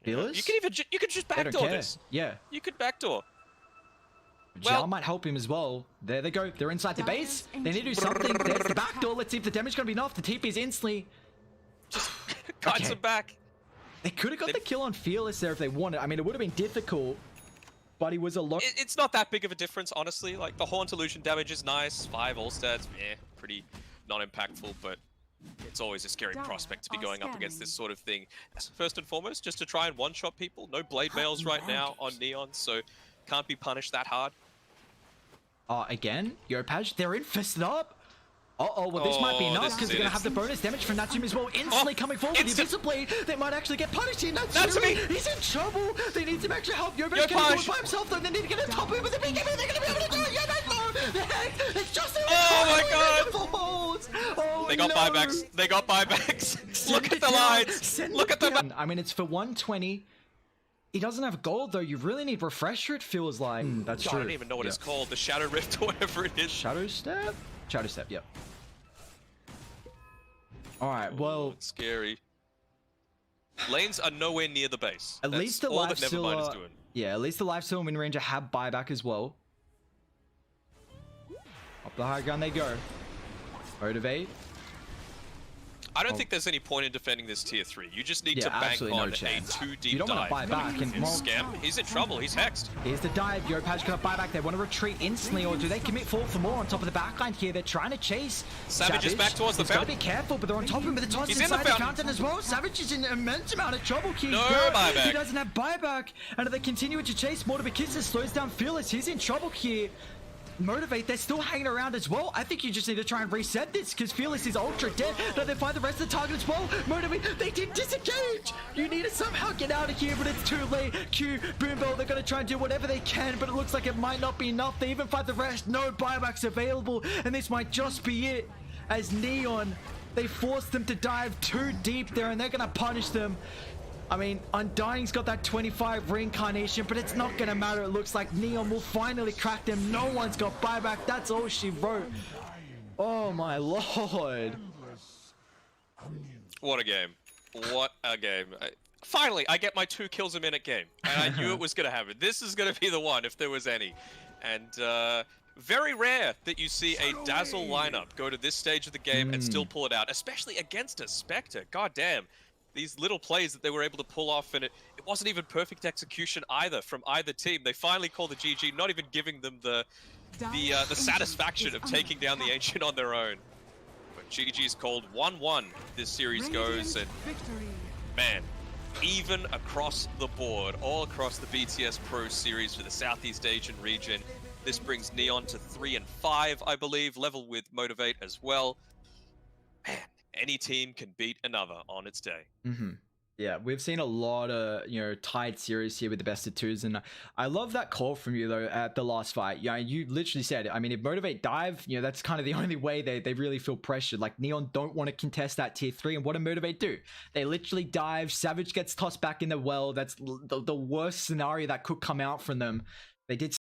Fearless? You could just backdoor this. Yeah. You could backdoor. Well, might help him as well. There they go. They're inside the base. They need to do something. There's the backdoor. Let's see if the damage is going to be enough. The TP is instantly... Just kites him back. They could have got the kill on Fearless there if they wanted. I mean, it would have been difficult, but he was a lot... It's not that big of a difference, honestly. Like, the Haunt Illusion damage is nice. 5 all stats, pretty non-impactful, but it's always a scary prospect to be going up against this sort of thing. First and foremost, just to try and one-shot people. No blade mails right now on Neon, so can't be punished that hard. Again, Yopaj, they're infested up. Well, this might be enough because they're going to have the bonus damage from Natsumi as well. Instantly coming forward with the Abyssal Blade. They might actually get punished here. Natsumi, he's in trouble. They need some extra help. Yopaj can't do it by himself though. They need to get a top over the BKB. They're going to be able to do it. Yopaj, the heck. It's just my god. Oh, they got buybacks. They got buybacks. Look at the lines. Look at the... I mean, it's for 120. He doesn't have gold though. You really need refresher, it feels like. That's true. I don't even know what it's called. The Shadow Rift or whatever it is. Shadow Step? Shadow Step, yep. Alright, well... It's scary. Lanes are nowhere near the base. At least the Lifesteal is doing. Yeah, at least the Lifesteal and Wind Ranger have buyback as well. Up the high ground they go. Motivate. I don't think there's any point in defending this tier 3. You just need to bank on a 2 deep dive. You don't want to buy back. And Scam, he's in trouble. He's hexed. Here's the dive. Yopaj gonna buy back. They want to retreat instantly, or do they commit forward for more on top of the backline here? They're trying to chase. Savage is back towards the fountain. Gotta be careful, but they're on top of him with the toss inside the fountain as well. Savage is in an immense amount of trouble here. No buyback. He doesn't have buyback, and they continue to chase. Mortimer slows down Fearless. He's in trouble here. Motivate, they're still hanging around as well. I think you just need to try and reset this because Fearless is ultra dead. Now they find the rest of the target as well. Motivate, they did disengage. You need to somehow get out of here, but it's too late. Q, Boombell, they're going to try and do whatever they can, but it looks like it might not be enough. They even find the rest. No buybacks available, and this might just be it. As Neon, they forced them to dive too deep there, and they're going to punish them. I mean, Undying's got that 25 reincarnation, but it's not going to matter. It looks like Neon will finally crack them. No one's got buyback. That's all she wrote. Oh, my lord. What a game. What a game. Finally, I get my 2 kills a minute game. And I knew it was going to happen. This is going to be the one, if there was any. And very rare that you see a Dazzle lineup go to this stage of the game and still pull it out, especially against a Spectre. God damn. These little plays that they were able to pull off, and it wasn't even perfect execution either from either team. They finally called the GG, not even giving them the satisfaction of taking down the Ancient on their own. But GG's called 1-1. This series goes, and man, even across the board, all across the BTS Pro Series for the Southeast Asian region, this brings Neon to 3-5, I believe, level with Motivate as well. Man. Any team can beat another on its day. Yeah, we've seen a lot of, tied series here with the best of 2s, and I love that call from you though at the last fight. Yeah, you literally said, I mean, if Motivate dive, that's kind of the only way they really feel pressured. Like Neon don't want to contest that tier 3, and what do Motivate do? They literally dive. Savage gets tossed back in the well. That's the worst scenario that could come out from them. They did